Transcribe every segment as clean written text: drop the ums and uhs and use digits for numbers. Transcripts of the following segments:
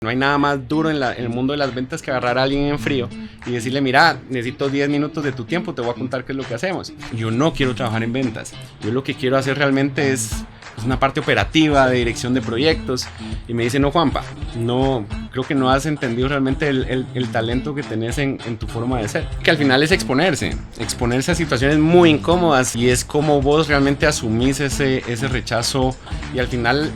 No hay nada más duro en el mundo de las ventas que agarrar a alguien en frío y decirle, mira, necesito 10 minutos de tu tiempo, te voy a contar qué es lo que hacemos. Yo no quiero trabajar en ventas, yo lo que quiero hacer realmente es una parte operativa, de dirección de proyectos. Y me dice, no, Juanpa, no, creo que no has entendido realmente el talento que tenés en tu forma de ser. Que al final es exponerse a situaciones muy incómodas, y es como vos realmente asumís ese rechazo, y al final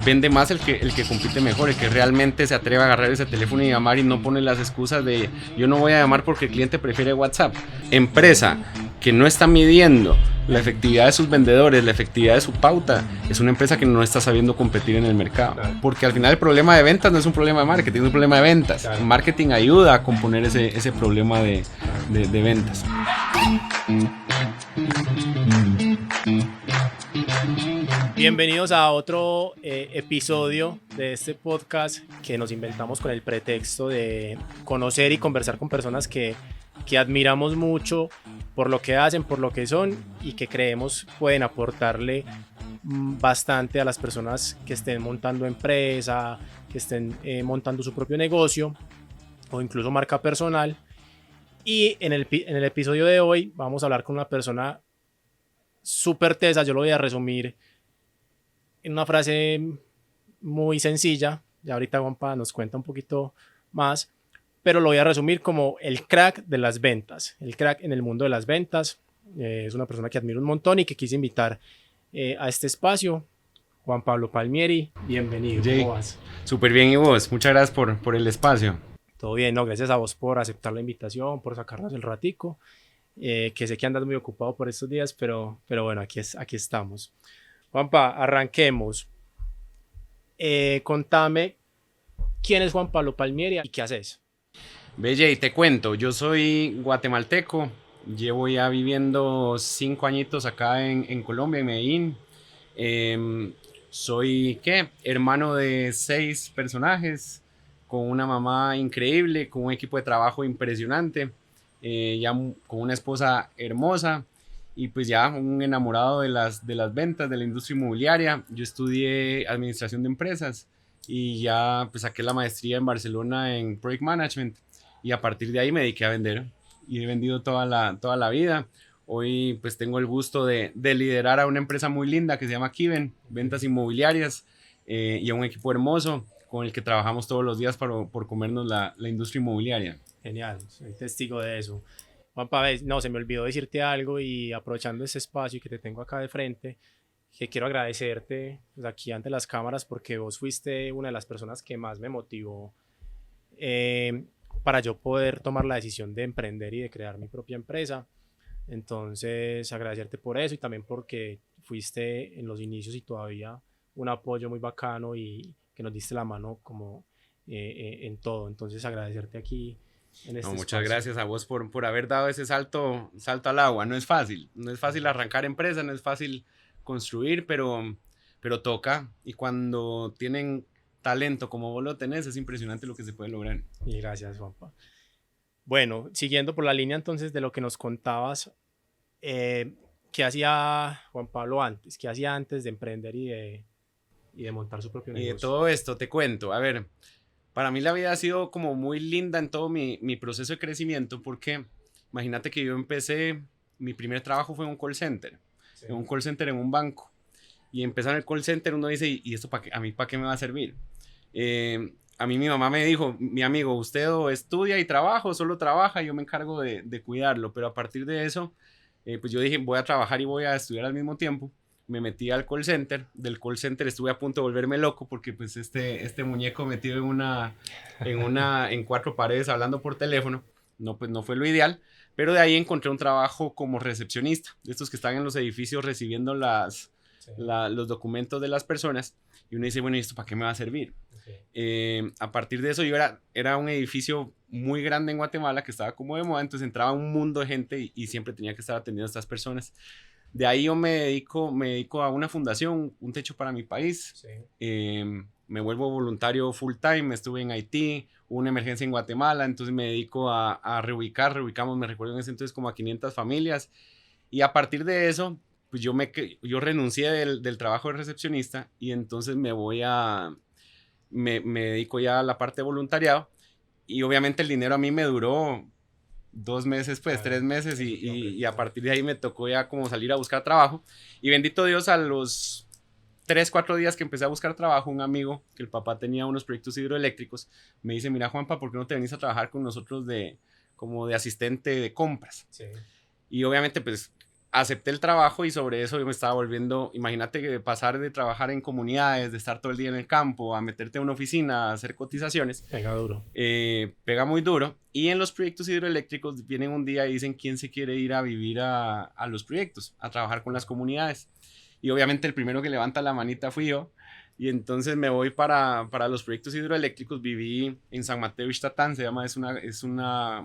vende más el que compite mejor, el que realmente se atreve a agarrar ese teléfono y llamar y no pone las excusas de yo no voy a llamar porque el cliente prefiere WhatsApp. Empresa que no está midiendo la efectividad de sus vendedores, la efectividad de su pauta, es una empresa que no está sabiendo competir en el mercado. Claro. Porque al final el problema de ventas no es un problema de marketing, es un problema de ventas. Claro. Marketing ayuda a componer ese problema de ventas. Bienvenidos a otro episodio de este podcast que nos inventamos con el pretexto de conocer y conversar con personas que admiramos mucho por lo que hacen, por lo que son y que creemos pueden aportarle bastante a las personas que estén montando empresa, que estén montando su propio negocio o incluso marca personal. Y en el episodio de hoy vamos a hablar con una persona súper tesa. Yo lo voy a resumir en una frase muy sencilla. Ya ahorita Juanpa nos cuenta un poquito más, pero lo voy a resumir como el crack de las ventas, el crack en el mundo de las ventas. Es una persona que admiro un montón y que quise invitar a este espacio. Juan Pablo Palmieri, bienvenido. Jay, ¿cómo vas? Súper bien, y vos, muchas gracias por el espacio. Todo bien, no, gracias a vos por aceptar la invitación, por sacarnos el ratico, que sé que andas muy ocupado por estos días, pero bueno, aquí estamos. Juanpa, arranquemos. Contame quién es Juan Pablo Palmieri y qué haces. Belle, te cuento, yo soy guatemalteco, llevo ya viviendo 5 añitos acá en Colombia, en Medellín. Soy, hermano de 6 personajes, con una mamá increíble, con un equipo de trabajo impresionante, con una esposa hermosa, y pues ya un enamorado de las ventas, de la industria inmobiliaria. Yo estudié administración de empresas y ya pues saqué la maestría en Barcelona en Project Management, y a partir de ahí me dediqué a vender y he vendido toda la vida. Hoy pues tengo el gusto de liderar a una empresa muy linda que se llama Kiven, ventas inmobiliarias, y a un equipo hermoso con el que trabajamos todos los días por comernos la industria inmobiliaria. Genial, soy testigo de eso. Juanpa, no, se me olvidó decirte algo, y aprovechando este espacio que te tengo acá de frente, que quiero agradecerte pues, aquí ante las cámaras, porque vos fuiste una de las personas que más me motivó para yo poder tomar la decisión de emprender y de crear mi propia empresa. Entonces, agradecerte por eso, y también porque fuiste en los inicios y todavía un apoyo muy bacano y que nos diste la mano como en todo. Entonces, agradecerte aquí en este Muchas espacio. gracias a vos por haber dado ese salto al agua. No es fácil arrancar empresa, no es fácil construir, pero toca, y cuando tienen talento como vos lo tenés, es impresionante lo que se puede lograr. Y gracias, Juanpa. Bueno, siguiendo por la línea entonces de lo que nos contabas, ¿qué hacía Juan Pablo antes? ¿Qué hacía antes de emprender y de montar su propio negocio? Y de todo esto te cuento, a ver, para mí la vida ha sido como muy linda en todo mi proceso de crecimiento, porque imagínate que yo empecé, mi primer trabajo fue en un call center, sí, en un call center en un banco, y empezar en el call center uno dice, ¿y esto a mí para qué me va a servir? A mí mi mamá me dijo, mi amigo, usted o estudia y trabaja o solo trabaja, yo me encargo de cuidarlo. Pero a partir de eso, pues yo dije, voy a trabajar y voy a estudiar al mismo tiempo. Me metí al call center, del call center estuve a punto de volverme loco, porque pues este muñeco metido en 4 paredes hablando por teléfono, no, pues no fue lo ideal. Pero de ahí encontré un trabajo como recepcionista, de estos que están en los edificios recibiendo los documentos de las personas, y uno dice, bueno, ¿y esto para qué me va a servir? Okay. A partir de eso yo era un edificio muy grande en Guatemala que estaba como de moda, entonces entraba un mundo de gente y siempre tenía que estar atendiendo a estas personas. De ahí yo me dedico a una fundación, Un Techo para mi País. Sí. Me vuelvo voluntario full time, estuve en Haití, hubo una emergencia en Guatemala, entonces me dedico a reubicamos, me recuerdo en ese entonces, como a 500 familias, y a partir de eso pues yo renuncié del trabajo de recepcionista, y entonces me voy a me dedico ya a la parte de voluntariado y obviamente el dinero a mí me duró 2 meses, pues 3 meses y a partir de ahí me tocó ya como salir a buscar trabajo y bendito Dios a los 3, 4 días que empecé a buscar trabajo, un amigo que el papá tenía unos proyectos hidroeléctricos me dice, mira Juanpa, ¿por qué no te venís a trabajar con nosotros como de asistente de compras? Sí. Y obviamente pues acepté el trabajo y sobre eso yo me estaba volviendo, imagínate que pasar de trabajar en comunidades, de estar todo el día en el campo, a meterte a una oficina, a hacer cotizaciones. Pega duro. Pega muy duro. Y en los proyectos hidroeléctricos vienen un día y dicen quién se quiere ir a vivir a los proyectos, a trabajar con las comunidades. Y obviamente el primero que levanta la manita fui yo. Y entonces me voy para los proyectos hidroeléctricos. Viví en San Mateo Ixtatán, se llama,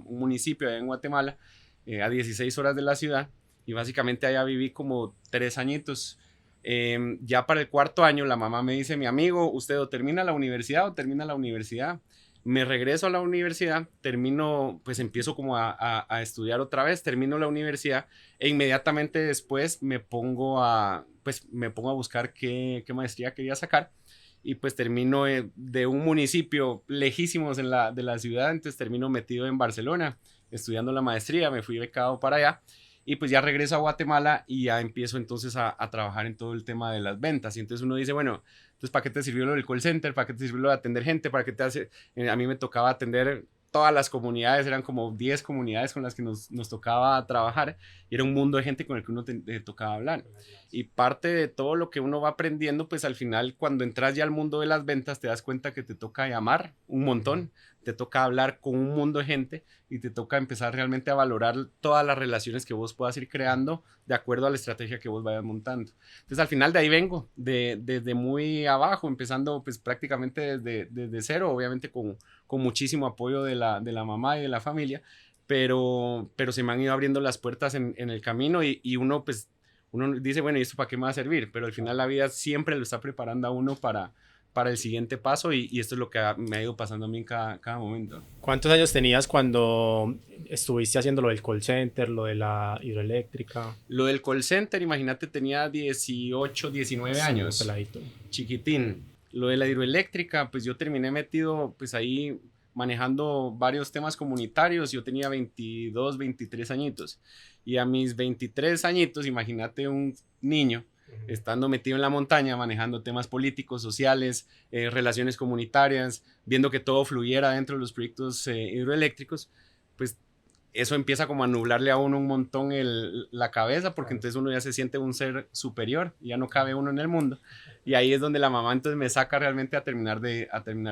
un municipio allá en Guatemala, a 16 horas de la ciudad. Y básicamente allá viví como 3 añitos. Ya para el 4.º año la mamá me dice, mi amigo, usted o termina la universidad o termina la universidad. Me regreso a la universidad, termino, pues empiezo como a estudiar otra vez, termino la universidad e inmediatamente después me pongo a buscar qué maestría quería sacar y pues termino de un municipio lejísimos de la ciudad, entonces termino metido en Barcelona estudiando la maestría, me fui becado para allá y pues ya regreso a Guatemala y ya empiezo entonces a trabajar en todo el tema de las ventas y entonces uno dice, bueno, entonces ¿para qué te sirvió lo del call center? ¿Para qué te sirvió lo de atender gente? ¿Para qué te hace? A mí me tocaba atender todas las comunidades, eran como 10 comunidades con las que nos tocaba trabajar y era un mundo de gente con el que uno te tocaba hablar. Y parte de todo lo que uno va aprendiendo, pues al final cuando entras ya al mundo de las ventas te das cuenta que te toca llamar un montón, te toca hablar con un mundo de gente y te toca empezar realmente a valorar todas las relaciones que vos puedas ir creando de acuerdo a la estrategia que vos vayas montando. Entonces al final de ahí vengo, desde muy abajo, empezando pues prácticamente desde cero, obviamente con muchísimo apoyo de la mamá y de la familia, pero se me han ido abriendo las puertas en el camino y uno pues uno dice, bueno, ¿y esto para qué me va a servir? Pero al final la vida siempre lo está preparando a uno para el siguiente paso y esto es lo que me ha ido pasando a mí en cada momento. ¿Cuántos años tenías cuando estuviste haciendo lo del call center, lo de la hidroeléctrica? Lo del call center, imagínate, tenía 18, 19 años. Peladito. Chiquitín. Lo de la hidroeléctrica, pues yo terminé metido pues ahí manejando varios temas comunitarios. Yo tenía 22, 23 añitos. Y a mis 23 añitos, imagínate un niño estando metido en la montaña, manejando temas políticos, sociales, relaciones comunitarias, viendo que todo fluyera dentro de los proyectos hidroeléctricos, pues eso empieza como a nublarle a uno un montón la cabeza, porque entonces uno ya se siente un ser superior, ya no cabe uno en el mundo, y ahí es donde la mamá entonces me saca realmente a terminar de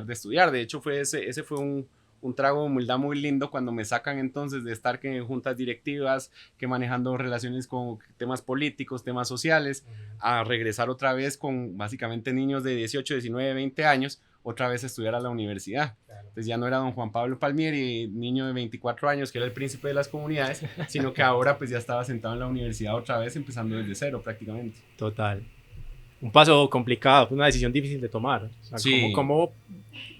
estudiar. De hecho ese fue un trago de humildad muy lindo cuando me sacan entonces de estar que en juntas directivas, que manejando relaciones con temas políticos, temas sociales, a regresar otra vez con básicamente niños de 18, 19, 20 años, otra vez a estudiar a la universidad. Claro. Entonces ya no era don Juan Pablo Palmieri, niño de 24 años, que era el príncipe de las comunidades, sino que ahora pues ya estaba sentado en la universidad otra vez, empezando desde cero prácticamente. Total. Un paso complicado, una decisión difícil de tomar. O sea, sí. ¿Cómo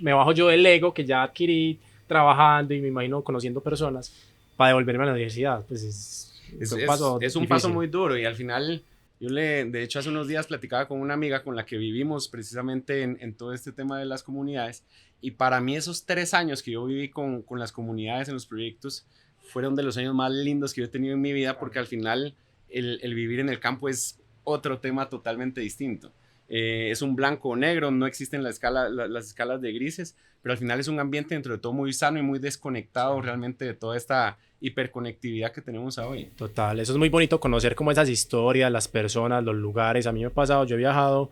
me bajo yo del ego que ya adquirí trabajando y me imagino conociendo personas para devolverme a la universidad? Pues es un paso muy duro y al final de hecho hace unos días platicaba con una amiga con la que vivimos precisamente en todo este tema de las comunidades y para mí esos 3 años que yo viví con las comunidades en los proyectos fueron de los años más lindos que yo he tenido en mi vida porque al final el vivir en el campo es otro tema totalmente distinto. Es un blanco o negro, no existen las escalas de grises, pero al final es un ambiente dentro de todo muy sano y muy desconectado realmente de toda esta hiperconectividad que tenemos hoy. Total, eso es muy bonito conocer como esas historias, las personas, los lugares. A mí me ha pasado, yo he viajado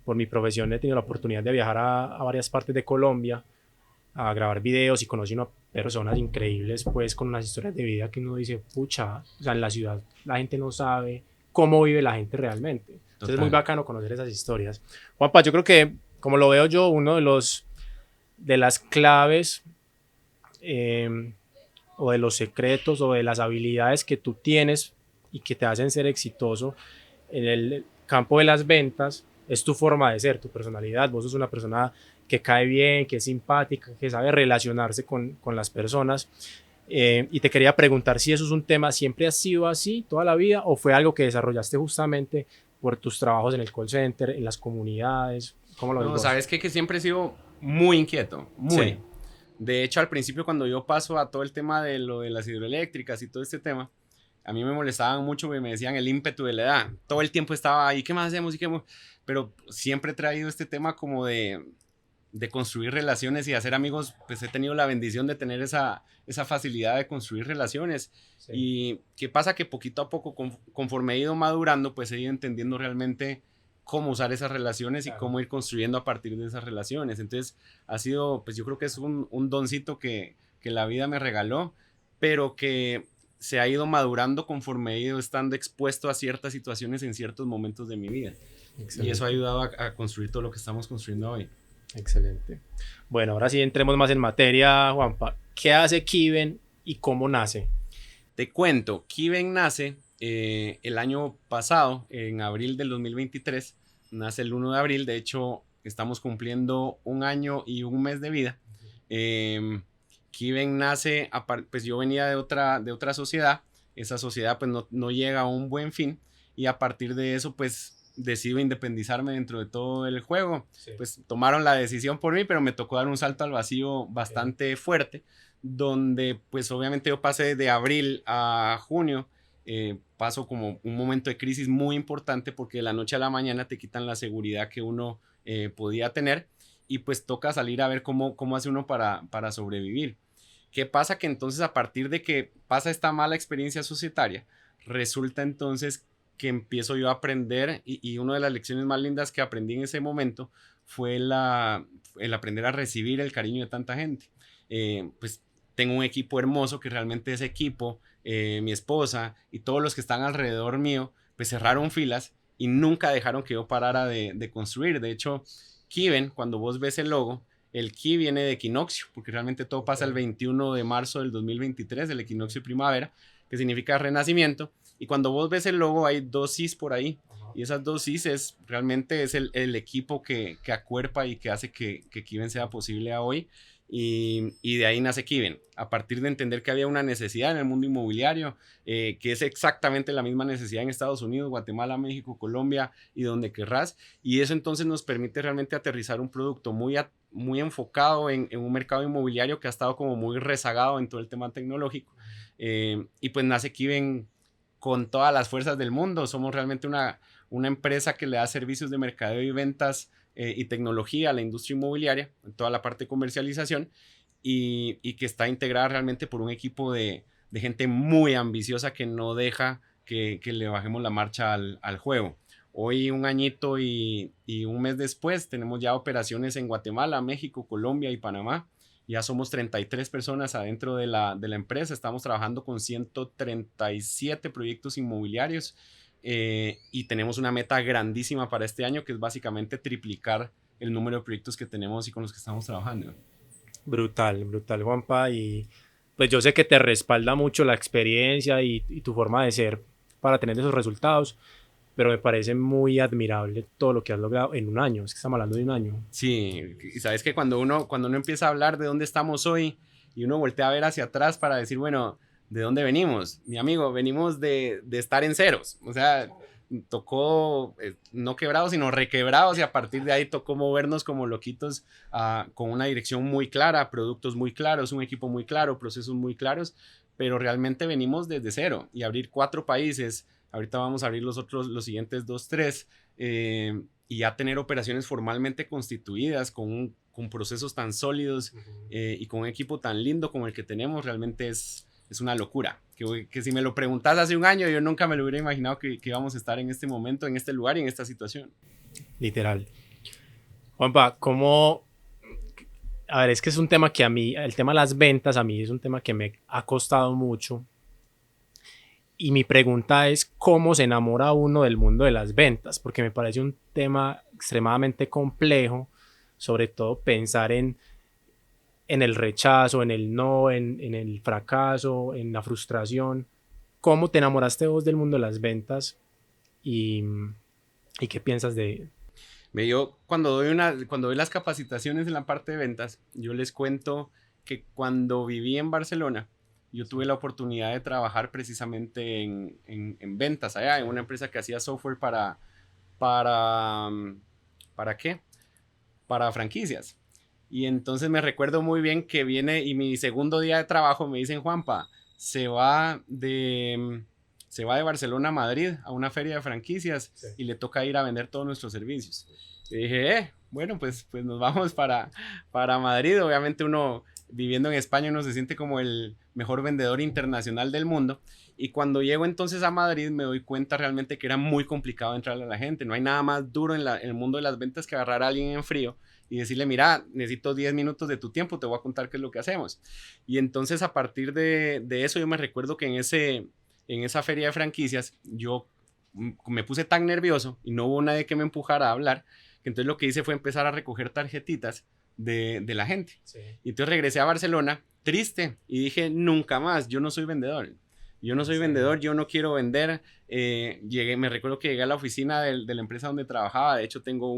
por mi profesión, he tenido la oportunidad de viajar a varias partes de Colombia a grabar videos y conocí unas personas increíbles pues con unas historias de vida que uno dice, pucha, o sea, en la ciudad la gente no sabe cómo vive la gente realmente. Entonces es muy bacano conocer esas historias. Juanpa, yo creo que, como lo veo yo, uno de las claves o de los secretos o de las habilidades que tú tienes y que te hacen ser exitoso en el campo de las ventas es tu forma de ser, tu personalidad. Vos sos una persona que cae bien, que es simpática, que sabe relacionarse con las personas. Y te quería preguntar si eso es un tema, ¿siempre has sido así toda la vida o fue algo que desarrollaste justamente por tus trabajos en el call center, en las comunidades? ¿Cómo lo ves vos? Sabes que siempre he sido muy inquieto, muy. Sí. De hecho, al principio cuando yo paso a todo el tema de lo de las hidroeléctricas y todo este tema, a mí me molestaban mucho porque me decían el ímpetu de la edad. Todo el tiempo estaba ahí, ¿qué más hacemos? Pero siempre he traído este tema como de construir relaciones y hacer amigos, pues he tenido la bendición de tener esa facilidad de construir relaciones. Sí. Y qué pasa que poquito a poco, conforme he ido madurando, pues he ido entendiendo realmente cómo usar esas relaciones y cómo ir construyendo a partir de esas relaciones. Entonces ha sido, pues yo creo que es un doncito que la vida me regaló, pero que se ha ido madurando conforme he ido estando expuesto a ciertas situaciones en ciertos momentos de mi vida. Excelente. Y eso ha ayudado a construir todo lo que estamos construyendo hoy. Excelente. Bueno, ahora sí entremos más en materia, Juanpa. ¿Qué hace Kiven y cómo nace? Te cuento, Kiven nace el año pasado, en abril del 2023, nace el 1 de abril, de hecho estamos cumpliendo 1 año y 1 mes de vida. Kiven nace, pues yo venía de otra sociedad, esa sociedad pues no llega a un buen fin y a partir de eso pues decido independizarme dentro de todo el juego. Sí. Pues tomaron la decisión por mí, pero me tocó dar un salto al vacío bastante fuerte, donde pues obviamente yo pasé de abril a junio, paso como un momento de crisis muy importante porque de la noche a la mañana te quitan la seguridad que uno podía tener y pues toca salir a ver cómo hace uno para sobrevivir. ¿Qué pasa? Que entonces a partir de que pasa esta mala experiencia societaria, resulta entonces que empiezo yo a aprender y una de las lecciones más lindas que aprendí en ese momento fue el aprender a recibir el cariño de tanta gente. Pues tengo un equipo hermoso que realmente ese equipo, mi esposa y todos los que están alrededor mío, pues cerraron filas y nunca dejaron que yo parara de construir. De hecho, Kiven, cuando vos ves el logo, el Ki viene de equinoccio, porque realmente todo pasa el 21 de marzo del 2023, el equinoccio de primavera, que significa renacimiento. Y cuando vos ves el logo hay 2 Cis por ahí. Y esas 2 Cis realmente es el equipo que acuerpa y que hace que Kiven sea posible a hoy. Y de ahí nace Kiven, a partir de entender que había una necesidad en el mundo inmobiliario, que es exactamente la misma necesidad en Estados Unidos, Guatemala, México, Colombia y donde querrás. Y eso entonces nos permite realmente aterrizar un producto muy enfocado en un mercado inmobiliario que ha estado como muy rezagado en todo el tema tecnológico. Y pues nace Kiven con todas las fuerzas del mundo. Somos realmente una empresa que le da servicios de mercadeo y ventas y tecnología a la industria inmobiliaria, en toda la parte de comercialización, y que está integrada realmente por un equipo de gente muy ambiciosa que no deja que le bajemos la marcha al juego. Hoy, 1 añito y 1 mes después, tenemos ya operaciones en Guatemala, México, Colombia y Panamá. Ya somos 33 personas adentro de la empresa. Estamos trabajando con 137 proyectos inmobiliarios y tenemos una meta grandísima para este año, que es básicamente triplicar el número de proyectos que tenemos y con los que estamos trabajando. Brutal, brutal, Juanpa. Y pues yo sé que te respalda mucho la experiencia y tu forma de ser para tener esos resultados, pero me parece muy admirable todo lo que has logrado en 1 año. Es que estamos hablando de 1 año. Sí, y sabes que cuando uno empieza a hablar de dónde estamos hoy y uno voltea a ver hacia atrás para decir, bueno, ¿de dónde venimos? Mi amigo, venimos de estar en ceros. O sea, tocó no quebrados, sino requebrados, y a partir de ahí tocó movernos como loquitos con una dirección muy clara, productos muy claros, un equipo muy claro, procesos muy claros, pero realmente venimos desde cero y abrir 4 países. Ahorita vamos a abrir los siguientes 2, 3, y ya tener operaciones formalmente constituidas con procesos tan sólidos y con un equipo tan lindo como el que tenemos, realmente es una locura. Que si me lo preguntas hace 1 año, yo nunca me lo hubiera imaginado que íbamos a estar en este momento, en este lugar y en esta situación. Literal. Juanpa, ¿cómo? A ver, es que es un tema que a mí, el tema de las ventas, a mí es un tema que me ha costado mucho. Y mi pregunta es, ¿cómo se enamora uno del mundo de las ventas? Porque me parece un tema extremadamente complejo, sobre todo pensar en el rechazo, en el no, en el fracaso, en la frustración. ¿Cómo te enamoraste vos del mundo de las ventas y qué piensas de? Yo cuando doy las capacitaciones en la parte de ventas, yo les cuento que cuando viví en Barcelona, yo tuve la oportunidad de trabajar precisamente en ventas allá, en una empresa que hacía software ¿para qué? Para franquicias. Y entonces me recuerdo muy bien que viene y mi segundo día de trabajo me dicen, Juanpa, se va de, se va de Barcelona a Madrid a una feria de franquicias Sí. y le toca ir a vender todos nuestros servicios. Y dije, bueno, pues nos vamos para Madrid. Obviamente uno viviendo en España uno se siente como el mejor vendedor internacional del mundo. Y cuando llego entonces a Madrid me doy cuenta realmente que era muy complicado entrarle a la gente. No hay nada más duro en el mundo de las ventas que agarrar a alguien en frío y decirle, mira, necesito 10 minutos de tu tiempo, te voy a contar qué es lo que hacemos. Y entonces a partir de eso yo me recuerdo que en esa feria de franquicias yo me puse tan nervioso y no hubo nadie que me empujara a hablar, que entonces lo que hice fue empezar a recoger tarjetitas de la gente. Sí. Y entonces regresé a Barcelona triste y dije, nunca más, yo no soy vendedor. Yo no soy vendedor, yo no quiero vender. Me recuerdo que llegué a la oficina de la empresa donde trabajaba, de hecho tengo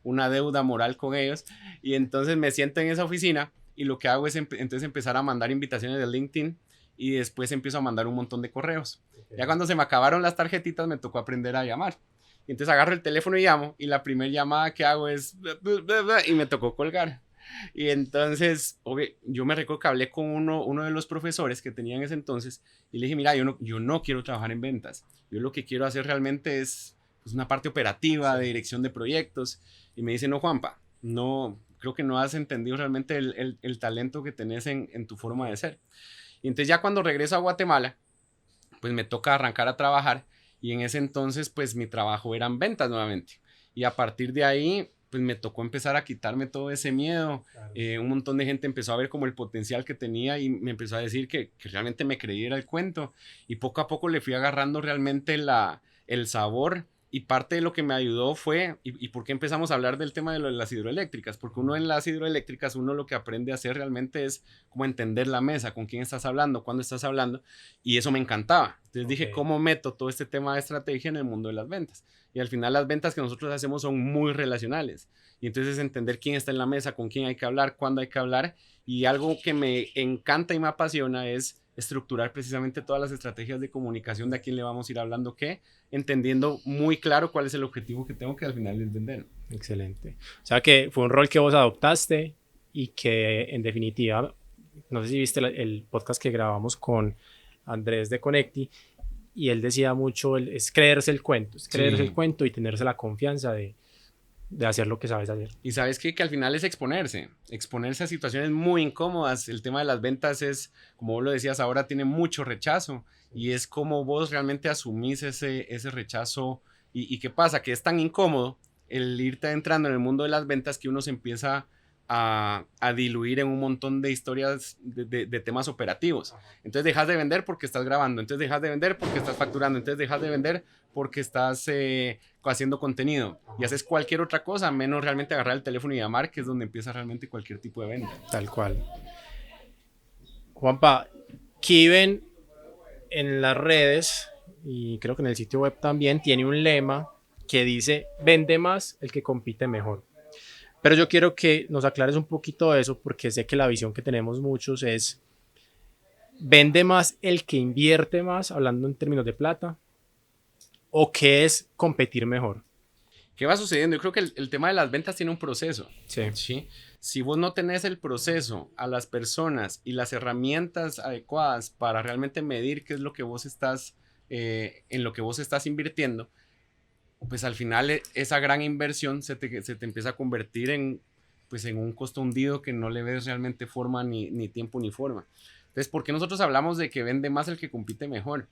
una deuda moral con ellos, y entonces me siento en esa oficina y lo que hago es entonces empezar a mandar invitaciones de LinkedIn y después empiezo a mandar un montón de correos. Okay. Ya cuando se me acabaron las tarjetitas me tocó aprender a llamar. Y entonces agarro el teléfono y llamo y la primera llamada que hago es y me tocó colgar. Y entonces yo me recuerdo que hablé con uno de los profesores que tenía en ese entonces y le dije, mira, yo no quiero trabajar en ventas. Yo lo que quiero hacer realmente es pues, una parte operativa, de dirección de proyectos. Y me dice, no, Juanpa, no, creo que no has entendido realmente el talento que tenés en tu forma de ser. Y entonces ya cuando regreso a Guatemala, pues me toca arrancar a trabajar y en ese entonces pues mi trabajo eran ventas nuevamente. Y a partir de ahí pues me tocó empezar a quitarme todo ese miedo. Claro. Un montón de gente empezó a ver como el potencial que tenía y me empezó a decir que realmente me creyera el cuento. Y poco a poco le fui agarrando realmente el sabor. Y parte de lo que me ayudó fue, y por qué empezamos a hablar del tema de las hidroeléctricas, porque uno en las hidroeléctricas, uno lo que aprende a hacer realmente es como entender la mesa, con quién estás hablando, cuándo estás hablando, y eso me encantaba. Entonces dije, ¿cómo meto todo este tema de estrategia en el mundo de las ventas? Y al final las ventas que nosotros hacemos son muy relacionales, y entonces entender quién está en la mesa, con quién hay que hablar, cuándo hay que hablar, y algo que me encanta y me apasiona es estructurar precisamente todas las estrategias de comunicación de a quién le vamos a ir hablando qué, entendiendo muy claro cuál es el objetivo que tengo, que al final es vender. Excelente. O sea que fue un rol que vos adoptaste y que en definitiva, no sé si viste el podcast que grabamos con Andrés de Conecti, y él decía mucho, es creerse el cuento, el cuento y tenerse la confianza de hacer lo que sabes hacer. Y sabes que al final es exponerse a situaciones muy incómodas. El tema de las ventas es, como vos lo decías ahora, tiene mucho rechazo y es como vos realmente asumís ese rechazo y qué pasa, que es tan incómodo el irte entrando en el mundo de las ventas que uno se empieza a diluir en un montón de historias de temas operativos. Entonces dejas de vender porque estás grabando, entonces dejas de vender porque estás facturando, entonces dejas de vender porque estás haciendo contenido y haces cualquier otra cosa menos realmente agarrar el teléfono y llamar, que es donde empieza realmente cualquier tipo de venta. Tal cual. Juanpa, Kiven en las redes y creo que en el sitio web también tiene un lema que dice: vende más el que compite mejor. Pero yo quiero que nos aclares un poquito de eso, porque sé que la visión que tenemos muchos es: vende más el que invierte más, hablando en términos de plata, o qué es competir mejor. ¿Qué va sucediendo? Yo creo que el tema de las ventas tiene un proceso. Sí. Si vos no tenés el proceso, a las personas y las herramientas adecuadas para realmente medir qué es lo que vos estás, en lo que vos estás invirtiendo, pues al final esa gran inversión se te empieza a convertir en un costo hundido que no le ves realmente forma ni tiempo ni forma. Entonces, ¿por qué nosotros hablamos de que vende más el que compite mejor?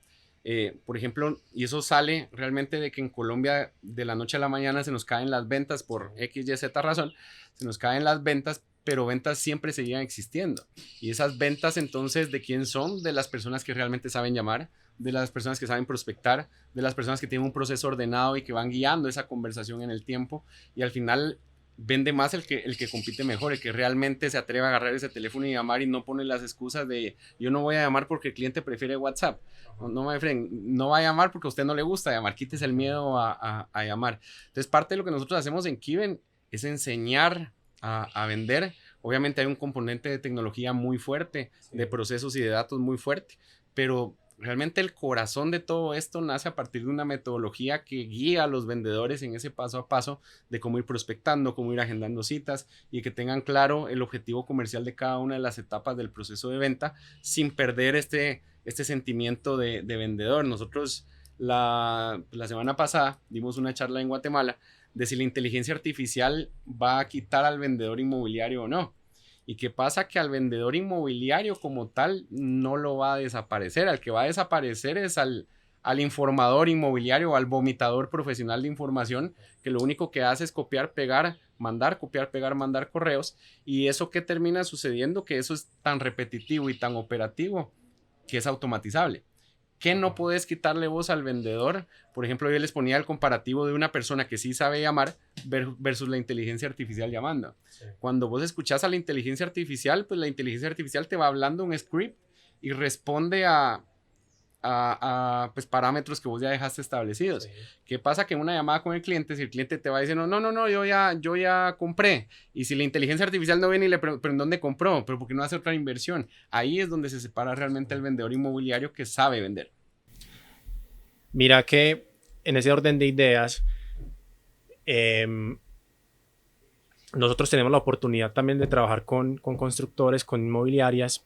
Por ejemplo, y eso sale realmente de que en Colombia de la noche a la mañana se nos caen las ventas por X, Y, Z razón, se nos caen las ventas, pero ventas siempre seguían existiendo. Y esas ventas entonces, ¿de quién son? De las personas que realmente saben llamar, de las personas que saben prospectar, de las personas que tienen un proceso ordenado y que van guiando esa conversación en el tiempo, y al final vende más el que compite mejor, el que realmente se atreve a agarrar ese teléfono y llamar y no pone las excusas de yo no voy a llamar porque el cliente prefiere WhatsApp. No va a llamar porque a usted no le gusta llamar, quítese el miedo a llamar. Entonces parte de lo que nosotros hacemos en Kiven es enseñar a vender. Obviamente hay un componente de tecnología muy fuerte, de procesos y de datos muy fuerte, pero realmente el corazón de todo esto nace a partir de una metodología que guía a los vendedores en ese paso a paso de cómo ir prospectando, cómo ir agendando citas y que tengan claro el objetivo comercial de cada una de las etapas del proceso de venta sin perder este sentimiento de vendedor. Nosotros la semana pasada dimos una charla en Guatemala de si la inteligencia artificial va a quitar al vendedor inmobiliario o no. ¿Y qué pasa? Que al vendedor inmobiliario como tal no lo va a desaparecer. Al que va a desaparecer es al informador inmobiliario o al vomitador profesional de información que lo único que hace es copiar, pegar, mandar, copiar, pegar, mandar correos. ¿Y eso qué termina sucediendo? Que eso es tan repetitivo y tan operativo que es automatizable. ¿Qué no puedes quitarle voz al vendedor? Por ejemplo, yo les ponía el comparativo de una persona que sí sabe llamar versus la inteligencia artificial llamando. Sí. Cuando vos escuchás a la inteligencia artificial, pues la inteligencia artificial te va hablando un script y responde a pues parámetros que vos ya dejaste establecidos. Sí. ¿Qué pasa? Que en una llamada con el cliente, si el cliente te va diciendo, no, yo ya compré. Y si la inteligencia artificial no viene y le pregunta, ¿pero en dónde compró? ¿Pero por qué no hace otra inversión? Ahí es donde se separa realmente el vendedor inmobiliario que sabe vender. Mira que en ese orden de ideas, nosotros tenemos la oportunidad también de trabajar con constructores, con inmobiliarias.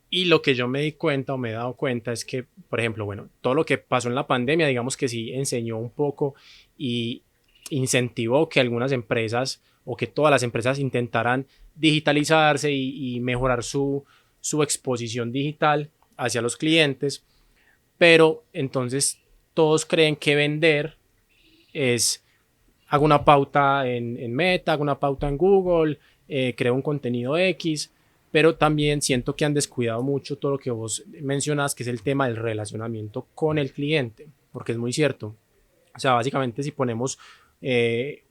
Y lo que yo me di cuenta o me he dado cuenta es que, por ejemplo, bueno, todo lo que pasó en la pandemia, digamos que sí enseñó un poco y incentivó que algunas empresas o que todas las empresas intentaran digitalizarse y mejorar su exposición digital hacia los clientes. Pero entonces todos creen que vender es, hago una pauta en Meta, hago una pauta en Google, creo un contenido X. Pero también siento que han descuidado mucho todo lo que vos mencionas, que es el tema del relacionamiento con el cliente, porque es muy cierto. O sea, básicamente si ponemos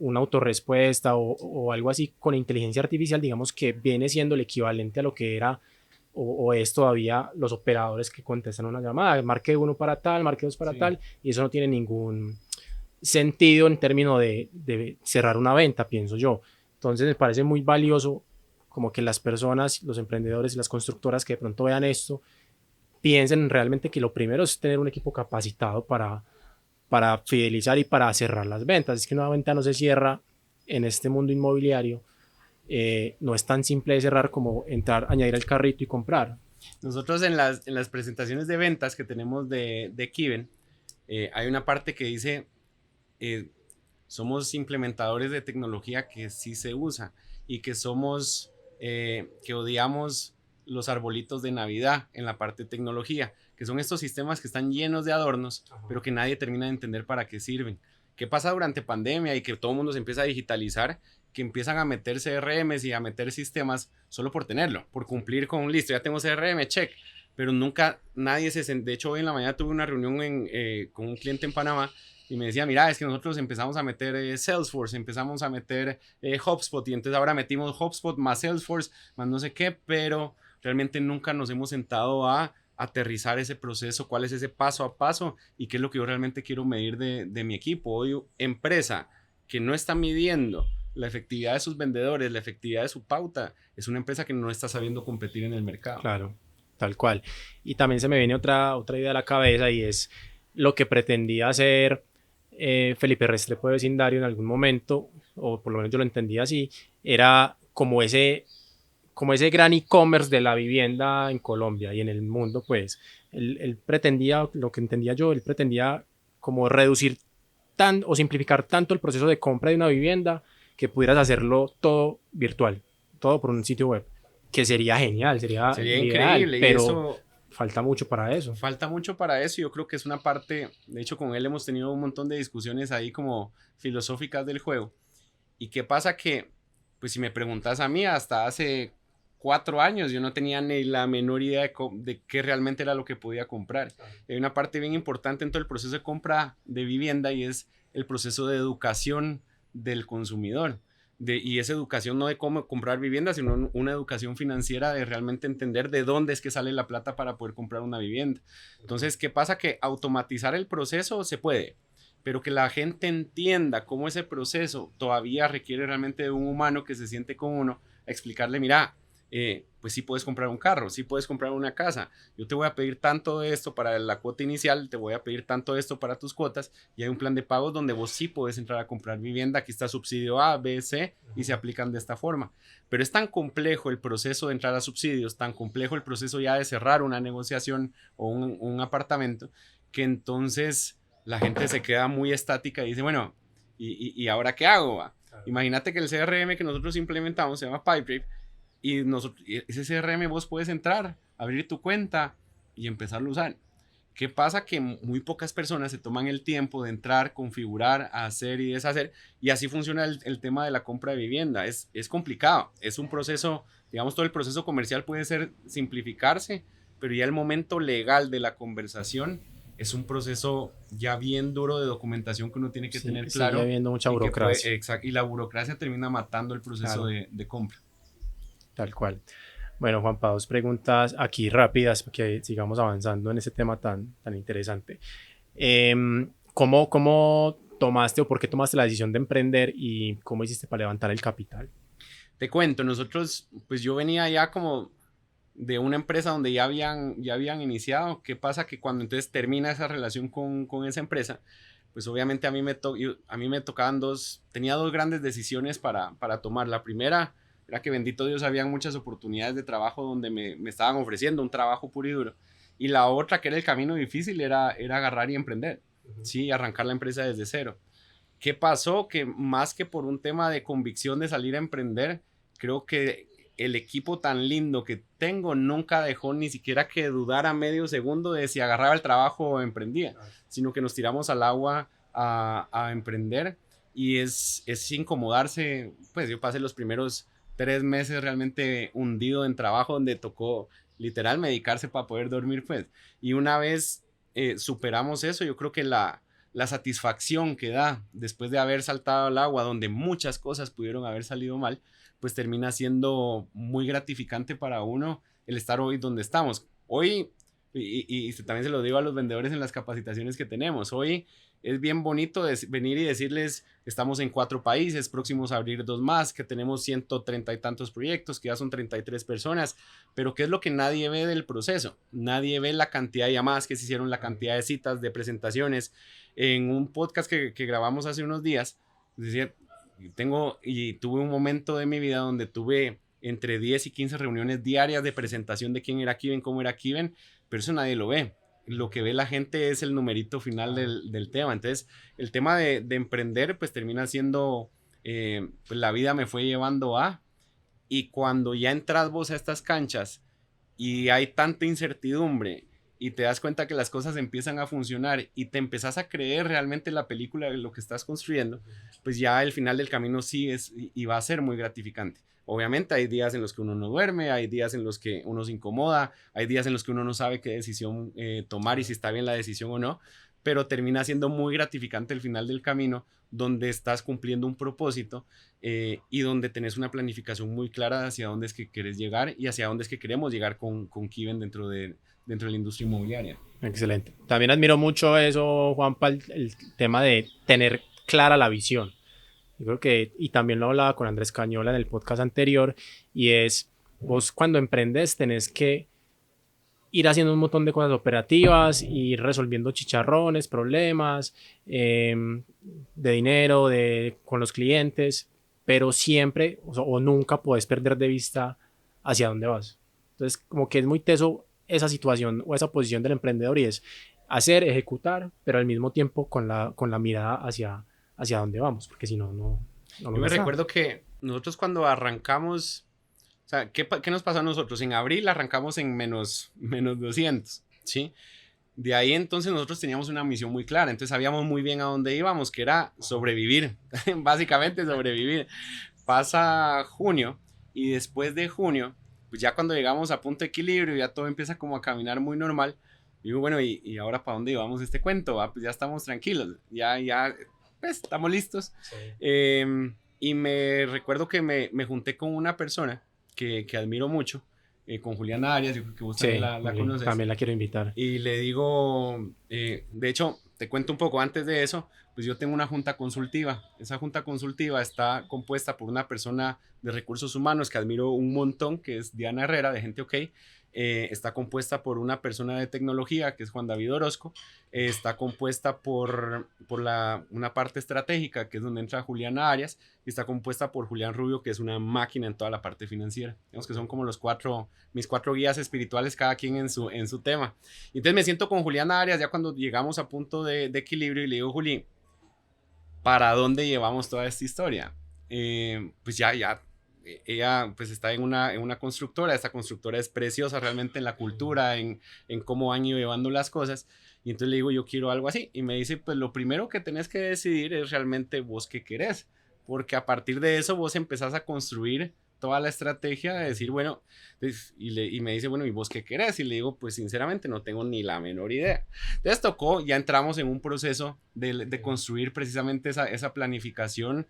una autorrespuesta o algo así con inteligencia artificial, digamos que viene siendo el equivalente a lo que era o es todavía los operadores que contestan una llamada, marque 1 para tal, marque 2 para tal, y eso no tiene ningún sentido en términos de cerrar una venta, pienso yo. Entonces me parece muy valioso como que las personas, los emprendedores y las constructoras que de pronto vean esto, piensen realmente que lo primero es tener un equipo capacitado para fidelizar y para cerrar las ventas. Es que una venta no se cierra en este mundo inmobiliario, no es tan simple de cerrar como entrar, añadir al carrito y comprar. Nosotros en las presentaciones de ventas que tenemos de Kiven, hay una parte que dice, somos implementadores de tecnología que sí se usa y que somos... que odiamos los arbolitos de Navidad en la parte de tecnología, que son estos sistemas que están llenos de adornos, pero que nadie termina de entender para qué sirven. ¿Qué pasa durante pandemia y que todo el mundo se empieza a digitalizar? Que empiezan a meter CRMs y a meter sistemas solo por tenerlo, por cumplir con un listo. Ya tengo CRM, check. Pero nunca nadie de hecho, hoy en la mañana tuve una reunión con un cliente en Panamá y me decía, mira, es que nosotros empezamos a meter Salesforce, empezamos a meter HubSpot y entonces ahora metimos HubSpot más Salesforce, más no sé qué, pero realmente nunca nos hemos sentado a aterrizar ese proceso, cuál es ese paso a paso y qué es lo que yo realmente quiero medir de mi equipo. Hoy, empresa que no está midiendo la efectividad de sus vendedores, la efectividad de su pauta, es una empresa que no está sabiendo competir en el mercado. Claro, tal cual. Y también se me viene otra idea a la cabeza y es lo que pretendía hacer Felipe Restrepo de Vecindario en algún momento, o por lo menos yo lo entendía así, era como ese gran e-commerce de la vivienda en Colombia y en el mundo, pues él pretendía, lo que entendía yo, él pretendía como reducir o simplificar tanto el proceso de compra de una vivienda que pudieras hacerlo todo virtual, todo por un sitio web, que sería genial, sería ideal, increíble, pero eso... Falta mucho para eso. Falta mucho para eso. Yo creo que es una parte, de hecho con él hemos tenido un montón de discusiones ahí como filosóficas del juego. ¿Y qué pasa? Que, pues si me preguntas a mí, hasta hace 4 años yo no tenía ni la menor idea de qué realmente era lo que podía comprar. Hay una parte bien importante en todo el proceso de compra de vivienda y es el proceso de educación del consumidor. Y esa educación no de cómo comprar vivienda, sino una educación financiera de realmente entender de dónde es que sale la plata para poder comprar una vivienda. Entonces, ¿qué pasa? Que automatizar el proceso se puede, pero que la gente entienda cómo ese proceso todavía requiere realmente de un humano que se siente con uno, a explicarle, mira, pues sí puedes comprar un carro, sí puedes comprar una casa. Yo te voy a pedir tanto de esto para la cuota inicial, te voy a pedir tanto de esto para tus cuotas, y hay un plan de pagos donde vos sí puedes entrar a comprar vivienda. Aquí está subsidio A, B, C, y se aplican de esta forma. Pero es tan complejo el proceso de entrar a subsidios, tan complejo el proceso ya de cerrar una negociación o un apartamento, que entonces la gente se queda muy estática y dice, bueno, ¿y ahora qué hago? Va? Imagínate que el CRM que nosotros implementamos se llama Pipedrive, y ese CRM vos puedes entrar, abrir tu cuenta y empezarlo a usar. ¿Qué pasa? Que muy pocas personas se toman el tiempo de entrar, configurar, hacer y deshacer, y así funciona el tema de la compra de vivienda. Es complicado, es un proceso, digamos, todo el proceso comercial puede ser simplificarse, pero ya el momento legal de la conversación es un proceso ya bien duro de documentación que uno tiene que tener claro. Sigue habiendo mucha burocracia. Exacto, y la burocracia termina matando el proceso de compra. Tal cual. Bueno, Juanpa, dos preguntas aquí rápidas para que sigamos avanzando en ese tema tan interesante. ¿Cómo tomaste o por qué tomaste la decisión de emprender y cómo hiciste para levantar el capital? Te cuento, nosotros, pues yo venía ya como de una empresa donde ya habían iniciado. ¿Qué pasa? Que cuando entonces termina esa relación con esa empresa, pues obviamente a mí me tocaban tenía dos grandes decisiones para tomar. La primera era que, bendito Dios, habían muchas oportunidades de trabajo donde me estaban ofreciendo un trabajo puro y duro. Y la otra, que era el camino difícil, era agarrar y emprender, ¿sí? Arrancar la empresa desde cero. ¿Qué pasó? Que más que por un tema de convicción de salir a emprender, creo que el equipo tan lindo que tengo nunca dejó ni siquiera que dudara medio segundo de si agarraba el trabajo o emprendía, sino que nos tiramos al agua a emprender, y es incomodarse. Pues yo pasé los primeros 3 meses realmente hundido en trabajo, donde tocó literal medicarse para poder dormir, pues. Y una vez superamos eso, yo creo que la satisfacción que da después de haber saltado al agua, donde muchas cosas pudieron haber salido mal, pues termina siendo muy gratificante para uno el estar hoy donde estamos. Hoy, y también se lo digo a los vendedores en las capacitaciones que tenemos, hoy es bien bonito venir y decirles: estamos en 4 países, próximos a abrir 2 más, que tenemos 130 y tantos proyectos, que ya son 33 personas, pero ¿qué es lo que nadie ve del proceso? Nadie ve la cantidad de llamadas que se hicieron, la cantidad de citas, de presentaciones. En un podcast que grabamos hace unos días, es decir, tuve un momento de mi vida donde tuve entre 10 y 15 reuniones diarias de presentación de quién era Kiven, cómo era Kiven, pero eso nadie lo ve. Lo que ve la gente es el numerito final del tema. Entonces, el tema de emprender, pues termina siendo, pues la vida me fue llevando y cuando ya entras vos a estas canchas y hay tanta incertidumbre y te das cuenta que las cosas empiezan a funcionar y te empezás a creer realmente la película de lo que estás construyendo, pues ya el final del camino sí es y va a ser muy gratificante. Obviamente hay días en los que uno no duerme, hay días en los que uno se incomoda, hay días en los que uno no sabe qué decisión tomar y si está bien la decisión o no, pero termina siendo muy gratificante el final del camino, donde estás cumpliendo un propósito y donde tenés una planificación muy clara hacia dónde es que querés llegar y hacia dónde es que queremos llegar con Kiven dentro de la industria inmobiliaria. Excelente. También admiro mucho eso, Juanpa, el tema de tener clara la visión. Yo creo que, y también lo hablaba con Andrés Cañola en el podcast anterior, y es, vos cuando emprendes tenés que ir haciendo un montón de cosas operativas, ir resolviendo chicharrones, problemas de dinero, con los clientes, pero siempre o nunca puedes perder de vista hacia dónde vas. Entonces, como que es muy teso esa situación o esa posición del emprendedor, y es hacer, ejecutar, pero al mismo tiempo con la mirada hacia dónde vamos, porque si no Yo me recuerdo que nosotros cuando arrancamos, o sea, ¿qué nos pasó a nosotros? En abril arrancamos en menos 200, ¿sí? De ahí entonces nosotros teníamos una misión muy clara, entonces sabíamos muy bien a dónde íbamos, que era sobrevivir, básicamente sobrevivir. Pasa junio y después de junio, pues ya cuando llegamos a punto de equilibrio, ya todo empieza como a caminar muy normal. Digo, bueno, ¿y ahora para dónde íbamos este cuento? Pues ya estamos tranquilos, ya, pues estamos listos. Sí. Y me recuerdo que me junté con una persona que admiro mucho, con Juliana Arias, yo creo que vos también la conoces. También la quiero invitar. Y le digo, de hecho, te cuento un poco antes de eso, pues yo tengo una junta consultiva. Esa junta consultiva está compuesta por una persona de recursos humanos que admiro un montón, que es Diana Herrera, de Gente OK. Está compuesta por una persona de tecnología, que es Juan David Orozco. Está compuesta por una parte estratégica, que es donde entra Juliana Arias. Y está compuesta por Julián Rubio, que es una máquina en toda la parte financiera. Digamos que son como mis cuatro guías espirituales, cada quien en su tema. Y entonces me siento con Juliana Arias ya cuando llegamos a punto de equilibrio y le digo, Juli, ¿para dónde llevamos toda esta historia? Pues ya ella pues está en una constructora. Esta constructora es preciosa realmente en la cultura, en cómo han ido llevando las cosas. Y entonces le digo, yo quiero algo así. Y me dice, pues lo primero que tenés que decidir es realmente vos qué querés. Porque a partir de eso vos empezás a construir toda la estrategia de decir, bueno, pues, y me dice, bueno, ¿y vos qué querés? Y le digo, pues sinceramente no tengo ni la menor idea. Entonces tocó, ya entramos en un proceso de construir precisamente esa planificación,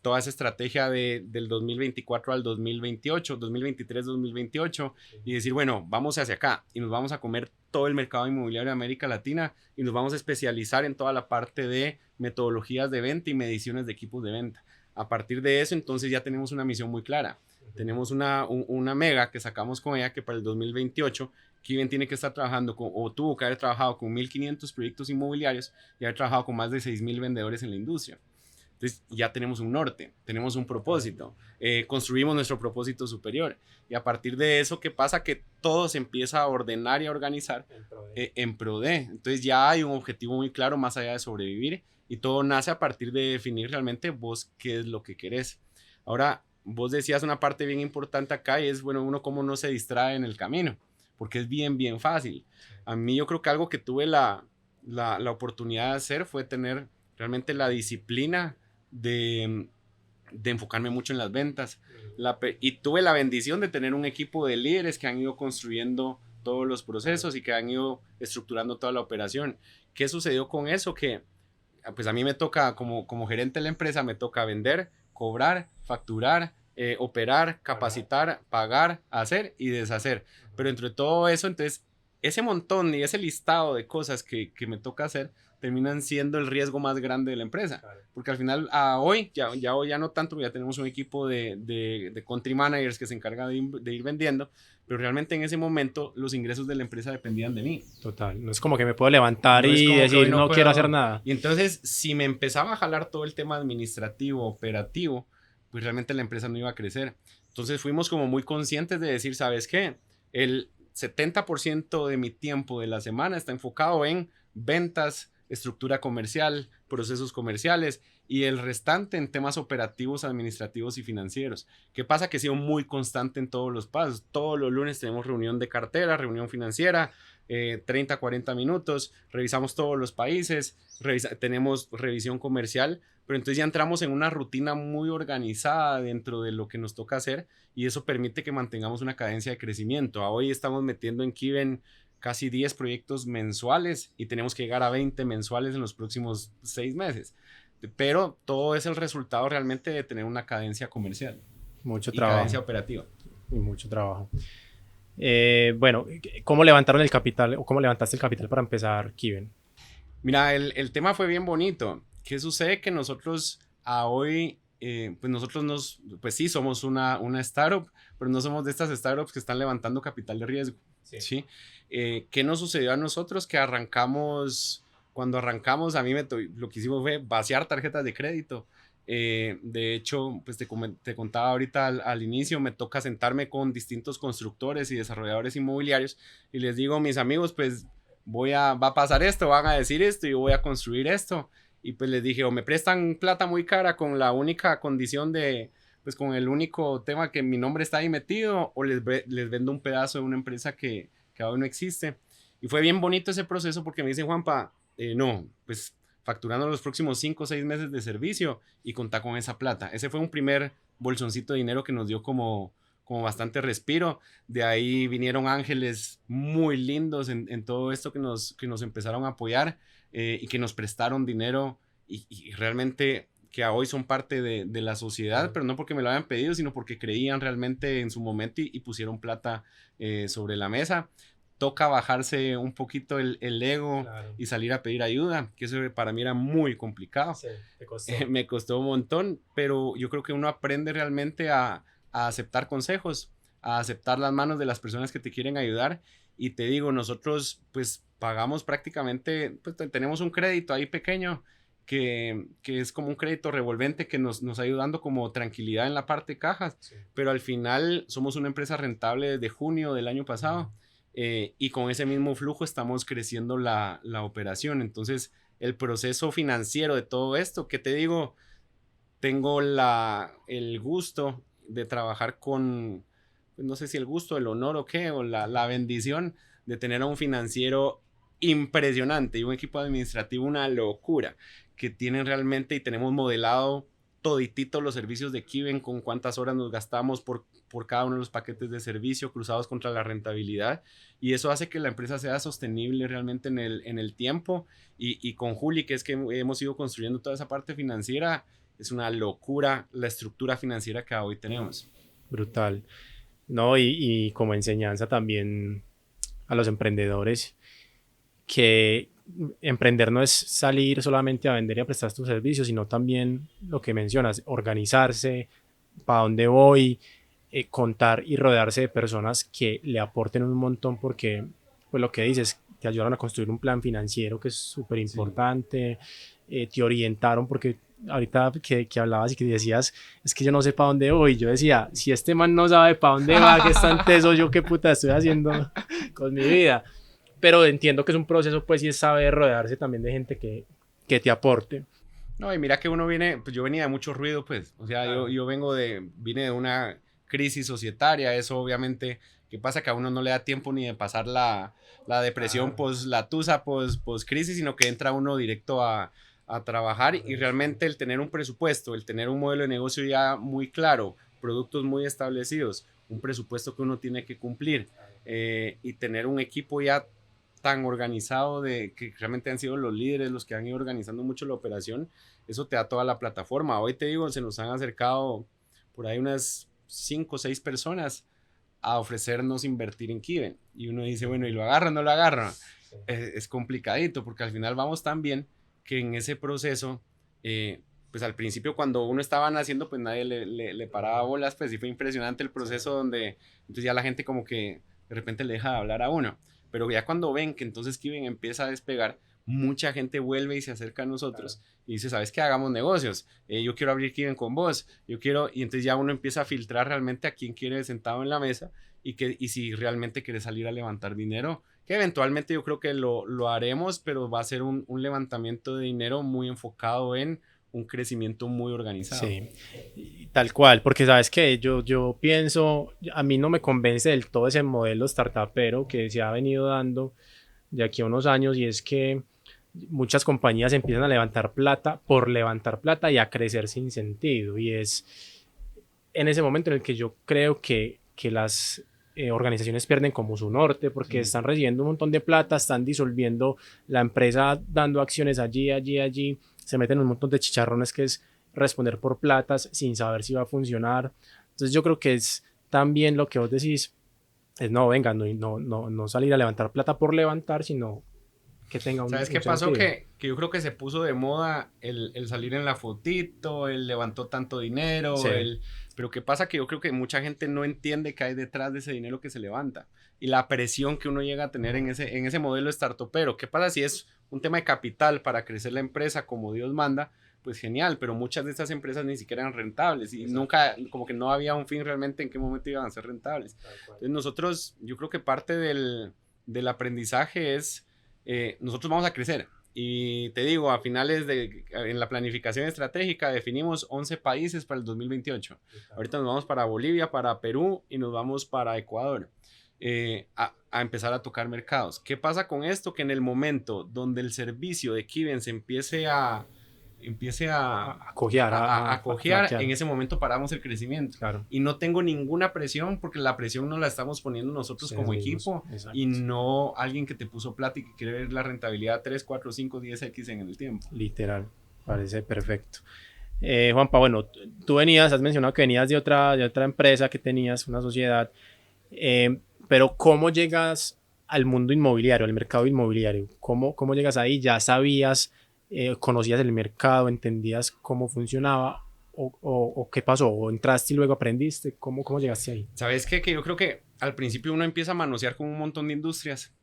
toda esa estrategia del 2024 al 2028, 2023, 2028, y decir, bueno, vamos hacia acá y nos vamos a comer todo el mercado inmobiliario de América Latina y nos vamos a especializar en toda la parte de metodologías de venta y mediciones de equipos de venta. A partir de eso, entonces ya tenemos una misión muy clara. Tenemos una mega que sacamos con ella que para el 2028 Kiven tiene que estar trabajando o tuvo que haber trabajado con 1.500 proyectos inmobiliarios y haber trabajado con más de 6.000 vendedores en la industria. Entonces ya tenemos un norte, tenemos un propósito, construimos nuestro propósito superior. Y a partir de eso, ¿qué pasa? Que todo se empieza a ordenar y a organizar en pro de. Entonces ya hay un objetivo muy claro más allá de sobrevivir y todo nace a partir de definir realmente vos qué es lo que querés. Ahora, vos decías una parte bien importante acá y es, bueno, uno cómo no se distrae en el camino, porque es bien fácil. A mí yo creo que algo que tuve la oportunidad de hacer fue tener realmente la disciplina de enfocarme mucho en las ventas. Y tuve la bendición de tener un equipo de líderes que han ido construyendo todos los procesos y que han ido estructurando toda la operación. ¿Qué sucedió con eso? Que pues a mí me toca, como gerente de la empresa, me toca vender, cobrar, facturar, operar, capacitar, pagar, hacer y deshacer. Pero entre todo eso, entonces, ese montón y ese listado de cosas que me toca hacer terminan siendo el riesgo más grande de la empresa. Claro. Porque al final, hoy ya no tanto, ya tenemos un equipo de country managers que se encarga de ir vendiendo, pero realmente en ese momento los ingresos de la empresa dependían de mí. Total, no es como que me puedo levantar y decir no quiero hacer nada. Y entonces, si me empezaba a jalar todo el tema administrativo, operativo, pues realmente la empresa no iba a crecer. Entonces fuimos como muy conscientes de decir, ¿sabes qué? El 70% de mi tiempo de la semana está enfocado en ventas, estructura comercial, procesos comerciales y el restante en temas operativos, administrativos y financieros. ¿Qué pasa? Que he sido muy constante en todos los pasos. Todos los lunes tenemos reunión de cartera, reunión financiera, 30, 40 minutos, revisamos todos los países, tenemos revisión comercial, pero entonces ya entramos en una rutina muy organizada dentro de lo que nos toca hacer y eso permite que mantengamos una cadencia de crecimiento. Hoy estamos metiendo en Kiven casi 10 proyectos mensuales y tenemos que llegar a 20 mensuales en los próximos 6 meses. Pero todo es el resultado realmente de tener una cadencia comercial. Mucho trabajo. Cadencia operativa. Y mucho trabajo. Bueno, ¿cómo levantaron el capital o cómo levantaste el capital para empezar Kiven? Mira, el tema fue bien bonito. ¿Qué sucede? Que nosotros hoy, pues sí, somos una startup, pero no somos de estas startups que están levantando capital de riesgo. ¿Sí? ¿Qué nos sucedió a nosotros? Que cuando arrancamos, a mí lo que hicimos fue vaciar tarjetas de crédito. De hecho, pues te contaba ahorita al inicio, me toca sentarme con distintos constructores y desarrolladores inmobiliarios y les digo, mis amigos, pues va a pasar esto, van a decir esto y yo voy a construir esto. Y pues les dije, o me prestan plata muy cara con la única condición pues con el único tema que mi nombre está ahí metido, o les vendo un pedazo de una empresa que aún no existe. Y fue bien bonito ese proceso porque me dicen, Juanpa, no, pues facturando los próximos 5 o 6 meses de servicio y contar con esa plata. Ese fue un primer bolsoncito de dinero que nos dio como bastante respiro. De ahí vinieron ángeles muy lindos en todo esto que nos empezaron a apoyar y que nos prestaron dinero y realmente que hoy son parte de la sociedad, pero no porque me lo hayan pedido, sino porque creían realmente en su momento y pusieron plata sobre la mesa. toca bajarse un poquito el ego Claro. y salir a pedir ayuda, que eso para mí era muy complicado. Sí, te costó. Me costó un montón, pero yo creo que uno aprende realmente a aceptar consejos, a aceptar las manos de las personas que te quieren ayudar. Y te digo, nosotros pues pagamos prácticamente, pues tenemos un crédito ahí pequeño que es como un crédito revolvente que nos ha ayudando como tranquilidad en la parte de cajas, Sí. pero al final somos una empresa rentable desde junio del año pasado. Y con ese mismo flujo estamos creciendo la operación. Entonces, el proceso financiero de todo esto, que te digo, tengo el gusto de trabajar con, pues, no sé si el gusto, el honor o qué, o la bendición de tener a un financiero impresionante y un equipo administrativo una locura, que tienen realmente y tenemos modelado toditito los servicios de Kiven con cuántas horas nos gastamos por cada uno de los paquetes de servicio cruzados contra la rentabilidad, y eso hace que la empresa sea sostenible realmente en el tiempo, y con Juli, que es que hemos ido construyendo toda esa parte financiera, es una locura la estructura financiera que hoy tenemos. Brutal. No, y como enseñanza también a los emprendedores, que emprender no es salir solamente a vender y a prestar tus servicios, sino también lo que mencionas, organizarse, para dónde voy, contar y rodearse de personas que le aporten un montón, porque pues lo que dices, te ayudaron a construir un plan financiero que es súper importante, te orientaron, porque ahorita que hablabas y que decías, es que yo no sé para dónde voy, yo decía, si este man no sabe para dónde va, que es tan teso, yo qué puta estoy haciendo con mi vida. Pero entiendo que es un proceso, pues, y es saber rodearse también de gente que te aporte. No, y mira que uno viene, pues yo venía de mucho ruido, pues, o sea, Claro. yo vine de una crisis societaria, eso obviamente, que pasa que a uno no le da tiempo ni de pasar la depresión, Claro. la tusa, post crisis, sino que entra uno directo a trabajar, y realmente el tener un presupuesto, el tener un modelo de negocio ya muy claro, productos muy establecidos, un presupuesto que uno tiene que cumplir, y tener un equipo ya tan organizado, de que realmente han sido los líderes los que han ido organizando mucho la operación, eso te da toda la plataforma. Hoy te digo, se nos han acercado por ahí unas 5 o 6 personas a ofrecernos invertir en Kiven, y uno dice, bueno, ¿y lo agarra o no lo agarra? Sí. Es complicadito, porque al final vamos tan bien que en ese proceso, pues al principio cuando uno estaba naciendo, pues nadie le paraba bolas, pues sí fue impresionante el proceso, donde entonces ya la gente como que de repente le deja de hablar a uno, pero ya cuando ven que entonces Kiven empieza a despegar, mucha gente vuelve y se acerca a nosotros, claro, y dice, ¿sabes qué? Hagamos negocios, yo quiero abrir Kiven con vos, yo quiero, y entonces ya uno empieza a filtrar realmente a quién quiere sentado en la mesa, y si realmente quiere salir a levantar dinero, que eventualmente yo creo que lo haremos, pero va a ser un levantamiento de dinero muy enfocado en un crecimiento muy organizado. Sí, tal cual, porque sabes que yo pienso, a mí no me convence del todo ese modelo startupero que se ha venido dando de aquí a unos años, y es que muchas compañías empiezan a levantar plata por levantar plata y a crecer sin sentido, y es en ese momento en el que yo creo que las organizaciones pierden como su norte, porque están recibiendo un montón de plata, están disolviendo la empresa, dando acciones allí, se meten en un montón de chicharrones que es responder por platas sin saber si va a funcionar. Entonces yo creo que es también lo que vos decís, es no, venga, no salir a levantar plata por levantar, sino que tenga ¿Sabes qué pasó? Que yo creo que se puso de moda el salir en la fotito, el levantó tanto dinero, sí. Pero ¿qué pasa? Que yo creo que mucha gente no entiende qué hay detrás de ese dinero que se levanta, y la presión que uno llega a tener en ese modelo startupero. ¿Qué pasa si es un tema de capital para crecer la empresa como Dios manda? Pues genial, pero muchas de estas empresas ni siquiera eran rentables, y exacto, nunca, como que no había un fin realmente en qué momento iban a ser rentables. Entonces nosotros, yo creo que parte del aprendizaje es, nosotros vamos a crecer. Y te digo, a finales en la planificación estratégica definimos 11 países para el 2028. Ahorita nos vamos para Bolivia, para Perú y nos vamos para Ecuador, a empezar a tocar mercados. ¿Qué pasa con esto? Que en el momento donde el servicio de Kiven se empiece a cojear, en ese momento paramos el crecimiento. Claro. Y no tengo ninguna presión, porque la presión nos la estamos poniendo nosotros como equipo, y no alguien que te puso plata y que quiere ver la rentabilidad 3, 4, 5, 10x en el tiempo. Literal, parece perfecto. Juanpa, bueno, tú has mencionado que venías de otra empresa que tenías, una sociedad, pero ¿cómo llegas al mundo inmobiliario, al mercado inmobiliario? ¿Cómo llegas ahí? ¿Ya sabías, conocías el mercado, entendías cómo funcionaba? ¿O qué pasó? ¿O entraste y luego aprendiste? ¿Cómo llegaste ahí? ¿Sabes qué? Que yo creo que al principio uno empieza a manosear con un montón de industrias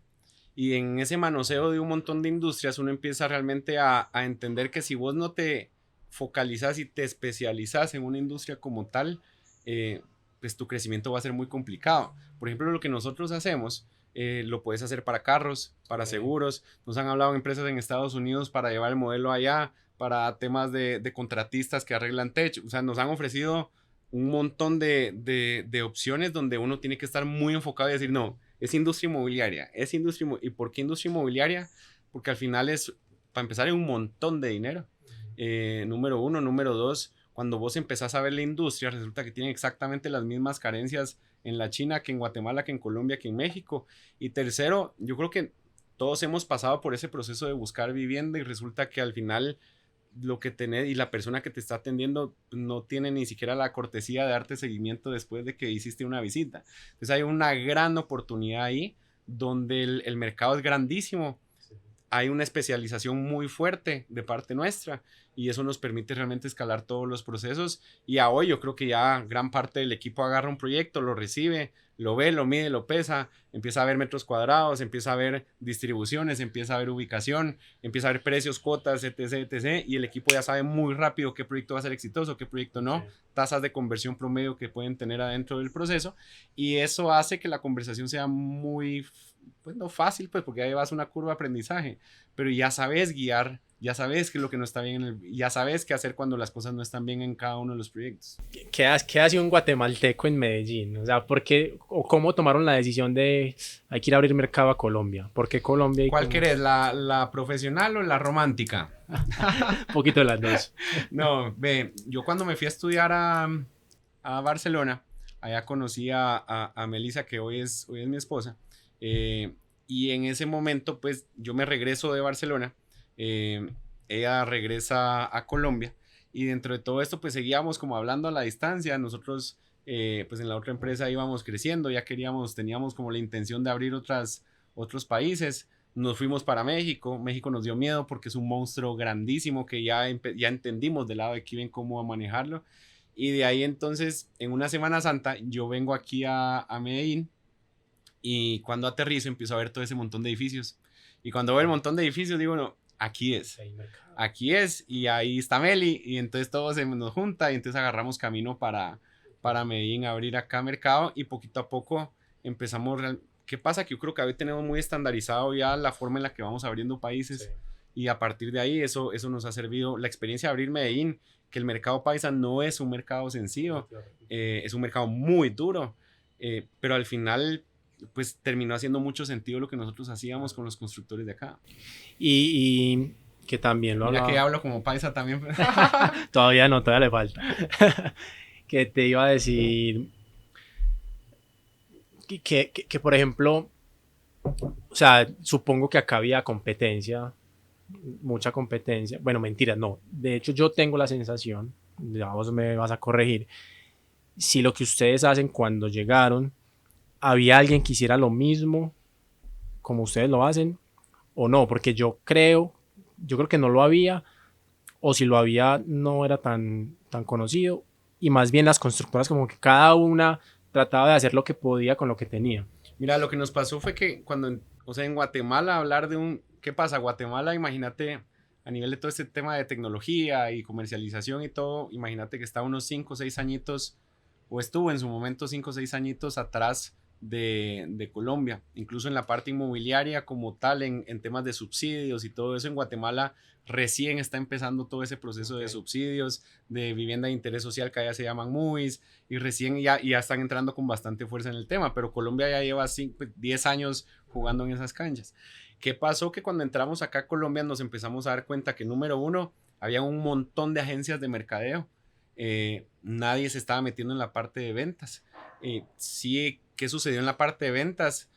y en ese manoseo de un montón de industrias uno empieza realmente a entender que si vos no te focalizas y te especializas en una industria como tal, eh, pues tu crecimiento va a ser muy complicado. Por ejemplo, lo que nosotros hacemos, lo puedes hacer para carros, para seguros. Nos han hablado empresas en Estados Unidos para llevar el modelo allá, para temas de contratistas que arreglan techo. O sea, nos han ofrecido un montón de opciones donde uno tiene que estar muy enfocado y decir, no, es industria inmobiliaria, ¿y por qué industria inmobiliaria? Porque al final es, para empezar, es un montón de dinero. Número uno, número dos, cuando vos empezás a ver la industria, resulta que tiene exactamente las mismas carencias en la China que en Guatemala, que en Colombia, que en México. Y tercero, yo creo que todos hemos pasado por ese proceso de buscar vivienda y resulta que al final lo que tenés y la persona que te está atendiendo no tiene ni siquiera la cortesía de darte seguimiento después de que hiciste una visita. Entonces hay una gran oportunidad ahí donde el mercado es grandísimo. Hay una especialización muy fuerte de parte nuestra y eso nos permite realmente escalar todos los procesos y a hoy yo creo que ya gran parte del equipo agarra un proyecto, lo recibe, lo ve, lo mide, lo pesa, empieza a ver metros cuadrados, empieza a ver distribuciones, empieza a ver ubicación, empieza a ver precios, cuotas, etc, y el equipo ya sabe muy rápido qué proyecto va a ser exitoso, qué proyecto no, tasas de conversión promedio que pueden tener adentro del proceso y eso hace que la conversación sea muy, pues no fácil, pues porque ahí vas una curva de aprendizaje, pero ya sabes guiar, ya sabes qué es lo que no está bien, ya sabes qué hacer cuando las cosas no están bien en cada uno de los proyectos. ¿Qué hace un guatemalteco en Medellín? O sea, ¿por qué o cómo tomaron la decisión de hay que ir a abrir mercado a Colombia? ¿Por qué Colombia? ¿Cuál querés, la profesional o la romántica? Un poquito de las dos. No, ve, yo cuando me fui a estudiar a Barcelona, allá conocí a Melissa, que hoy es mi esposa, y en ese momento, pues yo me regreso de Barcelona, ella regresa a Colombia, y dentro de todo esto, pues seguíamos como hablando a la distancia, nosotros, pues en la otra empresa íbamos creciendo, ya teníamos como la intención de abrir otros países, nos fuimos para México. México nos dio miedo porque es un monstruo grandísimo que ya entendimos del lado de Kiven cómo manejarlo. Y de ahí entonces, en una Semana Santa, yo vengo aquí a Medellín y cuando aterrizo empiezo a ver todo ese montón de edificios. Y cuando veo el montón de edificios digo, no, aquí es. Aquí es y ahí está Meli y entonces todo se nos junta y entonces agarramos camino para Medellín a abrir acá mercado y poquito a poco empezamos. ¿Qué pasa? Que yo creo que hoy tenemos muy estandarizado ya la forma en la que vamos abriendo países y a partir de ahí eso nos ha servido. La experiencia de abrir Medellín, que el mercado paisa no es un mercado sencillo, es un mercado muy duro, pero al final pues terminó haciendo mucho sentido lo que nosotros hacíamos con los constructores de acá. Y que también lo hablaba. Ya que hablaba. hablo como paisa también. Todavía no, todavía le falta. Que te iba a decir que, por ejemplo, o sea, supongo que acá había competencia, mucha competencia. Bueno, mentira, no. De hecho, yo tengo la sensación, ya vos me vas a corregir, si lo que ustedes hacen cuando llegaron, había alguien que hiciera lo mismo como ustedes lo hacen o no, porque yo creo que no lo había, o si lo había no era tan conocido, y más bien las constructoras como que cada una trataba de hacer lo que podía con lo que tenía. Mira, lo que nos pasó fue que o sea, en Guatemala hablar ¿qué pasa? Guatemala, imagínate, a nivel de todo este tema de tecnología y comercialización y todo, imagínate que está unos 5 o 6 añitos, o estuvo en su momento 5 o 6 añitos atrás de Colombia, incluso en la parte inmobiliaria como tal, en temas de subsidios y todo eso. En Guatemala recién está empezando todo ese proceso de subsidios, de vivienda de interés social que allá se llaman MUIs, y recién ya están entrando con bastante fuerza en el tema, pero Colombia ya lleva 10 años jugando en esas canchas. ¿Qué pasó? Que cuando entramos acá a Colombia nos empezamos a dar cuenta que número uno, había un montón de agencias de mercadeo, nadie se estaba metiendo en la parte de ventas. Sí, ¿qué sucedió en la parte de ventas?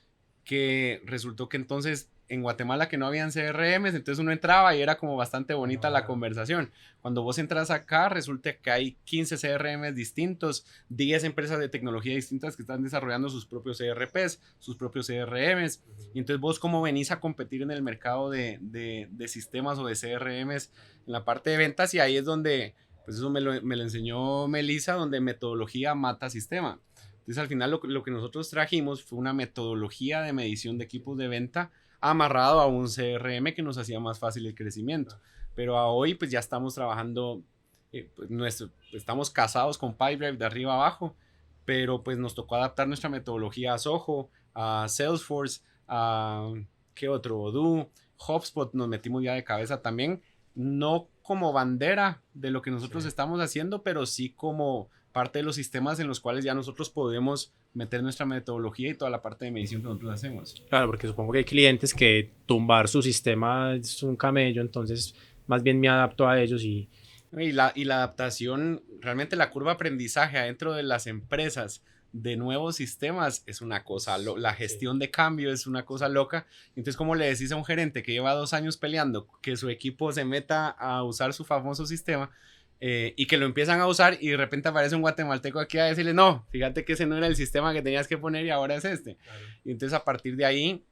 Que resultó que entonces en Guatemala que no habían CRMs, entonces uno entraba y era como bastante bonita la conversación. Cuando vos entras acá, resulta que hay 15 CRMs distintos, 10 empresas de tecnología distintas que están desarrollando sus propios ERPs, sus propios CRMs, y entonces vos como venís a competir en el mercado de sistemas o de CRMs en la parte de ventas, y ahí es donde, pues eso me lo enseñó Melissa, donde metodología mata sistema. Entonces al final lo que nosotros trajimos fue una metodología de medición de equipos de venta amarrado a un CRM que nos hacía más fácil el crecimiento. Pero a hoy pues ya estamos trabajando, pues estamos casados con Pipedrive de arriba abajo, pero pues nos tocó adaptar nuestra metodología a Zoho, a Salesforce, a ¿qué otro? Odoo, HubSpot nos metimos ya de cabeza también, no como bandera de lo que nosotros estamos haciendo, pero sí como parte de los sistemas en los cuales ya nosotros podemos meter nuestra metodología y toda la parte de medición que nosotros hacemos. Claro, porque supongo que hay clientes que tumbar su sistema es un camello, entonces más bien me adapto a ellos y la adaptación, realmente la curva de aprendizaje adentro de las empresas de nuevos sistemas es una cosa, la gestión de cambio es una cosa loca. Entonces, ¿cómo le decís a un gerente que lleva 2 años peleando que su equipo se meta a usar su famoso sistema y que lo empiezan a usar y de repente aparece un guatemalteco aquí a decirle, no, fíjate que ese no era el sistema que tenías que poner y ahora es este? Claro. Y entonces a partir de ahí,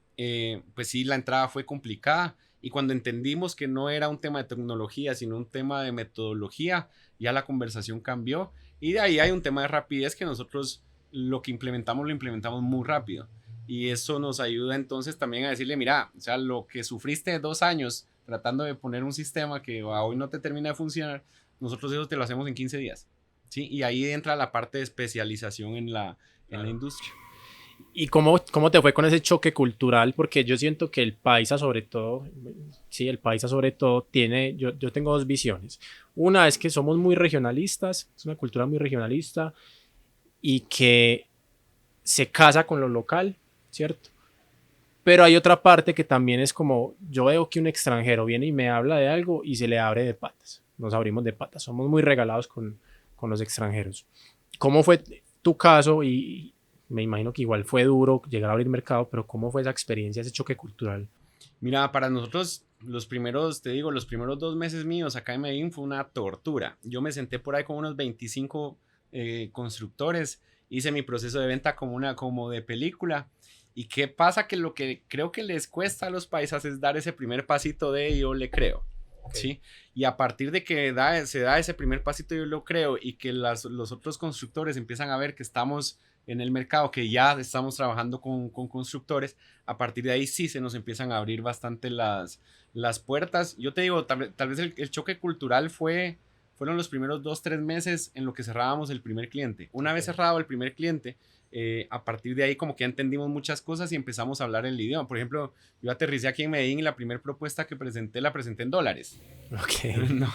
pues sí, la entrada fue complicada. Y cuando entendimos que no era un tema de tecnología, sino un tema de metodología, ya la conversación cambió. Y de ahí hay un tema de rapidez que nosotros lo implementamos muy rápido. Y eso nos ayuda entonces también a decirle, mira, o sea, lo que sufriste 2 años tratando de poner un sistema que hoy no te termina de funcionar, nosotros eso te lo hacemos en 15 días. ¿Sí? Y ahí entra la parte de especialización en la industria. ¿Y cómo te fue con ese choque cultural? Porque yo siento que el paisa sobre todo tiene, yo tengo 2 visiones. Una es que somos muy regionalistas, es una cultura muy regionalista y que se casa con lo local, ¿cierto? Pero hay otra parte que también es como, yo veo que un extranjero viene y me habla de algo y se le abre de patas, nos abrimos de patas, somos muy regalados con los extranjeros. ¿Cómo fue tu caso? Y me imagino que igual fue duro llegar a abrir mercado, pero ¿cómo fue esa experiencia, ese choque cultural? Mira, para nosotros los primeros 2 meses míos acá en Medellín fue una tortura. Yo me senté por ahí con unos 25 constructores, hice mi proceso de venta como de película. ¿Y qué pasa? Que lo que creo que les cuesta a los paisas es dar ese primer pasito de yo le creo. Okay. ¿Sí? Y a partir de que se da ese primer pasito yo lo creo y que los otros constructores empiezan a ver que estamos en el mercado, que ya estamos trabajando con constructores, a partir de ahí sí se nos empiezan a abrir bastante las puertas. Yo te digo, tal vez el choque cultural fueron los primeros 2-3 meses en lo que cerrábamos el primer cliente. Una vez cerrado el primer cliente, a partir de ahí como que ya entendimos muchas cosas y empezamos a hablar el idioma. Por ejemplo, yo aterricé aquí en Medellín y la primera propuesta que presenté, la presenté en dólares. Ok. No.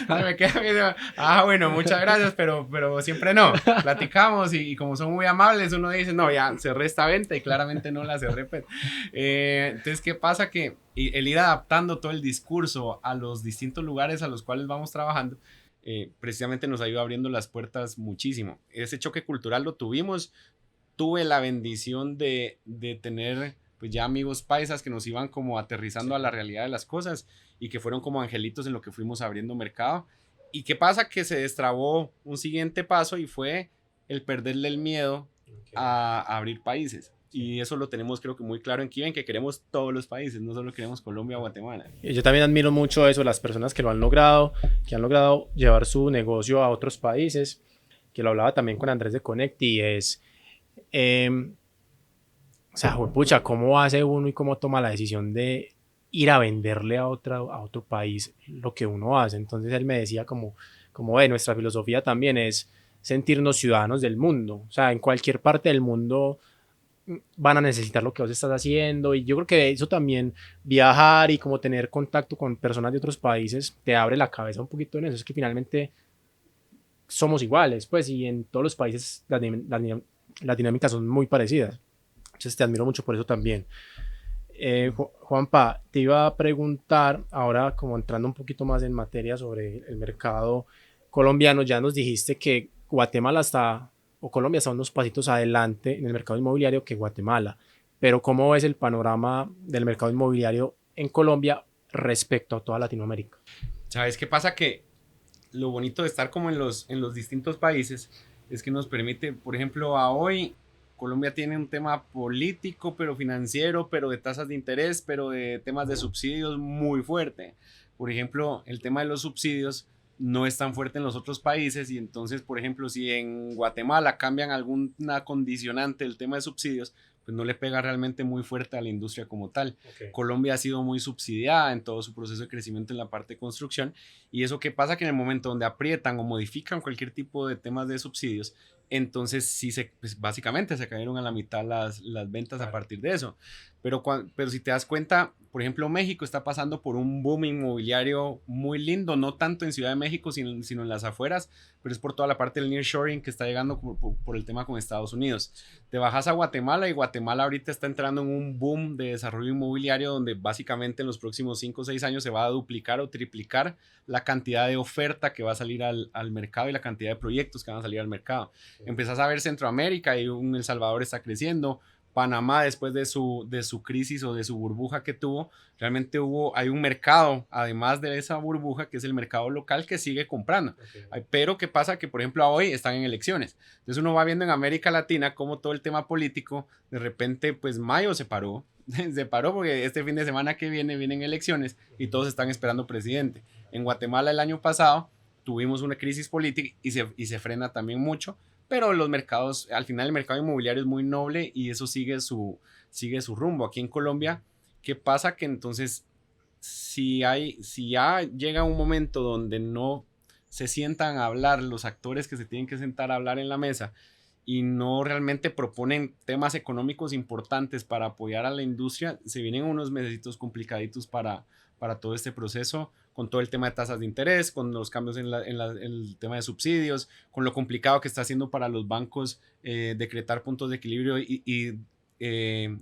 Me queda, bueno, muchas gracias, pero siempre no. Platicamos y como son muy amables, uno dice, no, ya cerré esta venta y claramente no la cerré. Pues. Entonces, ¿qué pasa? Que el ir adaptando todo el discurso a los distintos lugares a los cuales vamos trabajando, precisamente nos ha ido abriendo las puertas muchísimo. Ese choque cultural lo tuvimos. Tuve la bendición de tener pues ya amigos paisas que nos iban como aterrizando a la realidad de las cosas y que fueron como angelitos en lo que fuimos abriendo mercado. ¿Y qué pasa? Que se destrabó un siguiente paso y fue el perderle el miedo a abrir países. Y eso lo tenemos creo que muy claro en Kiven, que queremos todos los países, no solo queremos Colombia o Guatemala. Yo también admiro mucho eso, las personas que lo han logrado, que han logrado llevar su negocio a otros países, que lo hablaba también con Andrés de Connect y es, o sea, pucha, ¿cómo hace uno y cómo toma la decisión de ir a venderle a otro país lo que uno hace? Entonces él me decía como nuestra filosofía también es sentirnos ciudadanos del mundo, o sea, en cualquier parte del mundo van a necesitar lo que vos estás haciendo y yo creo que eso también, viajar y como tener contacto con personas de otros países te abre la cabeza un poquito en eso, es que finalmente somos iguales, pues, y en todos los países las dinámicas son muy parecidas, entonces te admiro mucho por eso también. Juanpa, te iba a preguntar ahora como entrando un poquito más en materia sobre el mercado colombiano, ya nos dijiste que Guatemala o Colombia está unos pasitos adelante en el mercado inmobiliario que Guatemala. pero ¿cómo ves el panorama del mercado inmobiliario en Colombia respecto a toda Latinoamérica? ¿Sabes qué pasa? Que lo bonito de estar como en los distintos países es que nos permite, por ejemplo, a hoy Colombia tiene un tema político, pero financiero, pero de tasas de interés, pero de temas de subsidios muy fuerte. Por ejemplo, el tema de los subsidios no es tan fuerte en los otros países y entonces, por ejemplo, si en Guatemala cambian alguna condicionante del tema de subsidios, pues no le pega realmente muy fuerte a la industria como tal. Okay. Colombia ha sido muy subsidiada en todo su proceso de crecimiento en la parte de construcción y eso que pasa que en el momento donde aprietan o modifican cualquier tipo de temas de subsidios, entonces sí, pues básicamente se cayeron a la mitad las ventas a partir de eso. Pero si te das cuenta, por ejemplo, México está pasando por un boom inmobiliario muy lindo, no tanto en Ciudad de México, sino en las afueras, pero es por toda la parte del nearshoring que está llegando por el tema con Estados Unidos. Te bajas a Guatemala y Guatemala ahorita está entrando en un boom de desarrollo inmobiliario donde básicamente en los próximos 5 o 6 años se va a duplicar o triplicar la cantidad de oferta que va a salir al mercado y la cantidad de proyectos que van a salir al mercado. Empezás a ver Centroamérica y El Salvador está creciendo. Panamá, después de su crisis o de su burbuja que tuvo, realmente hay un mercado, además de esa burbuja, que es el mercado local que sigue comprando. Okay. Pero ¿qué pasa? Que, por ejemplo, hoy están en elecciones. Entonces uno va viendo en América Latina cómo todo el tema político, de repente, pues mayo se paró. Se paró porque este fin de semana que vienen elecciones y todos están esperando presidente. En Guatemala el año pasado tuvimos una crisis política y se frena también mucho. Pero los mercados, al final el mercado inmobiliario es muy noble y eso sigue su rumbo. Aquí en Colombia, ¿qué pasa? Que entonces, si ya llega un momento donde no se sientan a hablar los actores que se tienen que sentar a hablar en la mesa y no realmente proponen temas económicos importantes para apoyar a la industria, se vienen unos mesecitos complicaditos para todo este proceso, con todo el tema de tasas de interés, con los cambios en el tema de subsidios, con lo complicado que está haciendo para los bancos decretar puntos de equilibrio y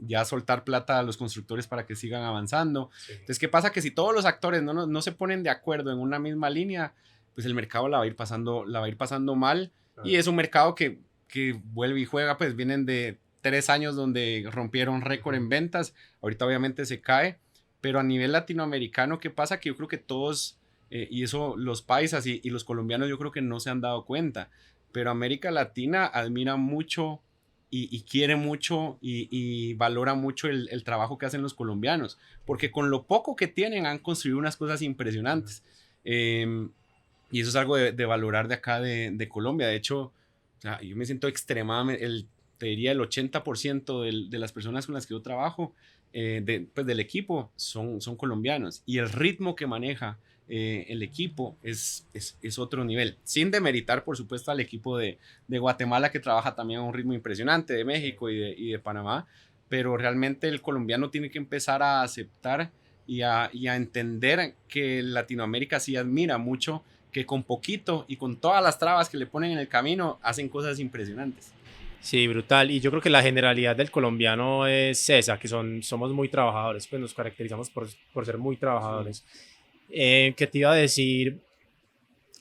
ya soltar plata a los constructores para que sigan avanzando. Sí. Entonces, ¿qué pasa? Que si todos los actores no se ponen de acuerdo en una misma línea, pues el mercado la va a ir pasando mal. Y es un mercado que vuelve y juega, pues vienen de 3 años donde rompieron récord en ventas, ahorita obviamente se cae, pero a nivel latinoamericano, ¿qué pasa? Que yo creo que todos, y eso los paisas y los colombianos yo creo que no se han dado cuenta, pero América Latina admira mucho y quiere mucho y valora mucho el trabajo que hacen los colombianos, porque con lo poco que tienen han construido unas cosas impresionantes. Y eso es algo de valorar de acá de Colombia. De hecho, o sea, yo me siento extremadamente, te diría el 80% de las personas con las que yo trabajo, pues del equipo, son colombianos. Y el ritmo que maneja el equipo es otro nivel. Sin demeritar, por supuesto, al equipo de Guatemala, que trabaja también a un ritmo impresionante, de México y de Panamá. Pero realmente el colombiano tiene que empezar a aceptar y a entender que Latinoamérica sí admira mucho, que con poquito y con todas las trabas que le ponen en el camino hacen cosas impresionantes. Sí, brutal. Y yo creo que la generalidad del colombiano es esa, que somos muy trabajadores, pues nos caracterizamos por ser muy trabajadores. Sí. Que te iba a decir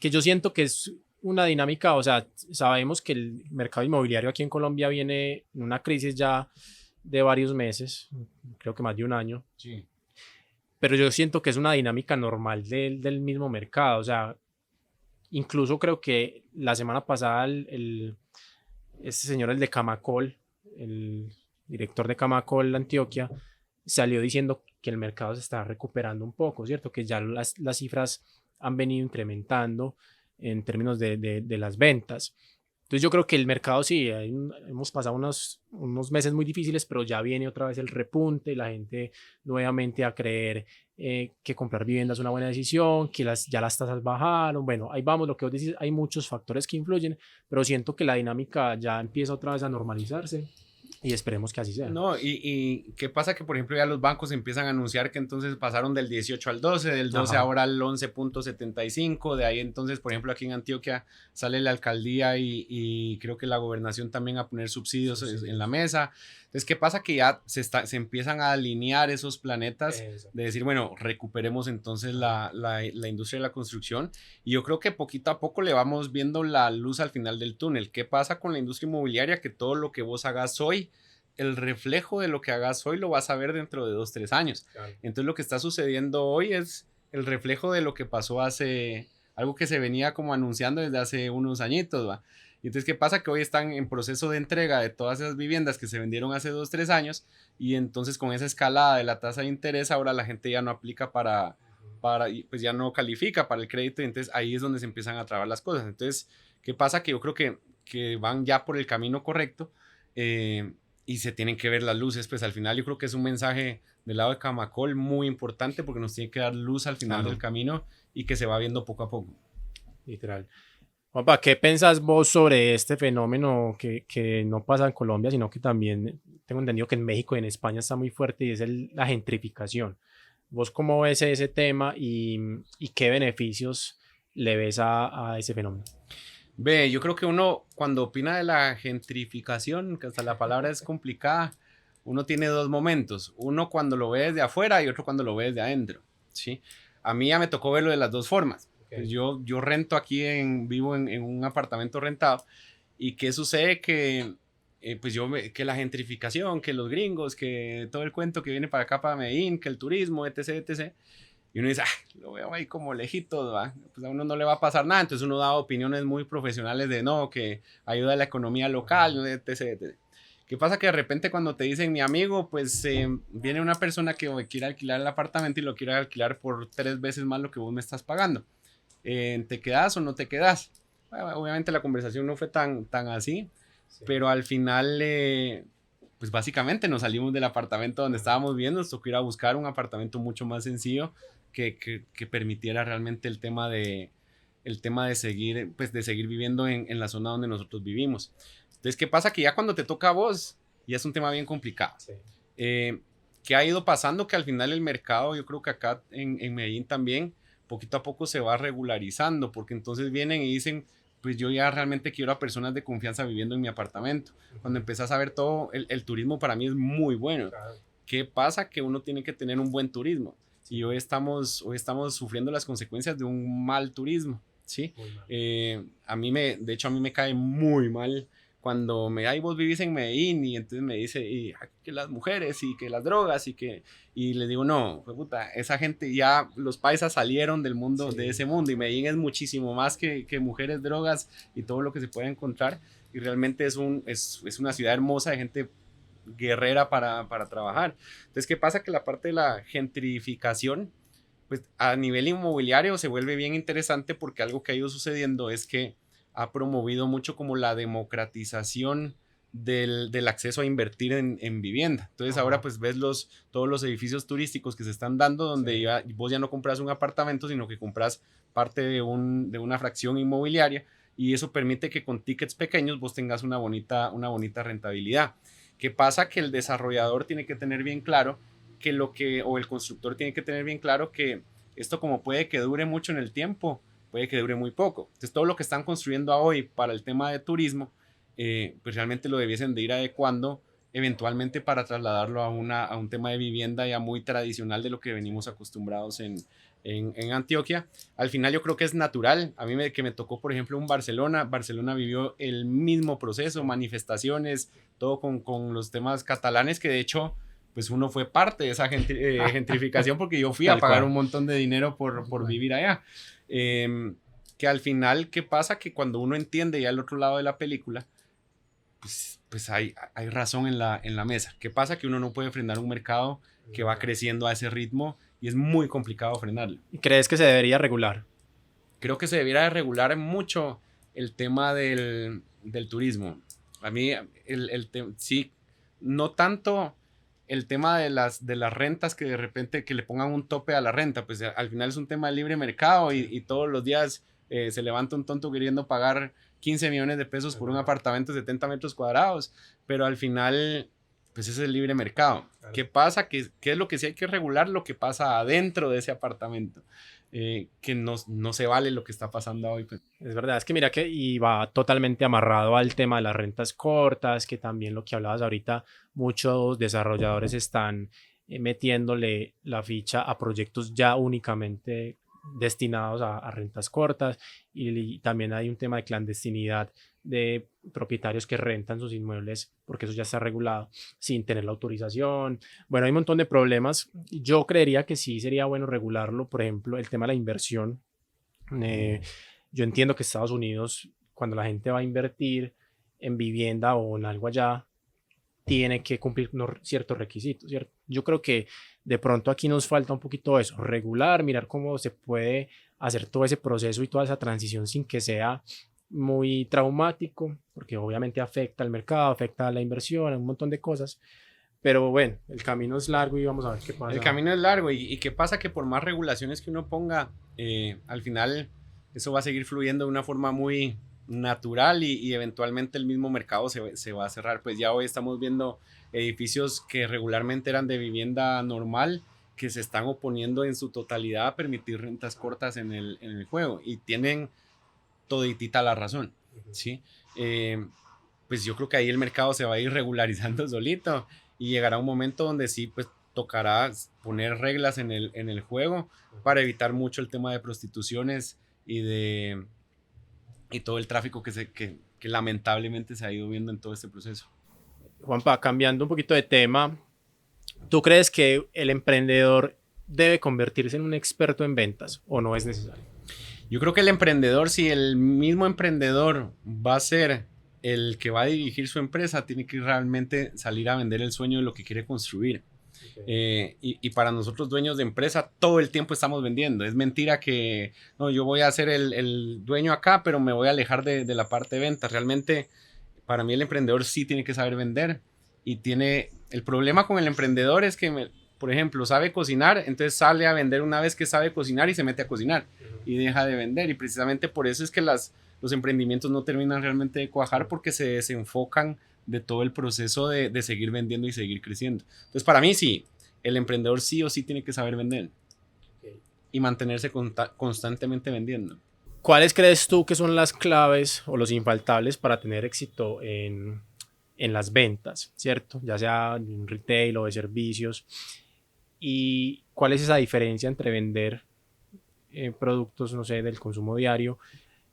que yo siento que es una dinámica, o sea, sabemos que el mercado inmobiliario aquí en Colombia viene en una crisis ya de varios meses, creo que más de un año. Sí. Pero yo siento que es una dinámica normal del mismo mercado, o sea, incluso creo que la semana pasada este señor, el de Camacol, el director de Camacol Antioquia, salió diciendo que el mercado se está recuperando un poco, ¿cierto? Que ya las cifras han venido incrementando en términos de las ventas. Entonces yo creo que el mercado sí, hemos pasado unos meses muy difíciles, pero ya viene otra vez el repunte, la gente nuevamente a creer que comprar vivienda es una buena decisión, que ya las tasas bajaron. Bueno, ahí vamos, lo que vos decís, hay muchos factores que influyen, pero siento que la dinámica ya empieza otra vez a normalizarse. Y esperemos que así sea. No, y ¿qué pasa? Que por ejemplo ya los bancos empiezan a anunciar que entonces pasaron del 18 al 12, del 12 Ajá. ahora al 11.75, de ahí entonces por ejemplo aquí en Antioquia sale la alcaldía y creo que la gobernación también a poner subsidios en la mesa. Entonces, ¿qué pasa? Que ya se empiezan a alinear esos planetas de decir, bueno, recuperemos entonces la industria de la construcción, y yo creo que poquito a poco le vamos viendo la luz al final del túnel. ¿Qué pasa con la industria inmobiliaria? Que todo lo que vos hagas hoy el reflejo de lo que hagas hoy lo vas a ver dentro de 2, 3 años. Claro. Entonces lo que está sucediendo hoy es el reflejo de lo que pasó algo que se venía como anunciando desde hace unos añitos, ¿va? Y entonces, ¿qué pasa? Que hoy están en proceso de entrega de todas esas viviendas que se vendieron hace 2, 3 años, y entonces con esa escalada de la tasa de interés, ahora la gente ya no aplica pues ya no califica para el crédito, y entonces ahí es donde se empiezan a trabar las cosas. Entonces, ¿qué pasa? Que yo creo que van ya por el camino correcto, y se tienen que ver las luces. Pues al final yo creo que es un mensaje del lado de Camacol muy importante, porque nos tiene que dar luz al final del camino y que se va viendo poco a poco. Literal. Juanpa, ¿qué pensás vos sobre este fenómeno que no pasa en Colombia, sino que también tengo entendido que en México y en España está muy fuerte, y es la gentrificación? ¿Vos cómo ves ese tema y qué beneficios le ves a ese fenómeno? Ve, yo creo que uno cuando opina de la gentrificación, que hasta la palabra es complicada, uno tiene dos momentos. Uno cuando lo ve desde afuera y otro cuando lo ve desde adentro, ¿sí? A mí ya me tocó verlo de las dos formas. Okay. Pues yo rento aquí, vivo en un apartamento rentado. ¿Y qué sucede? Que la gentrificación, que los gringos, que todo el cuento que viene para acá, para Medellín, que el turismo, etc., etc. Y uno dice, lo veo ahí como lejitos, ¿va? Pues a uno no le va a pasar nada. Entonces uno da opiniones muy profesionales de no, que ayuda a la economía local, etc., etc. ¿Qué pasa? Que de repente cuando te dicen mi amigo, pues viene una persona que quiere alquilar el apartamento y lo quiere alquilar por 3 veces más lo que vos me estás pagando. ¿Te quedas o no te quedas? Bueno, obviamente la conversación no fue tan así, sí. Pero al final, pues básicamente nos salimos del apartamento donde estábamos viviendo, nos tocó ir a buscar un apartamento mucho más sencillo que permitiera realmente el tema de seguir, pues de seguir viviendo en la zona donde nosotros vivimos. Entonces, ¿qué pasa? Que ya cuando te toca a vos, ya es un tema bien complicado. Sí. ¿Qué ha ido pasando? Que al final el mercado, yo creo que acá en Medellín también, poquito a poco se va regularizando, porque entonces vienen y dicen, pues yo ya realmente quiero a personas de confianza viviendo en mi apartamento. Cuando empezás a ver todo, el turismo para mí es muy bueno. Claro. ¿Qué pasa? Que uno tiene que tener un buen turismo. Y hoy estamos sufriendo las consecuencias de un mal turismo, ¿sí? De hecho, a mí me cae muy mal cuando vos vivís en Medellín, y entonces me dice que las mujeres y que las drogas y le digo, no, puta, esa gente ya, los paisas salieron del mundo, sí, de ese mundo, y Medellín es muchísimo más que mujeres, drogas y todo lo que se puede encontrar, y realmente es una ciudad hermosa de gente guerrera para trabajar. Entonces, ¿qué pasa? Que la parte de la gentrificación, pues a nivel inmobiliario se vuelve bien interesante, porque algo que ha ido sucediendo es que ha promovido mucho como la democratización del acceso a invertir en vivienda. Entonces ahora pues ves todos los edificios turísticos que se están dando, donde sí, vos ya no compras un apartamento, sino que compras parte de una fracción inmobiliaria, y eso permite que con tickets pequeños vos tengas una bonita rentabilidad. ¿Qué pasa? Que el desarrollador tiene que tener bien claro o el constructor tiene que tener bien claro que esto, como puede que dure mucho en el tiempo, puede que dure muy poco. Entonces todo lo que están construyendo hoy para el tema de turismo, pues realmente lo debiesen de ir adecuando eventualmente para trasladarlo a un tema de vivienda ya muy tradicional de lo que venimos acostumbrados en Antioquia. Al final yo creo que es natural. A mí que me tocó, por ejemplo, Barcelona vivió el mismo proceso, manifestaciones, todo con los temas catalanes, que de hecho pues uno fue parte de esa gentrificación, porque yo fui a pagar un montón de dinero por vivir allá. Que al final, ¿qué pasa? Que cuando uno entiende ya el otro lado de la película, pues hay razón en la mesa. ¿Qué pasa? Que uno no puede frenar un mercado que va creciendo a ese ritmo, y es muy complicado frenarlo. ¿Y crees que se debería regular? Creo que se debería regular mucho el tema del turismo. A mí, sí, no tanto el tema de las rentas, que de repente que le pongan un tope a la renta, pues al final es un tema de libre mercado, y todos los días se levanta un tonto queriendo pagar 15 millones de pesos por un apartamento de 70 metros cuadrados, pero al final pues ese es el libre mercado. Claro. ¿Qué pasa? ¿Qué es lo que sí hay que regular? Lo que pasa adentro de ese apartamento. Que no se vale lo que está pasando hoy. Pues. Es verdad, es que mira que y va totalmente amarrado al tema de las rentas cortas, que también lo que hablabas ahorita, muchos desarrolladores están metiéndole la ficha a proyectos ya únicamente destinados a rentas cortas, y también hay un tema de clandestinidad de propietarios que rentan sus inmuebles, porque eso ya está regulado, sin tener la autorización. Bueno, hay un montón de problemas. Yo creería que sí sería bueno regularlo, por ejemplo, el tema de la inversión. Yo entiendo que Estados Unidos, cuando la gente va a invertir en vivienda o en algo allá, tiene que cumplir unos ciertos requisitos, ¿cierto? Yo creo que de pronto aquí nos falta un poquito eso, regular, mirar cómo se puede hacer todo ese proceso y toda esa transición sin que sea muy traumático, porque obviamente afecta al mercado, afecta a la inversión, a un montón de cosas. Pero bueno, el camino es largo y vamos a ver qué pasa. El camino es largo y qué pasa que por más regulaciones que uno ponga, al final eso va a seguir fluyendo de una forma muy natural y eventualmente el mismo mercado se va a cerrar. Pues ya hoy estamos viendo edificios que regularmente eran de vivienda normal que se están oponiendo en su totalidad a permitir rentas cortas en el juego y tienen toditita la razón, ¿sí? Pues yo creo que ahí el mercado se va a ir regularizando solito y llegará un momento donde sí, pues tocará poner reglas en el juego para evitar mucho el tema de prostituciones y todo el tráfico que lamentablemente se ha ido viendo en todo este proceso. Juanpa, cambiando un poquito de tema, ¿tú crees que el emprendedor debe convertirse en un experto en ventas o no es necesario? Yo creo que el emprendedor, si el mismo emprendedor va a ser el que va a dirigir su empresa, tiene que realmente salir a vender el sueño de lo que quiere construir. Y para nosotros dueños de empresa, todo el tiempo estamos vendiendo. Es mentira que no, yo voy a ser el dueño acá, pero me voy a alejar de la parte de ventas. Realmente, para mí el emprendedor sí tiene que saber vender. Y el problema con el emprendedor es que, por ejemplo, sabe cocinar, entonces sale a vender una vez que sabe cocinar y se mete a cocinar y deja de vender. Y precisamente por eso es que los emprendimientos no terminan realmente de cuajar porque se desenfocan de todo el proceso de seguir vendiendo y seguir creciendo. Entonces, para mí sí, el emprendedor sí o sí tiene que saber vender y mantenerse constantemente vendiendo. ¿Cuáles crees tú que son las claves o los infaltables para tener éxito en las ventas, ¿cierto? Ya sea en retail o de servicios. ¿Y cuál es esa diferencia entre vender productos, no sé, del consumo diario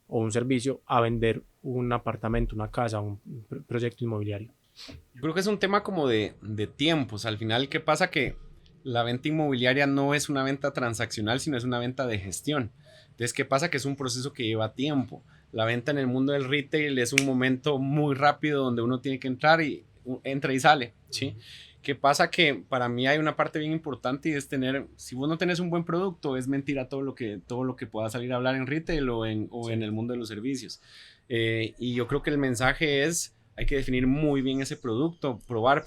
o un servicio a vender un apartamento, una casa, un proyecto inmobiliario? Yo creo que es un tema como de tiempos. Al final, ¿qué pasa? Que la venta inmobiliaria no es una venta transaccional, sino es una venta de gestión. Entonces, ¿qué pasa? Que es un proceso que lleva tiempo. La venta en el mundo del retail es un momento muy rápido donde uno tiene que entrar y entra y sale, ¿sí? ¿Qué pasa? Que para mí hay una parte bien importante y es si vos no tenés un buen producto, es mentira todo lo que pueda salir a hablar en retail o en el mundo de los servicios. Y yo creo que el mensaje es, hay que definir muy bien ese producto, probar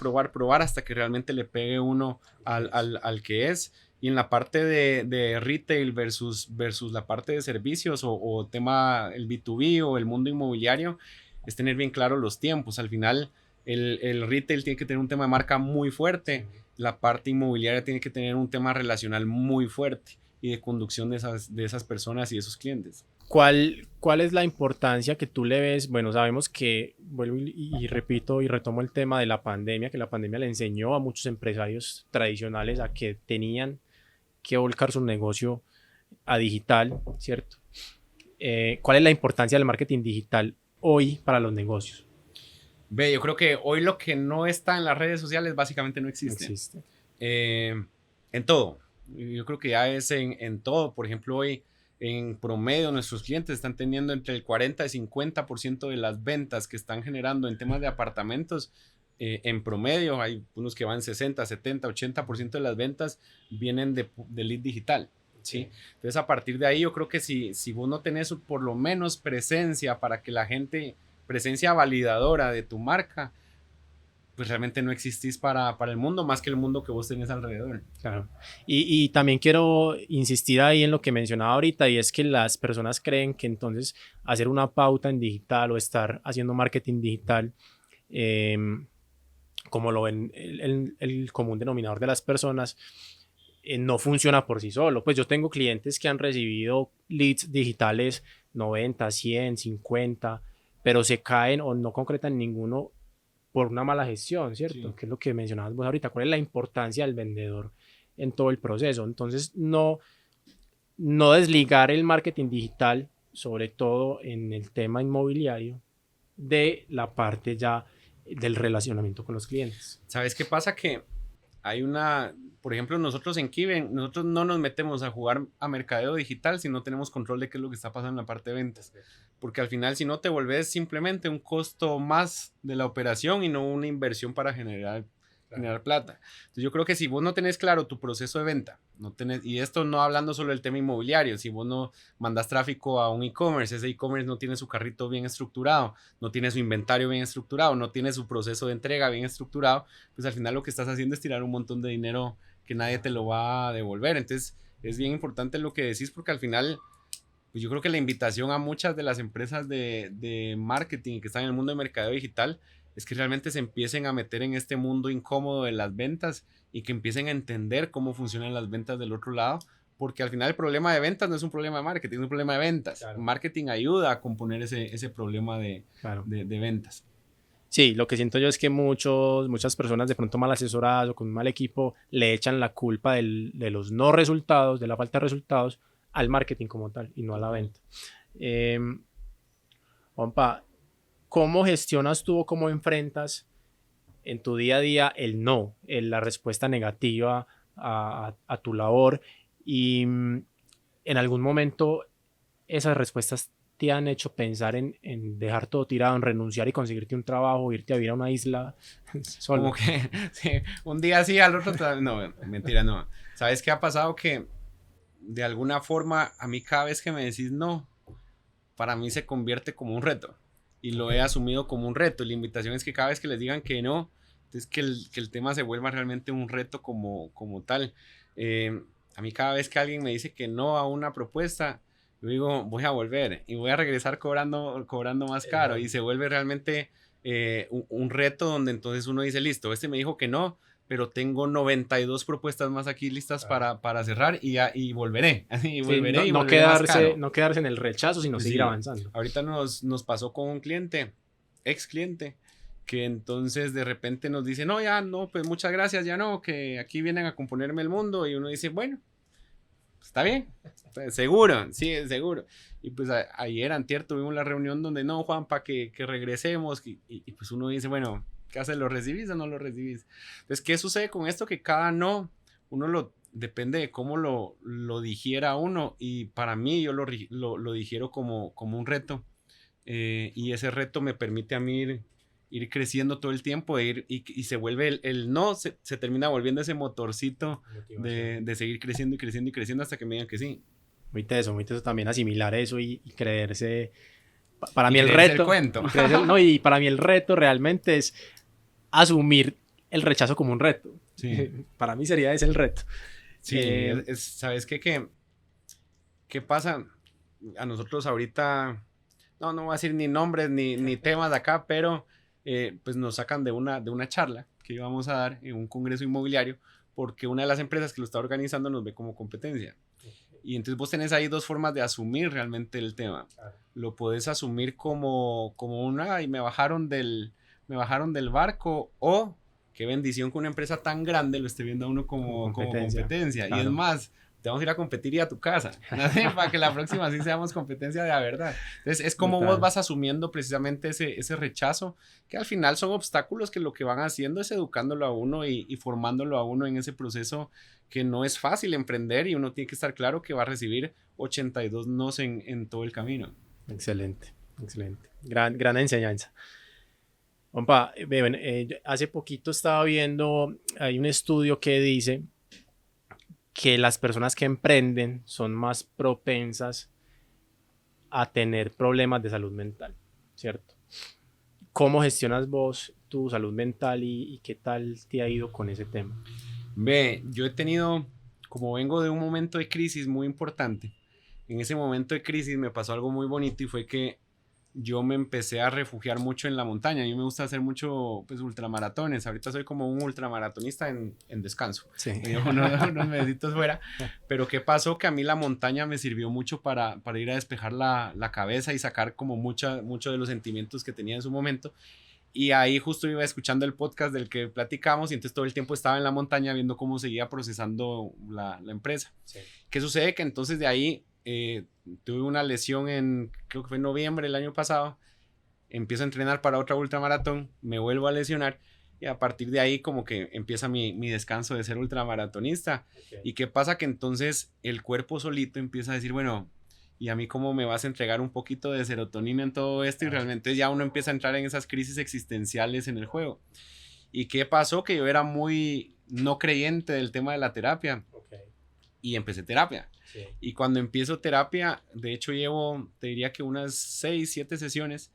hasta que realmente le pegue uno al que es. Y en la parte de retail versus la parte de servicios o tema el B2B o el mundo inmobiliario, es tener bien claro los tiempos. Al final, el retail tiene que tener un tema de marca muy fuerte, la parte inmobiliaria tiene que tener un tema relacional muy fuerte y de conducción de esas personas y de esos clientes. ¿Cuál es la importancia que tú le ves? Bueno, sabemos que, vuelvo y repito y retomo el tema de la pandemia, que la pandemia le enseñó a muchos empresarios tradicionales a que tenían que volcar su negocio a digital, ¿cierto? ¿Cuál es la importancia del marketing digital hoy para los negocios? Yo creo que hoy lo que no está en las redes sociales básicamente no existe. No existe. En todo. Yo creo que ya es en todo. Por ejemplo, hoy en promedio nuestros clientes están teniendo entre el 40 y 50% de las ventas que están generando en temas de apartamentos. En promedio hay unos que van 60, 70, 80% de las ventas vienen de lead digital. ¿Sí? Entonces a partir de ahí yo creo que si vos no tenés por lo menos presencia para que la gente, presencia validadora de tu marca, pues realmente no existís para el mundo más que el mundo que vos tenés alrededor. Claro. Y también quiero insistir ahí en lo que mencionaba ahorita, y es que las personas creen que entonces hacer una pauta en digital o estar haciendo marketing digital, como lo ven el común denominador de las personas, no funciona por sí solo. Pues yo tengo clientes que han recibido leads digitales 90, 100, 50, pero se caen o no concretan ninguno por una mala gestión, ¿cierto? Sí. Que es lo que mencionabas vos ahorita. ¿Cuál es la importancia del vendedor en todo el proceso? Entonces, no desligar el marketing digital, sobre todo en el tema inmobiliario, de la parte ya del relacionamiento con los clientes. ¿Sabes qué pasa? Que hay por ejemplo, nosotros en Kiven, nosotros no nos metemos a jugar a mercadeo digital si no tenemos control de qué es lo que está pasando en la parte de ventas. Porque al final, si no, te volvés simplemente un costo más de la operación y no una inversión para generar plata. Entonces yo creo que si vos no tenés claro tu proceso de venta, y esto no hablando solo del tema inmobiliario, si vos no mandas tráfico a un e-commerce, ese e-commerce no tiene su carrito bien estructurado, no tiene su inventario bien estructurado, no tiene su proceso de entrega bien estructurado, pues al final lo que estás haciendo es tirar un montón de dinero que nadie te lo va a devolver. Entonces es bien importante lo que decís, porque al final pues yo creo que la invitación a muchas de las empresas de marketing que están en el mundo de mercadeo digital es que realmente se empiecen a meter en este mundo incómodo de las ventas y que empiecen a entender cómo funcionan las ventas del otro lado, porque al final el problema de ventas no es un problema de marketing, es un problema de ventas. Claro. Marketing ayuda a componer ese problema de ventas. Sí, lo que siento yo es que muchas personas de pronto mal asesoradas o con un mal equipo le echan la culpa de los no resultados, de la falta de resultados, al marketing como tal y no a la venta. Juanpa, ¿cómo gestionas tú o cómo enfrentas en tu día a día el no, la respuesta negativa a tu labor? Y en algún momento esas respuestas te han hecho pensar en dejar todo tirado, en renunciar y conseguirte un trabajo, irte a vivir a una isla solo. Como que sí, un día sí, al otro no, mentira, no. ¿Sabes qué ha pasado? Que de alguna forma a mí cada vez que me decís no, para mí se convierte como un reto. Y lo he asumido como un reto. La invitación es que cada vez que les digan que no, entonces que el tema se vuelva realmente un reto como tal. A mí cada vez que alguien me dice que no a una propuesta, yo digo, voy a volver y voy a regresar cobrando más caro. Y se vuelve realmente un reto donde entonces uno dice, listo, este me dijo que no, pero tengo 92 propuestas más aquí listas para cerrar y volveré. Y volveré, sí, no quedarse en el rechazo, sino seguir avanzando. Ahorita nos pasó con un cliente, ex cliente, que entonces de repente nos dice, no, ya no, pues muchas gracias, ya no, que aquí vienen a componerme el mundo. Y uno dice, bueno, está bien, seguro, sí, seguro. Y pues ayer, antier, tuvimos la reunión donde no, Juan, para que regresemos. Y pues uno dice, bueno, ¿qué haces? ¿Lo recibís o no lo recibís? Entonces, ¿qué sucede con esto? Que cada no, depende de cómo lo digiera uno. Y para mí, yo lo digiero como un reto. Y ese reto me permite a mí ir creciendo todo el tiempo y se vuelve el no, se termina volviendo ese motorcito de seguir creciendo y creciendo y creciendo hasta que me digan que sí. Muy teso también, asimilar eso y creerse. Para mí el reto. Y para mí el reto realmente es asumir el rechazo como un reto. Sí. Para mí sería ese el reto. Sí, ¿sabes qué? ¿Qué pasa? A nosotros ahorita, no voy a decir ni nombres ni temas de acá, pero pues nos sacan de una charla que íbamos a dar en un congreso inmobiliario porque una de las empresas que lo está organizando nos ve como competencia. Y entonces vos tenés ahí dos formas de asumir realmente el tema. Claro. Lo podés asumir como y me bajaron del barco, o qué bendición que una empresa tan grande lo esté viendo a uno como competencia. Claro. Y es más, te vamos a ir a competir y a tu casa, ¿no? Para que la próxima sí seamos competencia de la verdad. Entonces es como vos vas asumiendo precisamente ese rechazo, que al final son obstáculos que lo que van haciendo es educándolo a uno y formándolo a uno en ese proceso que no es fácil emprender, y uno tiene que estar claro que va a recibir 82 nos en todo el camino. Excelente. Gran enseñanza. Compa, hace poquito estaba viendo, hay un estudio que dice que las personas que emprenden son más propensas a tener problemas de salud mental, ¿cierto? ¿Cómo gestionas vos tu salud mental y qué tal te ha ido con ese tema? Yo he tenido, como vengo de un momento de crisis muy importante, en ese momento de crisis me pasó algo muy bonito, y fue que yo me empecé a refugiar mucho en la montaña. A mí me gusta hacer mucho ultramaratones. Ahorita soy como un ultramaratonista en descanso. Sí. Unos mesecitos fuera. Pero ¿qué pasó? Que a mí la montaña me sirvió mucho para ir a despejar la cabeza y sacar como mucho de los sentimientos que tenía en su momento. Y ahí justo iba escuchando el podcast del que platicamos, y entonces todo el tiempo estaba en la montaña viendo cómo seguía procesando la empresa. Sí. ¿Qué sucede? Que entonces de ahí tuve una lesión creo que fue en noviembre del año pasado, empiezo a entrenar para otra ultramaratón, me vuelvo a lesionar y a partir de ahí como que empieza mi descanso de ser ultramaratonista. Okay. ¿Y qué pasa? Que entonces el cuerpo solito empieza a decir, bueno, ¿y a mí cómo me vas a entregar un poquito de serotonina en todo esto? Y realmente ya uno empieza a entrar en esas crisis existenciales en el juego. ¿Y qué pasó? Que yo era muy no creyente del tema de la terapia. Okay. Y empecé terapia. Sí. Y cuando empiezo terapia, de hecho llevo, te diría que unas 6, 7 sesiones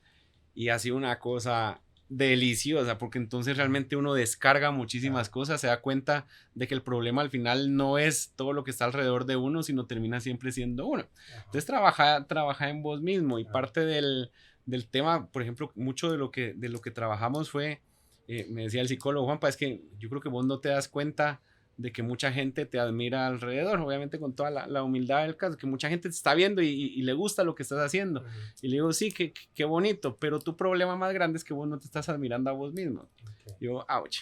y ha sido una cosa deliciosa porque entonces realmente uno descarga muchísimas cosas, se da cuenta de que el problema al final no es todo lo que está alrededor de uno, sino termina siempre siendo uno. Entonces trabaja en vos mismo y parte del tema, por ejemplo, mucho de lo que trabajamos fue, me decía el psicólogo, Juanpa, es que yo creo que vos no te das cuenta de que mucha gente te admira alrededor, obviamente con toda la humildad del caso, que mucha gente te está viendo y le gusta lo que estás haciendo. Uh-huh. Y le digo, sí, qué bonito, pero tu problema más grande es que vos no te estás admirando a vos mismo. Okay. Yo, ouch.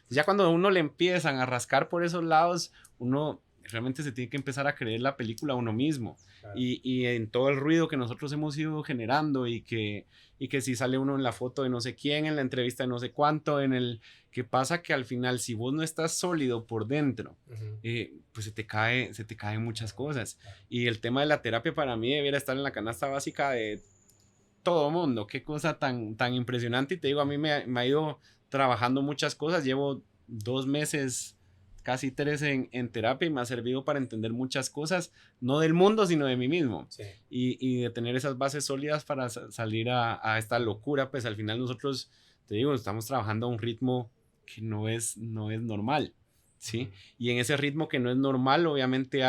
Ya cuando a uno le empiezan a rascar por esos lados, uno realmente se tiene que empezar a creer la película a uno mismo. Claro. Y en todo el ruido que nosotros hemos ido generando y que si sale uno en la foto de no sé quién, en la entrevista de no sé cuánto, ¿qué pasa? Que al final, si vos no estás sólido por dentro, pues se te caen muchas cosas. Y el tema de la terapia para mí debería estar en la canasta básica de todo mundo. Qué cosa tan impresionante. Y te digo, a mí me ha ido trabajando muchas cosas. Llevo 2 meses, casi 3 en terapia y me ha servido para entender muchas cosas, no del mundo, sino de mí mismo. Sí. Y de tener esas bases sólidas para salir a esta locura. Pues al final nosotros, te digo, estamos trabajando a un ritmo que no es normal, ¿sí? Y en ese ritmo que no es normal, obviamente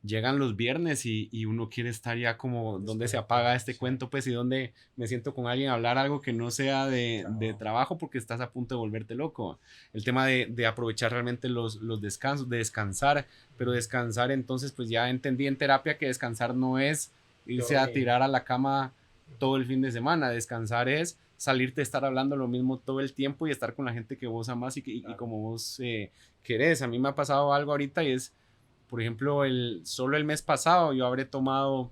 llegan los viernes y uno quiere estar ya como donde se apaga este cuento, pues, y donde me siento con alguien a hablar algo que no sea de trabajo porque estás a punto de volverte loco. El tema de aprovechar realmente los descansos, de descansar, pero descansar entonces, pues ya entendí en terapia que descansar no es irse a tirar a la cama todo el fin de semana. Descansar es salirte a estar hablando lo mismo todo el tiempo y estar con la gente que vos amás y como vos querés. A mí me ha pasado algo ahorita y es, por ejemplo, solo el mes pasado yo habré tomado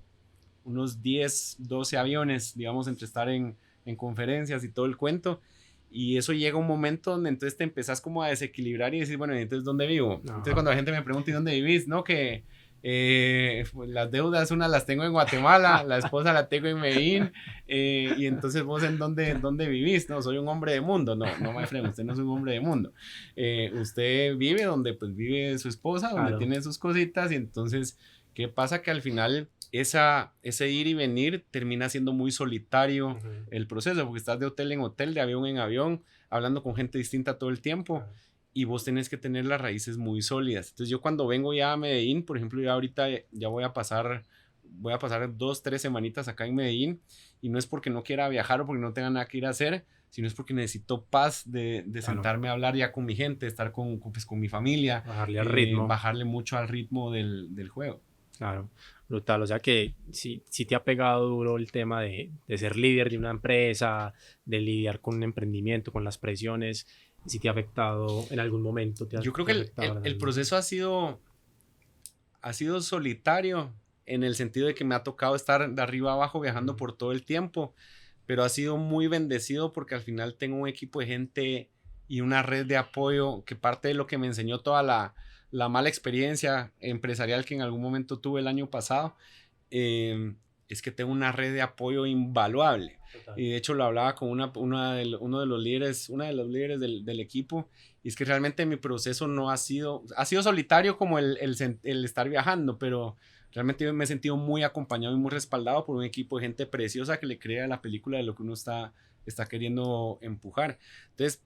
unos 10, 12 aviones, digamos, entre estar en conferencias y todo el cuento. Y eso llega un momento donde entonces te empezás como a desequilibrar y decir, bueno, entonces ¿dónde vivo? No. Entonces cuando la gente me pregunta, ¿y dónde vivís? No, que pues las deudas, unas las tengo en Guatemala, la esposa la tengo en Medellín, y entonces vos en dónde vivís. No, soy un hombre de mundo. No, my friend, usted no es un hombre de mundo. Usted vive donde pues vive su esposa, donde claro, tiene sus cositas, y entonces, ¿qué pasa? Que al final ese ir y venir termina siendo muy solitario el proceso, porque estás de hotel en hotel, de avión en avión, hablando con gente distinta todo el tiempo. Y vos tenés que tener las raíces muy sólidas. Entonces yo cuando vengo ya a Medellín, por ejemplo, ya ahorita ya voy a pasar 2, 3 semanitas acá en Medellín, y no es porque no quiera viajar o porque no tenga nada que ir a hacer, sino es porque necesito paz de sentarme a hablar ya con mi gente, estar con mi familia. Bajarle al ritmo. Bajarle mucho al ritmo del juego. Claro, brutal. O sea que sí te ha pegado duro el tema de ser líder de una empresa, de lidiar con un emprendimiento, con las presiones. ¿Si te ha afectado en algún momento? Yo creo que el proceso ha sido solitario en el sentido de que me ha tocado estar de arriba abajo viajando por todo el tiempo, pero ha sido muy bendecido porque al final tengo un equipo de gente y una red de apoyo que parte de lo que me enseñó toda la mala experiencia empresarial que en algún momento tuve el año pasado, es que tengo una red de apoyo invaluable. Total. Y de hecho lo hablaba con una de los líderes del equipo, y es que realmente mi proceso no ha sido solitario como el estar viajando, pero realmente me he sentido muy acompañado y muy respaldado por un equipo de gente preciosa que le crea a la película de lo que uno está queriendo empujar. Entonces,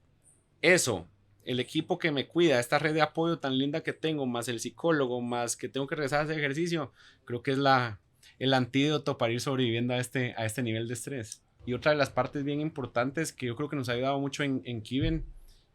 el equipo que me cuida, esta red de apoyo tan linda que tengo, más el psicólogo, más que tengo que regresar a hacer ejercicio, creo que es el antídoto para ir sobreviviendo a este nivel de estrés. Y otra de las partes bien importantes que yo creo que nos ha ayudado mucho en Kiven,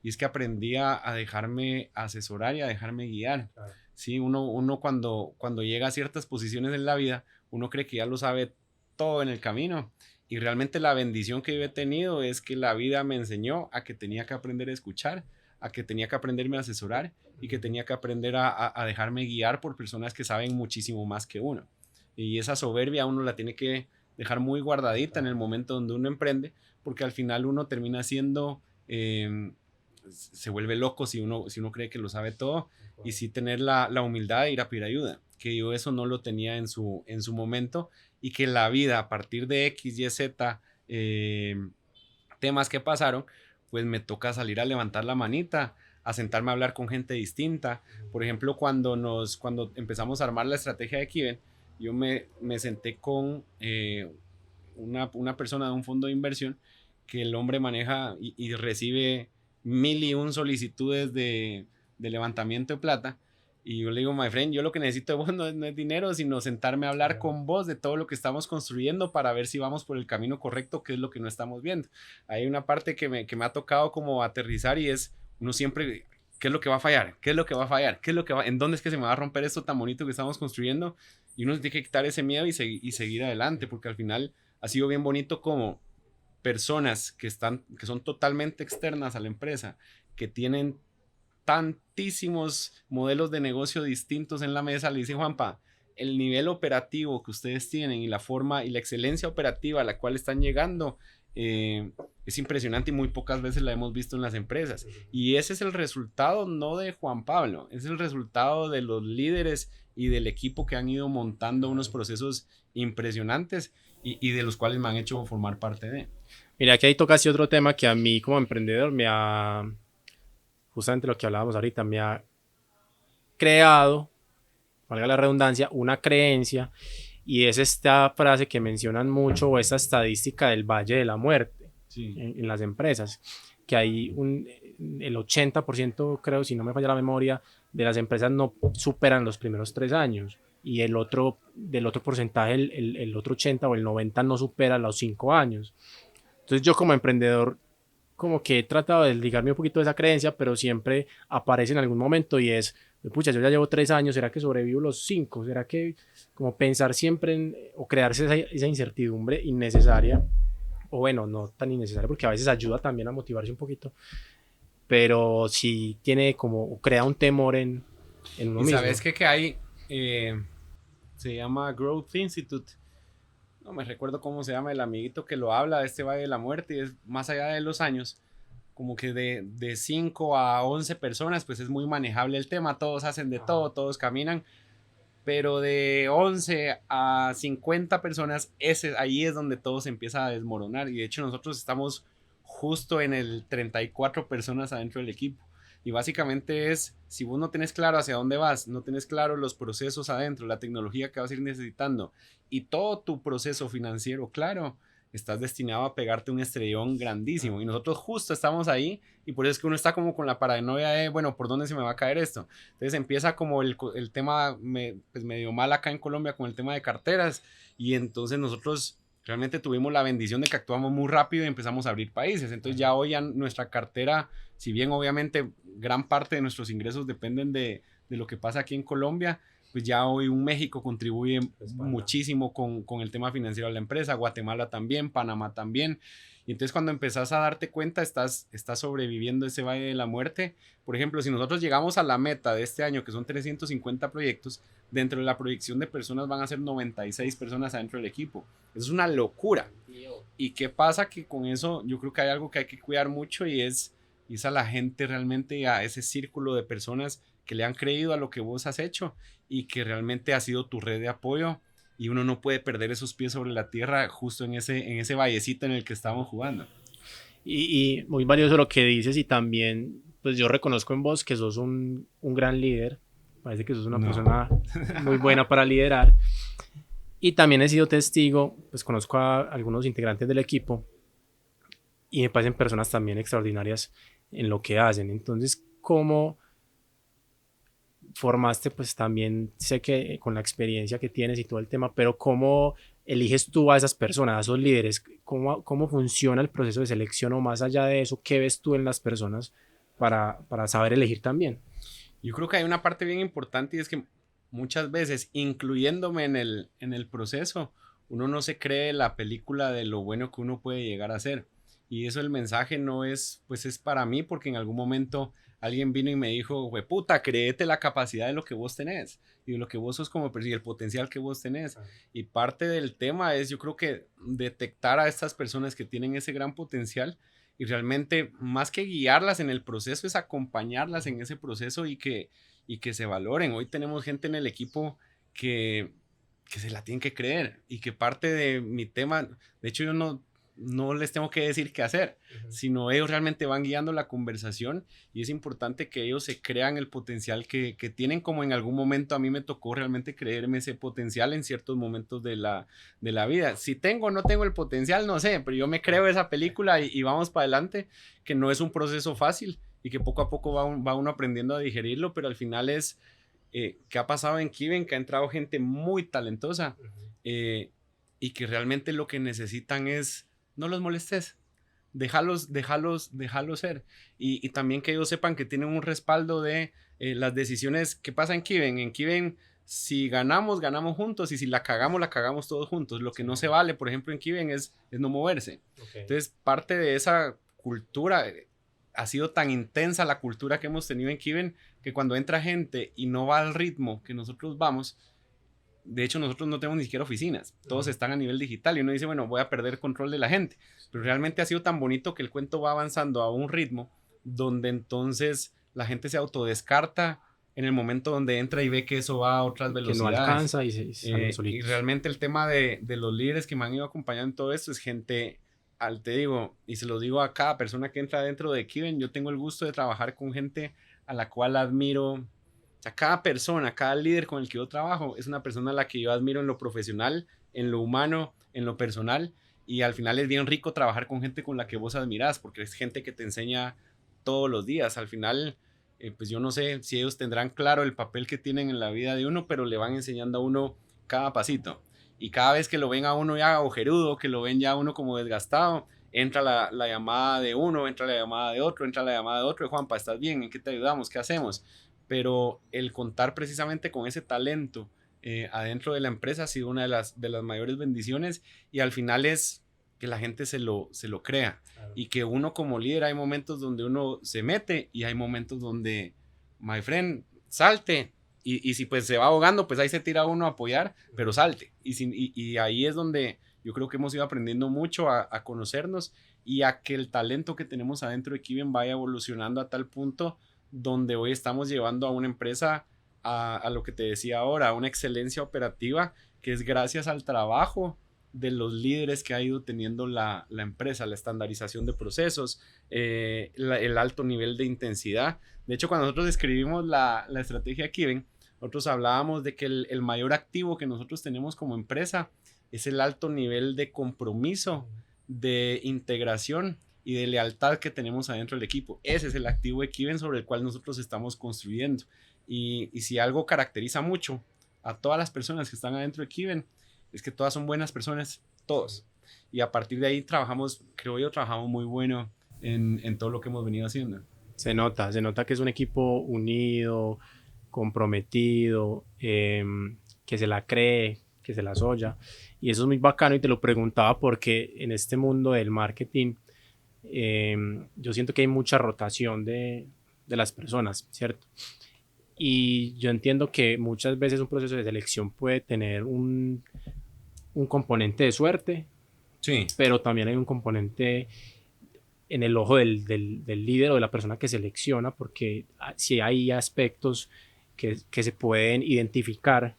y es que aprendí a dejarme asesorar y a dejarme guiar. Claro. Sí, uno cuando llega a ciertas posiciones en la vida, uno cree que ya lo sabe todo en el camino. Y realmente la bendición que yo he tenido es que la vida me enseñó a que tenía que aprender a escuchar, a que tenía que aprenderme a asesorar y que tenía que aprender a dejarme guiar por personas que saben muchísimo más que uno. Y esa soberbia uno la tiene que dejar muy guardadita en el momento donde uno emprende, porque al final uno termina siendo, se vuelve loco si uno cree que lo sabe todo, y sí tener la humildad de ir a pedir ayuda, que yo eso no lo tenía en su momento, y que la vida a partir de X, Y, Z temas que pasaron, pues me toca salir a levantar la manita, a sentarme a hablar con gente distinta. Por ejemplo, cuando empezamos a armar la estrategia de Kiven, yo me senté con una persona de un fondo de inversión que el hombre maneja y recibe 1001 solicitudes de levantamiento de plata. Y yo le digo, my friend, yo lo que necesito de vos no es dinero, sino sentarme a hablar con vos de todo lo que estamos construyendo para ver si vamos por el camino correcto, qué es lo que no estamos viendo. Hay una parte que me ha tocado como aterrizar, y es uno siempre, ¿qué es lo que va a fallar? ¿Qué es lo que va a fallar? ¿Qué es lo que va? ¿En dónde es que se me va a romper esto tan bonito que estamos construyendo? Y uno tiene que quitar ese miedo y seguir adelante, porque al final ha sido bien bonito como personas que son totalmente externas a la empresa, que tienen tantísimos modelos de negocio distintos en la mesa, le dice Juanpa, el nivel operativo que ustedes tienen y la forma y la excelencia operativa a la cual están llegando es impresionante, y muy pocas veces la hemos visto en las empresas. Y ese es el resultado no de Juan Pablo, es el resultado de los líderes y del equipo que han ido montando unos procesos impresionantes y de los cuales me han hecho formar parte de. Mira, que ahí tocaste otro tema que a mí como emprendedor me ha, justamente lo que hablábamos ahorita, me ha creado, valga la redundancia, una creencia, y es esta frase que mencionan mucho, o esta estadística del Valle de la Muerte en las empresas, que hay el 80%, creo, si no me falla la memoria, de las empresas no superan los primeros 3 años, y del otro porcentaje, el otro 80 o el 90 no supera los 5 años. Entonces yo como emprendedor como que he tratado de desligarme un poquito de esa creencia, pero siempre aparece en algún momento, y es, pucha, yo ya llevo 3 años, ¿será que sobrevivo los 5? ¿Será que como pensar siempre en, o crearse esa incertidumbre innecesaria, o bueno, no tan innecesaria, porque a veces ayuda también a motivarse un poquito, pero sí tiene como, o crea un temor en uno mismo. ¿Sabes qué? Que hay, se llama Growth Institute, no me recuerdo cómo se llama el amiguito que lo habla de este Valle de la Muerte, y es más allá de los años, como que de 5 a 11 personas, pues es muy manejable el tema, todos hacen de todo, todos caminan, pero de 11 a 50 personas, ahí es donde todo se empieza a desmoronar, y de hecho nosotros estamos justo en el 34 personas adentro del equipo. Y básicamente es, si vos no tenés claro hacia dónde vas, no tenés claro los procesos adentro, la tecnología que vas a ir necesitando y todo tu proceso financiero claro, estás destinado a pegarte un estrellón grandísimo. Y nosotros justo estamos ahí, y por eso es que uno está como con la paranoia de, bueno, ¿por dónde se me va a caer esto? Entonces empieza como el tema pues medio mal acá en Colombia con el tema de carteras, y entonces nosotros realmente tuvimos la bendición de que actuamos muy rápido y empezamos a abrir países. Entonces ya hoy nuestra cartera, si bien obviamente gran parte de nuestros ingresos dependen de lo que pasa aquí en Colombia, pues ya hoy un México contribuye muchísimo con el tema financiero de la empresa, Guatemala también, Panamá también. Y entonces cuando empezás a darte cuenta, estás sobreviviendo ese Valle de la Muerte. Por ejemplo, si nosotros llegamos a la meta de este año, que son 350 proyectos, dentro de la proyección de personas van a ser 96 personas adentro del equipo. Eso es una locura. ¿Y qué pasa? Que con eso yo creo que hay algo que hay que cuidar mucho, y es a la gente realmente, a ese círculo de personas que le han creído a lo que vos has hecho y que realmente ha sido tu red de apoyo, y uno no puede perder esos pies sobre la tierra justo en ese vallecito en el que estamos jugando. Y muy valioso lo que dices, y también pues yo reconozco en vos que sos un gran líder, parece que sos una persona muy buena para liderar, y también he sido testigo, pues conozco a algunos integrantes del equipo y me parecen personas también extraordinarias en lo que hacen. Entonces, ¿cómo formaste? Pues también sé que con la experiencia que tienes y todo el tema, pero ¿cómo eliges tú a esas personas, a esos líderes? ¿Cómo funciona el proceso de selección, o más allá de eso, qué ves tú en las personas para saber elegir también? Yo creo que hay una parte bien importante, y es que muchas veces, incluyéndome en el proceso, uno no se cree la película de lo bueno que uno puede llegar a ser. Y eso, el mensaje no es, pues es para mí, porque en algún momento alguien vino y me dijo, puta, créete la capacidad de lo que vos tenés y de lo que vos sos como persona y el potencial que vos tenés. Y parte del tema es, yo creo que detectar a estas personas que tienen ese gran potencial y realmente más que guiarlas en el proceso es acompañarlas en ese proceso y que se valoren. Hoy tenemos gente en el equipo que se la tienen que creer y que parte de mi tema, de hecho yo no les tengo que decir qué hacer, sino ellos realmente van guiando la conversación y es importante que ellos se crean el potencial que tienen, como en algún momento a mí me tocó realmente creerme ese potencial en ciertos momentos de la vida. Si tengo o no tengo el potencial, no sé, pero yo me creo esa película y vamos para adelante, que no es un proceso fácil y que poco a poco va uno aprendiendo a digerirlo, pero al final es que ha pasado en Kiven, que ha entrado gente muy talentosa y que realmente lo que necesitan es no los molestes, déjalos ser y también que ellos sepan que tienen un respaldo de las decisiones que pasa en Kiven. En Kiven, si ganamos juntos y si la cagamos todos juntos. Lo que no se vale, por ejemplo, en Kiven es no moverse. Entonces, parte de esa cultura ha sido tan intensa la cultura que hemos tenido en Kiven que cuando entra gente y no va al ritmo que nosotros vamos, de hecho nosotros no tenemos ni siquiera oficinas, todos están a nivel digital y uno dice, bueno, voy a perder control de la gente, pero realmente ha sido tan bonito que el cuento va avanzando a un ritmo donde entonces la gente se autodescarta en el momento donde entra y ve que eso va a otras velocidades. Que no alcanza y y realmente el tema de los líderes que me han ido acompañando en todo esto es gente, te digo, y se lo digo a cada persona que entra dentro de Kiven, yo tengo el gusto de trabajar con gente a la cual admiro. O sea, cada persona, cada líder con el que yo trabajo es una persona a la que yo admiro en lo profesional, en lo humano, en lo personal, y al final es bien rico trabajar con gente con la que vos admirás, porque es gente que te enseña todos los días. Al final, pues yo no sé si ellos tendrán claro el papel que tienen en la vida de uno, pero le van enseñando a uno cada pasito. Y cada vez que lo ven a uno ya ojerudo, que lo ven ya a uno como desgastado, entra la llamada de uno, entra la llamada de otro, entra la llamada de otro, Juanpa, ¿estás bien? ¿En qué te ayudamos? ¿Qué hacemos? Pero el contar precisamente con ese talento adentro de la empresa ha sido una de las mayores bendiciones y al final es que la gente se lo crea. Claro. Y que uno como líder hay momentos donde uno se mete y hay momentos donde, my friend, salte y si pues se va ahogando, pues ahí se tira uno a apoyar, pero salte. Y ahí es donde yo creo que hemos ido aprendiendo mucho a conocernos y a que el talento que tenemos adentro de Kiven vaya evolucionando a tal punto donde hoy estamos llevando a una empresa a lo que te decía ahora, a una excelencia operativa que es gracias al trabajo de los líderes que ha ido teniendo la empresa, la estandarización de procesos, el alto nivel de intensidad. De hecho, cuando nosotros escribimos la estrategia Kiven, nosotros hablábamos de que el mayor activo que nosotros tenemos como empresa es el alto nivel de compromiso, de integración y de lealtad que tenemos adentro del equipo. Ese es el activo de Kiven sobre el cual nosotros estamos construyendo. Y si algo caracteriza mucho a todas las personas que están adentro de Kiven, es que todas son buenas personas, todos. Y a partir de ahí trabajamos muy bueno en todo lo que hemos venido haciendo. Se nota que es un equipo unido, comprometido, que se la cree, que se la soya. Y eso es muy bacano y te lo preguntaba porque en este mundo del marketing yo siento que hay mucha rotación de las personas, ¿cierto? Y yo entiendo que muchas veces un proceso de selección puede tener un componente de suerte, sí, pero también hay un componente en el ojo del líder o de la persona que selecciona, porque si hay aspectos que se pueden identificar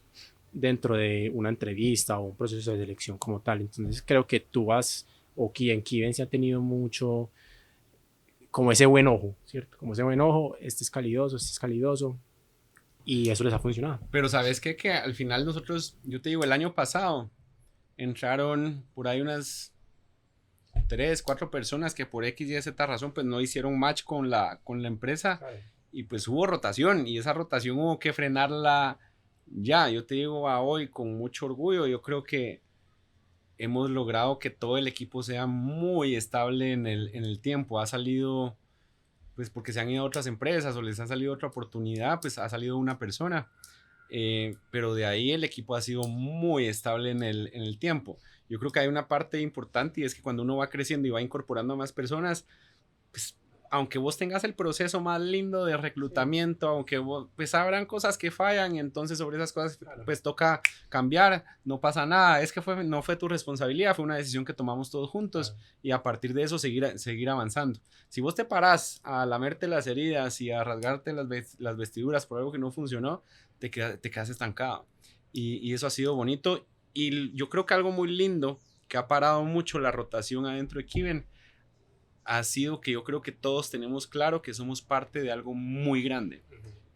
dentro de una entrevista o un proceso de selección como tal. Entonces creo que tú o quien Kiven se ha tenido mucho como ese buen ojo, ¿cierto? Como ese buen ojo, este es calidoso, y eso les ha funcionado. Pero ¿sabes qué? Que al final nosotros, yo te digo, el año pasado entraron por ahí unas 3, 4 personas que por X y Z razón pues no hicieron match con la empresa. Claro. Y pues hubo rotación y esa rotación hubo que frenarla ya. Yo te digo a hoy con mucho orgullo, yo creo que hemos logrado que todo el equipo sea muy estable en el tiempo. Ha salido, pues porque se han ido a otras empresas o les ha salido otra oportunidad, pues ha salido una persona. Pero de ahí el equipo ha sido muy estable en el tiempo. Yo creo que hay una parte importante y es que cuando uno va creciendo y va incorporando a más personas, pues aunque vos tengas el proceso más lindo de reclutamiento, aunque vos, pues habrán cosas que fallan y entonces sobre esas cosas pues toca cambiar, no pasa nada, es que no fue tu responsabilidad, fue una decisión que tomamos todos juntos y a partir de eso seguir avanzando. Si vos te parás a lamerte las heridas y a rasgarte las vestiduras por algo que no funcionó, te quedas estancado y eso ha sido bonito y yo creo que algo muy lindo que ha parado mucho la rotación adentro de Kiven ha sido que yo creo que todos tenemos claro que somos parte de algo muy grande.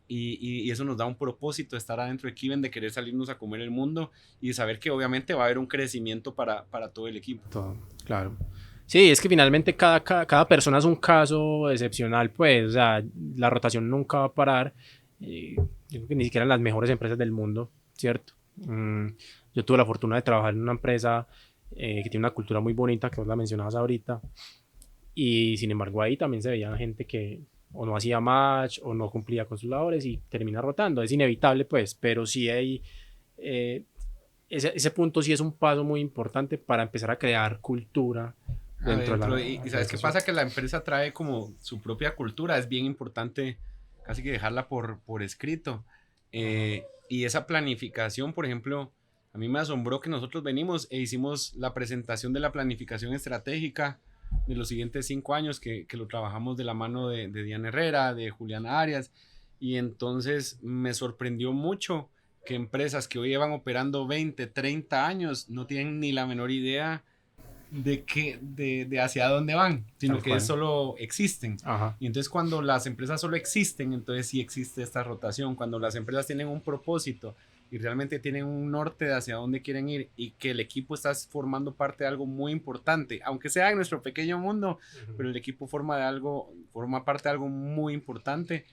Y eso nos da un propósito de estar adentro de Kiven, de querer salirnos a comer el mundo y de saber que obviamente va a haber un crecimiento para todo el equipo. Todo, claro. Sí, es que finalmente cada persona es un caso excepcional, pues, o sea, la rotación nunca va a parar. Yo creo que ni siquiera en las mejores empresas del mundo, ¿cierto? Yo tuve la fortuna de trabajar en una empresa que tiene una cultura muy bonita, que vos la mencionabas ahorita, y sin embargo ahí también se veía gente que o no hacía match o no cumplía con sus labores y termina rotando. Es inevitable, pues, pero sí hay ese punto sí es un paso muy importante para empezar a crear cultura dentro de la y ¿sabes qué pasa? Que la empresa trae como su propia cultura, es bien importante casi que dejarla por escrito. Y esa planificación, por ejemplo, a mí me asombró que nosotros venimos e hicimos la presentación de la planificación estratégica de los siguientes 5 años que lo trabajamos de la mano de Diana Herrera, de Juliana Arias, y entonces me sorprendió mucho que empresas que hoy llevan operando 20, 30 años no tienen ni la menor idea de hacia dónde van, sino que solo existen. Ajá. Y entonces cuando las empresas solo existen, entonces sí existe esta rotación. Cuando las empresas tienen un propósito y realmente tienen un norte de hacia dónde quieren ir y que el equipo está formando parte de algo muy importante, aunque sea en nuestro pequeño mundo, pero el equipo forma parte de algo muy importante.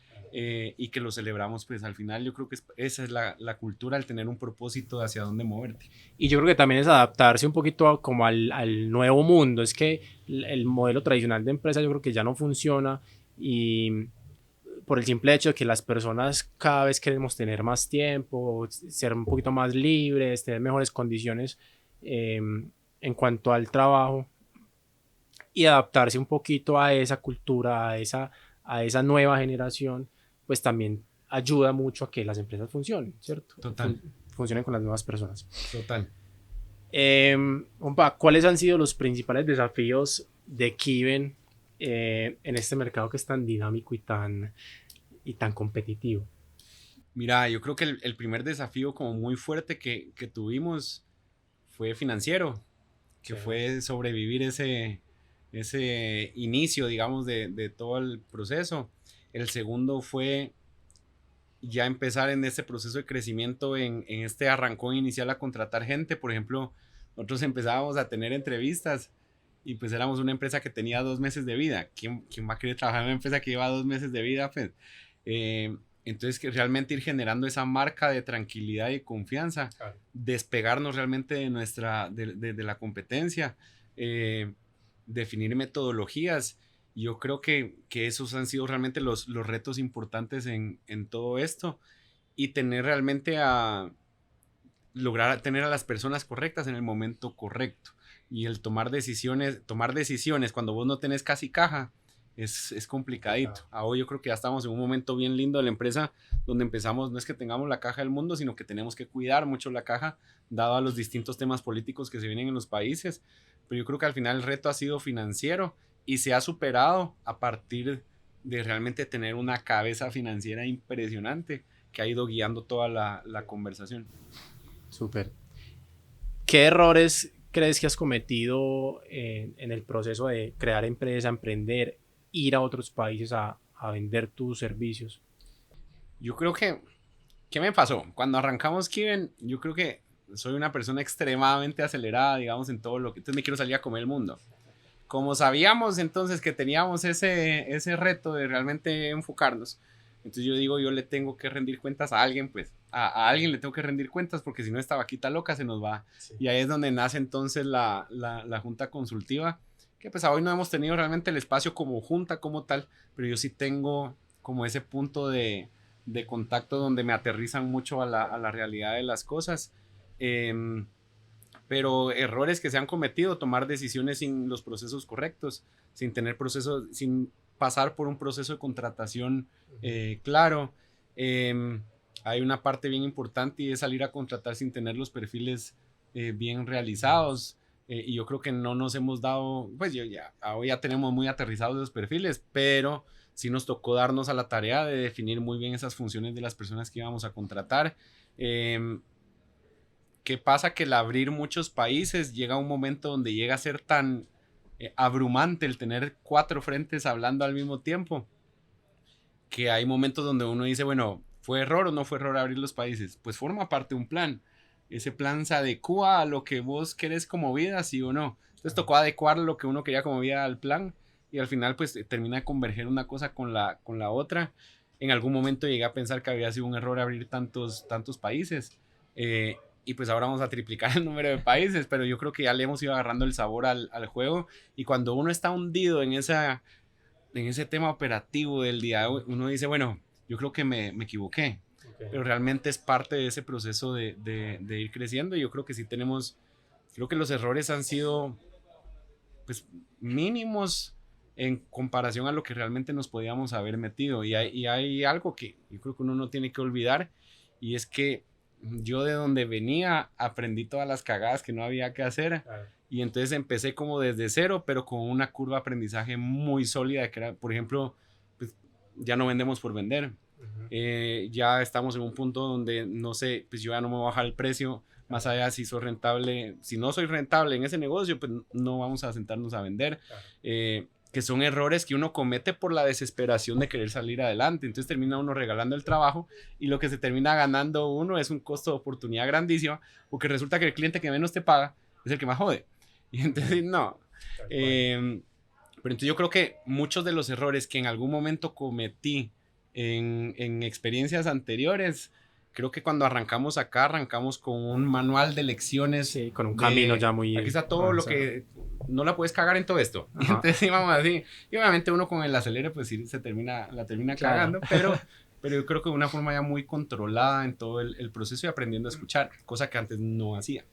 Y que lo celebramos, pues al final yo creo que esa es la cultura, el tener un propósito de hacia dónde moverte. Y yo creo que también es adaptarse un poquito como al nuevo mundo. Es que el modelo tradicional de empresa yo creo que ya no funciona y por el simple hecho de que las personas cada vez queremos tener más tiempo, ser un poquito más libres, tener mejores condiciones en cuanto al trabajo y adaptarse un poquito a esa cultura, a esa nueva generación, pues también ayuda mucho a que las empresas funcionen, ¿cierto? Total. Funcionen con las nuevas personas. Total. Ompa, ¿cuáles han sido los principales desafíos de Kiven en este mercado que es tan dinámico y tan competitivo? Mira, yo creo que el primer desafío como muy fuerte que tuvimos fue financiero, que fue sobrevivir ese inicio, digamos, de todo el proceso. El segundo fue ya empezar en este proceso de crecimiento, en este arrancón inicial a contratar gente. Por ejemplo, nosotros empezábamos a tener entrevistas y pues éramos una empresa que tenía 2 meses de vida. ¿Quién va a querer trabajar en una empresa que lleva 2 meses de vida? Pues, entonces, que realmente ir generando esa marca de tranquilidad y confianza, claro. Despegarnos realmente de la competencia, definir metodologías. Yo creo que esos han sido realmente los retos importantes en todo esto y tener realmente lograr tener a las personas correctas en el momento correcto y el tomar decisiones cuando vos no tenés casi caja es complicadito. Ahora yo creo que ya estamos en un momento bien lindo de la empresa donde empezamos, no es que tengamos la caja del mundo, sino que tenemos que cuidar mucho la caja dado a los distintos temas políticos que se vienen en los países, pero yo creo que al final el reto ha sido financiero y se ha superado a partir de realmente tener una cabeza financiera impresionante que ha ido guiando toda la conversación. Súper. ¿Qué errores crees que has cometido en el proceso de crear empresa, emprender, ir a otros países a vender tus servicios? Yo creo que, ¿qué me pasó? Cuando arrancamos Kiven, yo creo que soy una persona extremadamente acelerada, digamos, en todo lo que... Entonces me quiero salir a comer el mundo. Como sabíamos entonces que teníamos ese reto de realmente enfocarnos, entonces yo digo, yo le tengo que rendir cuentas a alguien, pues a alguien le tengo que rendir cuentas porque si no esta vaquita loca se nos va. Sí. Y ahí es donde nace entonces la junta consultiva, que pues hoy no hemos tenido realmente el espacio como junta como tal, pero yo sí tengo como ese punto de contacto donde me aterrizan mucho a la realidad de las cosas. Pero errores que se han cometido, tomar decisiones sin los procesos correctos, sin tener procesos, sin pasar por un proceso de contratación claro. Hay una parte bien importante y es salir a contratar sin tener los perfiles bien realizados. Y yo creo que no nos hemos dado, pues hoy ya tenemos muy aterrizados los perfiles, pero sí nos tocó darnos a la tarea de definir muy bien esas funciones de las personas que íbamos a contratar. ¿Qué pasa? Que el abrir muchos países llega a un momento donde llega a ser tan abrumante el tener 4 frentes hablando al mismo tiempo, que hay momentos donde uno dice, bueno, ¿fue error o no fue error abrir los países? Pues forma parte de un plan. Ese plan se adecua a lo que vos querés como vida, sí o no. Entonces tocó adecuar lo que uno quería como vida al plan y al final pues termina de converger una cosa con la otra. En algún momento llegué a pensar que había sido un error abrir tantos países. Y pues ahora vamos a triplicar el número de países, pero yo creo que ya le hemos ido agarrando el sabor al juego y cuando uno está hundido en ese tema operativo del día, uno dice, bueno, yo creo que me equivoqué, pero realmente es parte de ese proceso de ir creciendo y yo creo que sí creo que los errores han sido pues mínimos en comparación a lo que realmente nos podíamos haber metido y hay algo que yo creo que uno no tiene que olvidar y es que yo de donde venía aprendí todas las cagadas que no había que hacer y entonces empecé como desde cero pero con una curva de aprendizaje muy sólida que era, por ejemplo, pues, ya no vendemos por vender. Ya estamos en un punto donde no sé, pues yo ya no me voy a bajar el precio más allá si soy rentable, si no soy rentable en ese negocio pues no vamos a sentarnos a vender. Que son errores que uno comete por la desesperación de querer salir adelante. Entonces termina uno regalando el trabajo y lo que se termina ganando uno es un costo de oportunidad grandísimo porque resulta que el cliente que menos te paga es el que más jode. Y entonces no. Pero entonces yo creo que muchos de los errores que en algún momento cometí en experiencias anteriores, creo que cuando arrancamos acá, arrancamos con un manual de lecciones. Sí, con un camino ya muy... Aquí está todo lo que... No la puedes cagar en todo esto. Y entonces íbamos así. Y obviamente uno con el acelere, pues sí, la termina cagando. Pero yo creo que de una forma ya muy controlada en todo el proceso y aprendiendo a escuchar, cosa que antes no hacía.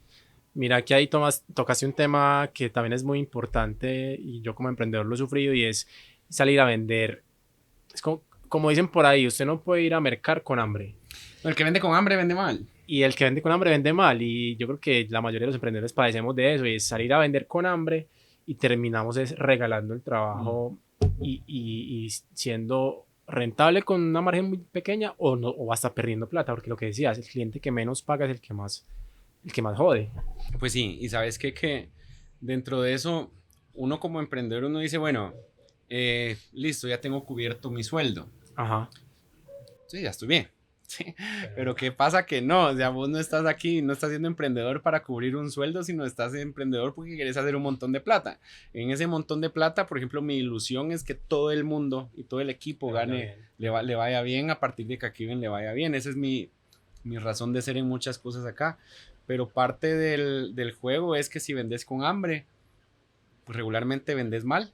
Mira que ahí tocaste un tema que también es muy importante y yo como emprendedor lo he sufrido y es salir a vender. Es como dicen por ahí, usted no puede ir a mercar con hambre. El que vende con hambre vende mal. Y el que vende con hambre vende mal. Y yo creo que la mayoría de los emprendedores padecemos de eso. Y es salir a vender con hambre y terminamos regalando el trabajo y siendo rentable con una margen muy pequeña o hasta perdiendo plata. Porque lo que decías, el cliente que menos paga es el que más jode. Pues sí, y sabes qué? Que dentro de eso, uno como emprendedor, uno dice, bueno, listo, ya tengo cubierto mi sueldo. Ajá. Sí, ya estoy bien. Sí, pero ¿qué pasa? Que no, o sea, vos no estás aquí, no estás siendo emprendedor para cubrir un sueldo, sino estás emprendedor porque quieres hacer un montón de plata. En ese montón de plata, por ejemplo, mi ilusión es que todo el mundo y todo el equipo gane, le vaya bien a partir de que a Kiven le vaya bien. Esa es mi razón de ser en muchas cosas acá. Pero parte del juego es que si vendes con hambre, pues regularmente vendes mal,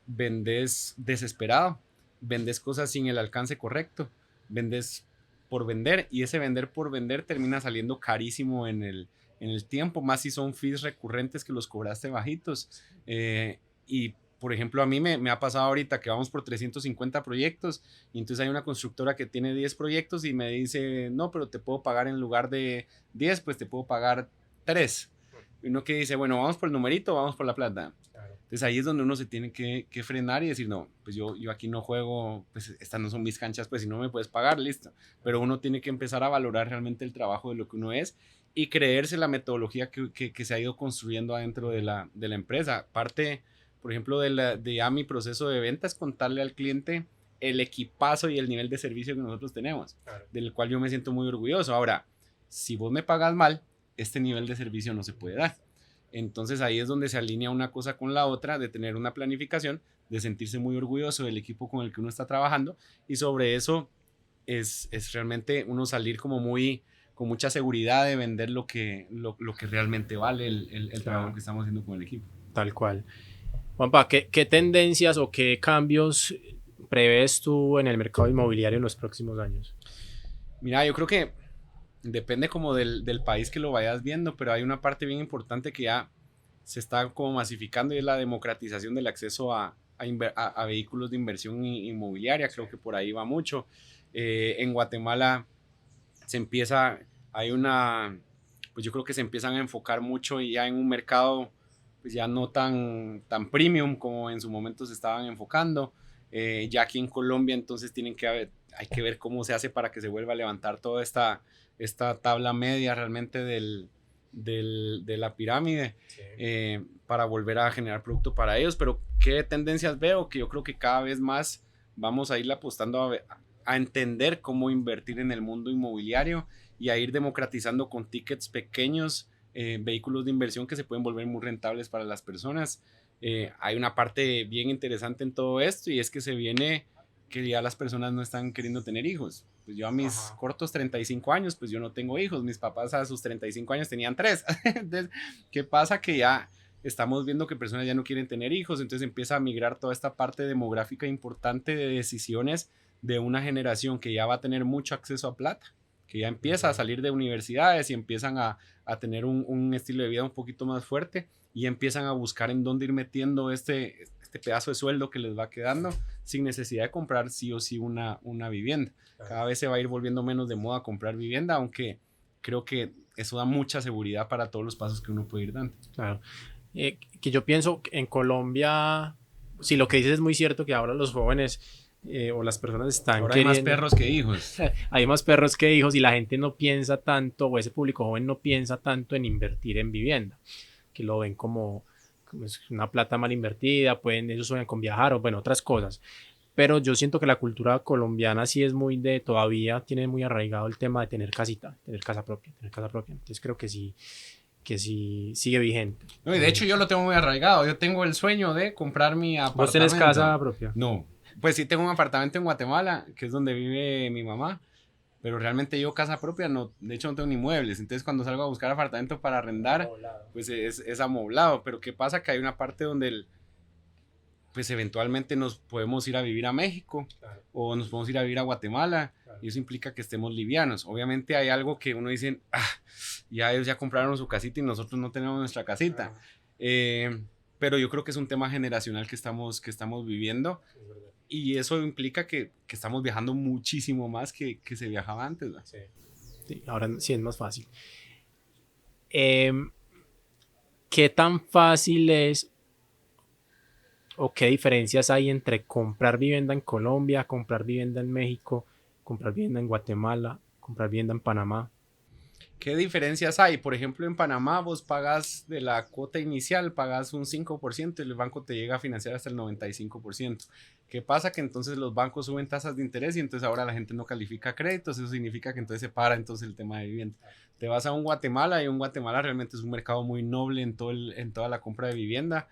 vendes desesperado, vendes cosas sin el alcance correcto, vendes por vender y ese vender por vender termina saliendo carísimo en el tiempo, más si son fees recurrentes que los cobraste bajitos. Y por ejemplo, a mí me ha pasado ahorita que vamos por 350 proyectos y entonces hay una constructora que tiene 10 proyectos y me dice, no, pero te puedo pagar en lugar de 10, pues te puedo pagar 3. Y uno que dice, bueno, vamos por el numerito, vamos por la plata. Entonces ahí es donde uno se tiene que frenar y decir, no, pues yo aquí no juego, pues estas no son mis canchas, pues si no me puedes pagar, listo. Pero uno tiene que empezar a valorar realmente el trabajo de lo que uno es y creerse la metodología que se ha ido construyendo adentro de la empresa. Parte, por ejemplo, de mi proceso de ventas, contarle al cliente el equipazo y el nivel de servicio que nosotros tenemos, del cual yo me siento muy orgulloso. Ahora, si vos me pagas mal, este nivel de servicio no se puede dar. Entonces ahí es donde se alinea una cosa con la otra, de tener una planificación, de sentirse muy orgulloso del equipo con el que uno está trabajando y sobre eso es realmente uno salir como con mucha seguridad de vender lo que realmente vale el trabajo que estamos haciendo con el equipo. Tal cual. Juanpa, ¿qué tendencias o qué cambios prevés tú en el mercado inmobiliario en los próximos años? Mira, yo creo que depende como del país que lo vayas viendo, pero hay una parte bien importante que ya se está como masificando y es la democratización del acceso a a vehículos de inversión inmobiliaria, creo que por ahí va mucho. En Guatemala pues yo creo que se empiezan a enfocar mucho ya en un mercado pues ya no tan premium como en su momento se estaban enfocando. Ya aquí en Colombia entonces hay que ver cómo se hace para que se vuelva a levantar toda esta tabla media realmente de la pirámide, sí. Para volver a generar producto para ellos. Pero ¿qué tendencias veo? Que yo creo que cada vez más vamos a ir apostando a entender cómo invertir en el mundo inmobiliario y a ir democratizando con tickets pequeños, vehículos de inversión que se pueden volver muy rentables para las personas. Hay una parte bien interesante en todo esto y es que se viene que ya las personas no están queriendo tener hijos. Pues yo a mis cortos 35 años, pues yo no tengo hijos. Mis papás a sus 35 años tenían 3. Entonces, ¿qué pasa? Que ya estamos viendo que personas ya no quieren tener hijos, entonces empieza a migrar toda esta parte demográfica importante de decisiones de una generación que ya va a tener mucho acceso a plata, que ya empieza a salir de universidades y empiezan a tener un estilo de vida un poquito más fuerte y empiezan a buscar en dónde ir metiendo este pedazo de sueldo que les va quedando sin necesidad de comprar sí o sí una vivienda. Cada vez se va a ir volviendo menos de moda comprar vivienda, aunque creo que eso da mucha seguridad para todos los pasos que uno puede ir dando. Claro. Que yo pienso en Colombia, si lo que dices es muy cierto, que ahora los jóvenes o las personas están ahora queriendo... hay más perros que hijos. Hay más perros que hijos y la gente no piensa tanto, o ese público joven no piensa tanto en invertir en vivienda, que lo ven como es una plata mal invertida, ellos sueñan con viajar o bueno, otras cosas. Pero yo siento que la cultura colombiana sí es todavía tiene muy arraigado el tema de tener casita, tener casa propia. Entonces creo que sí sigue vigente. No, y de hecho yo lo tengo muy arraigado. Yo tengo el sueño de comprar mi apartamento. ¿Vos tenés casa propia? No. Pues sí tengo un apartamento en Guatemala, que es donde vive mi mamá. Pero realmente yo casa propia, no, de hecho no tengo ni muebles. Entonces cuando salgo a buscar apartamento para arrendar, pues es amoblado. Pero ¿qué pasa? Que hay una parte donde pues eventualmente nos podemos ir a vivir a México, claro, o nos podemos ir a vivir a Guatemala, claro, y eso implica que estemos livianos. Obviamente hay algo que uno dice, ya ellos ya compraron su casita y nosotros no tenemos nuestra casita. Pero yo creo que es un tema generacional que estamos viviendo, y eso implica que estamos viajando muchísimo más que se viajaba antes, ¿no? Sí. Sí, ahora sí es más fácil. ¿Qué tan fácil es o qué diferencias hay entre comprar vivienda en Colombia, comprar vivienda en México, comprar vivienda en Guatemala, comprar vivienda en Panamá? ¿Qué diferencias hay? Por ejemplo, en Panamá vos pagas de la cuota inicial, pagas un 5% y el banco te llega a financiar hasta el 95%. ¿Qué pasa? Que entonces los bancos suben tasas de interés y entonces ahora la gente no califica créditos. Eso significa que entonces se para entonces el tema de vivienda. Te vas a un Guatemala y un Guatemala realmente es un mercado muy noble en toda la compra de vivienda.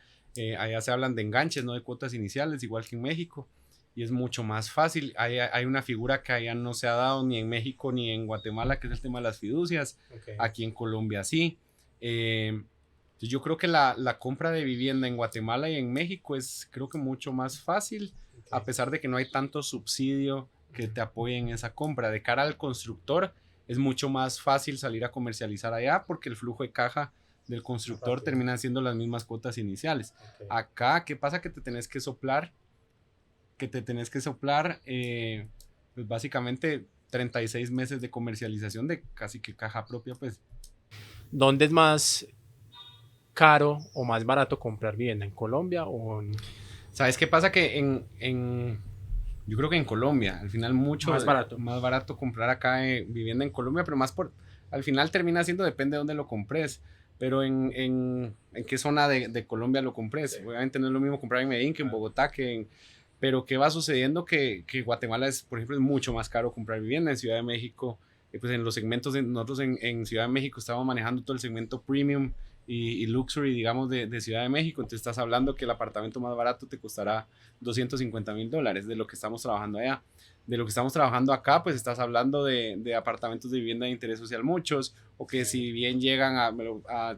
Allá se hablan de enganches, no de cuotas iniciales, igual que en México. Y es mucho más fácil. Hay una figura que allá no se ha dado ni en México ni en Guatemala, que es el tema de las fiducias. Okay. Aquí en Colombia sí. Yo creo que la compra de vivienda en Guatemala y en México es creo que mucho más fácil, okay, a pesar de que no hay tanto subsidio que te apoye en esa compra. De cara al constructor es mucho más fácil salir a comercializar allá porque el flujo de caja del constructor termina siendo las mismas cuotas iniciales. Okay. Acá, ¿qué pasa? Que te tenés que soplar pues básicamente 36 meses de comercialización de casi que caja propia, pues. ¿Dónde es más caro o más barato comprar vivienda? ¿En Colombia o en...? ¿Sabes qué pasa? Que yo creo que en Colombia, al final mucho más barato comprar acá vivienda en Colombia, pero al final termina siendo, depende de dónde lo compres. Pero en qué zona de Colombia lo compres. Sí. Obviamente no es lo mismo comprar en Medellín que en Bogotá, pero ¿qué va sucediendo? Que Guatemala por ejemplo, es mucho más caro comprar vivienda. En Ciudad de México, pues en los segmentos, nosotros en Ciudad de México estamos manejando todo el segmento premium y luxury, digamos, de Ciudad de México. Entonces estás hablando que el apartamento más barato te costará $250,000 de lo que estamos trabajando allá. De lo que estamos trabajando acá, pues estás hablando de apartamentos de vivienda de interés social muchos, o que si bien llegan a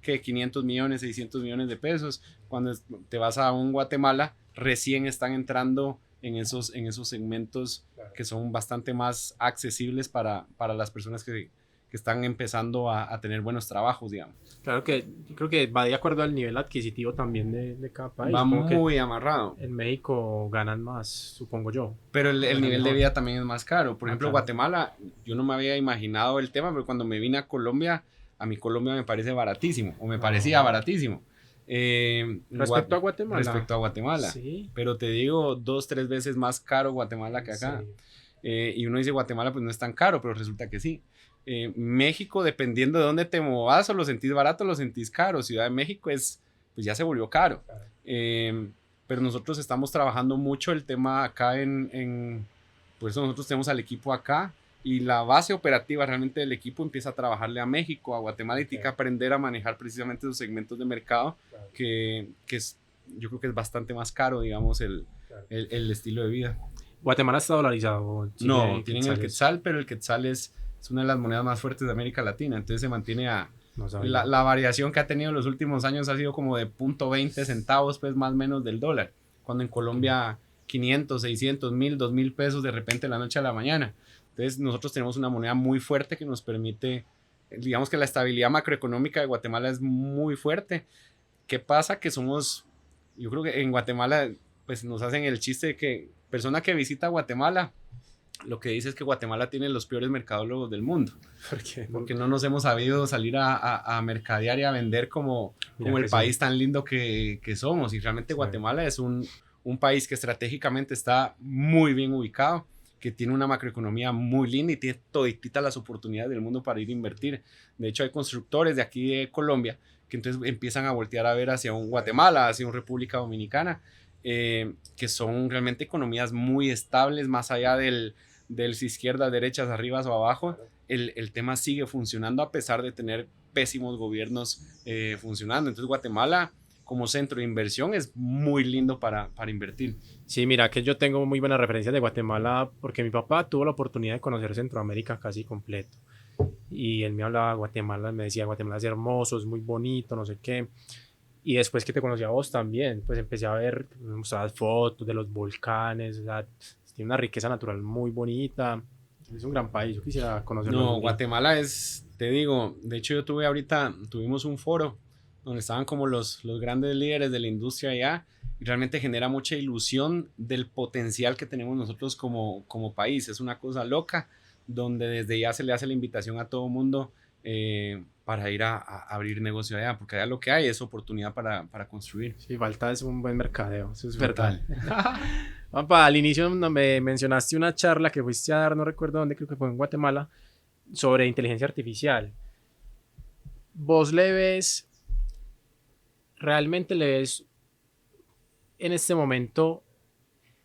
que 500 millones, 600 millones de pesos, cuando te vas a un Guatemala, recién están entrando en esos segmentos, claro, que son bastante más accesibles para las personas que están empezando a tener buenos trabajos, digamos. Claro que yo creo que va de acuerdo al nivel adquisitivo también de cada país. Va Supongo muy amarrado. En México ganan más, supongo yo. Pero el nivel de vida también es más caro. Por ejemplo, claro. Guatemala, yo no me había imaginado el tema, pero cuando me vine a Colombia, a mí Colombia me parece baratísimo, o me parecía baratísimo. Respecto a Guatemala. Respecto a Guatemala. Sí. Pero te digo, 2-3 veces más caro Guatemala que acá. Sí. Y uno dice Guatemala pues no es tan caro, pero resulta que sí. México, dependiendo de dónde te movas, o lo sentís barato o lo sentís caro. Ciudad de México pues ya se volvió caro. Claro. Pero nosotros estamos trabajando mucho el tema acá por eso nosotros tenemos al equipo acá, y la base operativa realmente del equipo empieza a trabajarle a México, a Guatemala, y tiene que aprender a manejar precisamente esos segmentos de mercado, claro, que yo creo que es bastante más caro, digamos, el estilo de vida. ¿Guatemala está dolarizado? No, tienen el quetzal, pero el quetzal es una de las monedas más fuertes de América Latina, entonces se mantiene la variación que ha tenido en los últimos años ha sido como de 0.20 centavos, pues más o menos del dólar, cuando en Colombia 500, 600, 1000, 2000 pesos de repente de la noche a la mañana. Entonces nosotros tenemos una moneda muy fuerte que nos permite, digamos que la estabilidad macroeconómica de Guatemala es muy fuerte. ¿Qué pasa? Que yo creo que en Guatemala pues nos hacen el chiste de que persona que visita Guatemala, lo que dice es que Guatemala tiene los peores mercadólogos del mundo. ¿Por qué? Porque no nos hemos sabido salir a mercadear y a vender como el país tan lindo que somos. Y realmente Guatemala es un país que estratégicamente está muy bien ubicado, que tiene una macroeconomía muy linda y tiene todititas las oportunidades del mundo para ir a invertir. De hecho, hay constructores de aquí de Colombia que entonces empiezan a voltear a ver hacia un Guatemala, hacia un República Dominicana, que son realmente economías muy estables, más allá del si izquierdas, derechas, arriba o abajo. El tema sigue funcionando a pesar de tener pésimos gobiernos funcionando. Entonces Guatemala como centro de inversión es muy lindo para invertir. Sí, mira que yo tengo muy buenas referencias de Guatemala porque mi papá tuvo la oportunidad de conocer Centroamérica casi completo y él me hablaba de Guatemala, me decía Guatemala es hermoso, es muy bonito, no sé qué. Y después que te conocí a vos también, pues empecé a ver, me mostrabas fotos de los volcanes, o sea, tiene una riqueza natural muy bonita, es un gran país, yo quisiera conocerlo. No, Guatemala te digo, de hecho tuvimos un foro donde estaban como los grandes líderes de la industria allá, y realmente genera mucha ilusión del potencial que tenemos nosotros como país. Es una cosa loca, donde desde ya se le hace la invitación a todo mundo para ir a abrir negocio allá, porque allá lo que hay es oportunidad para construir. Sí, falta es un buen mercadeo, eso es verdad. Pampa, al inicio me mencionaste una charla que fuiste a dar, no recuerdo dónde, creo que fue en Guatemala, sobre inteligencia artificial. ¿Vos realmente le ves en este momento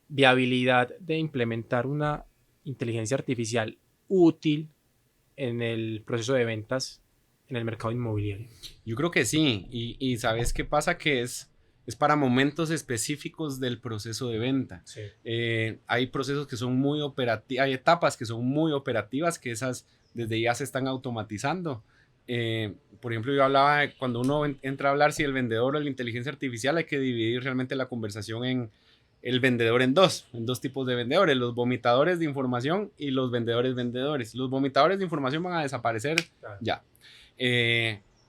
viabilidad de implementar una inteligencia artificial útil en el proceso de ventas en el mercado inmobiliario? Yo creo que sí, y ¿sabes qué pasa? Que es para momentos específicos del proceso de venta. Sí. Hay procesos que son muy operativos, hay etapas que son muy operativas, que esas desde ya se están automatizando. Por ejemplo, yo hablaba, cuando uno entra a hablar si el vendedor o la inteligencia artificial, hay que dividir realmente la conversación en el vendedor en dos tipos de vendedores: los vomitadores de información y los vendedores. Los vomitadores de información van a desaparecer ya.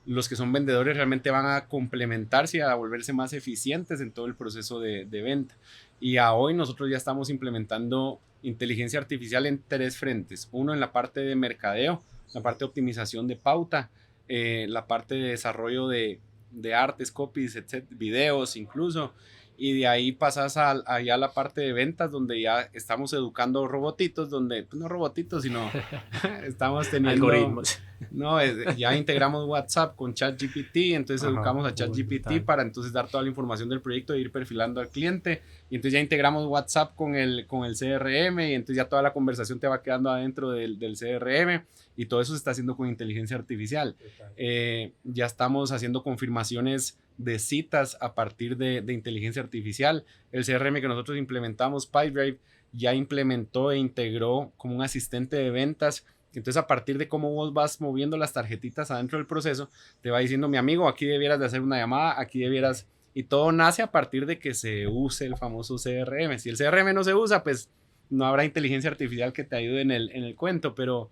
Los que son vendedores realmente van a complementarse y a volverse más eficientes en todo el proceso de venta. Y a hoy nosotros ya estamos implementando inteligencia artificial en 3 frentes. Uno, en la parte de mercadeo, la parte de optimización de pauta, la parte de desarrollo de artes, copies, etc., videos incluso. Y de ahí pasas allá a la parte de ventas, donde ya estamos educando robotitos, donde, pues no robotitos, sino estamos teniendo algoritmos. No, ya integramos WhatsApp con ChatGPT, entonces educamos a ChatGPT para entonces dar toda la información del proyecto e ir perfilando al cliente. Y entonces ya integramos WhatsApp con el CRM, y entonces ya toda la conversación te va quedando adentro del CRM, y todo eso se está haciendo con inteligencia artificial. Ya estamos haciendo confirmaciones de citas a partir de inteligencia artificial. El CRM que nosotros implementamos, Pipedrive, ya implementó e integró como un asistente de ventas. Entonces, a partir de cómo vos vas moviendo las tarjetitas adentro del proceso, te va diciendo: mi amigo, aquí debieras de hacer una llamada, aquí debieras... Y todo nace a partir de que se use el famoso CRM. Si el CRM no se usa, pues no habrá inteligencia artificial que te ayude en el cuento, pero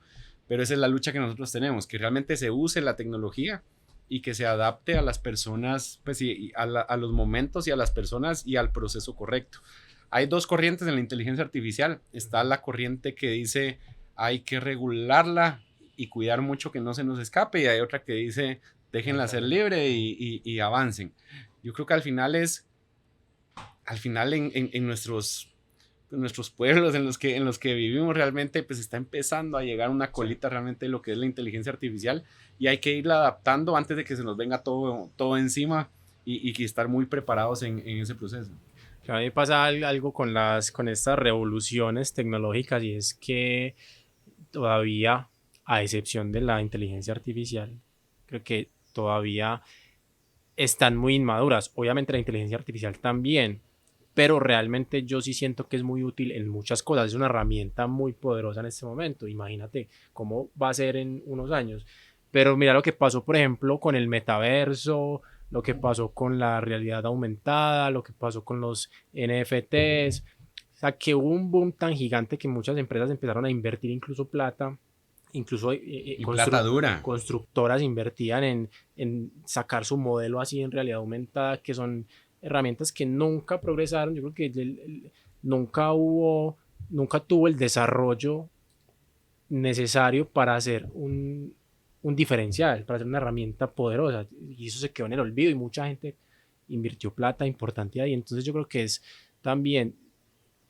pero esa es la lucha que nosotros tenemos, que realmente se use la tecnología y que se adapte a las personas, pues, y a los momentos y a las personas y al proceso correcto. Hay dos corrientes en la inteligencia artificial. Está la corriente que dice hay que regularla y cuidar mucho que no se nos escape, y hay otra que dice déjenla ser libre y avancen. Yo creo que al final en nuestros pueblos en los que vivimos realmente, pues está empezando a llegar una colita realmente de lo que es la inteligencia artificial, y hay que irla adaptando antes de que se nos venga todo encima, y estar muy preparados en ese proceso. A mí me pasa algo con estas revoluciones tecnológicas, y es que todavía, a excepción de la inteligencia artificial, creo que todavía están muy inmaduras. Obviamente la inteligencia artificial también, pero realmente yo sí siento que es muy útil en muchas cosas. Es una herramienta muy poderosa en este momento. Imagínate cómo va a ser en unos años. Pero mira lo que pasó, por ejemplo, con el metaverso, lo que pasó con la realidad aumentada, lo que pasó con los NFTs. O sea, que hubo un boom tan gigante que muchas empresas empezaron a invertir incluso plata. Incluso plata dura. Constructoras invertían en sacar su modelo así en realidad aumentada, que son herramientas que nunca progresaron. Yo creo que nunca tuvo el desarrollo necesario para hacer un diferencial, para hacer una herramienta poderosa, y eso se quedó en el olvido y mucha gente invirtió plata importante ahí. Entonces yo creo que es también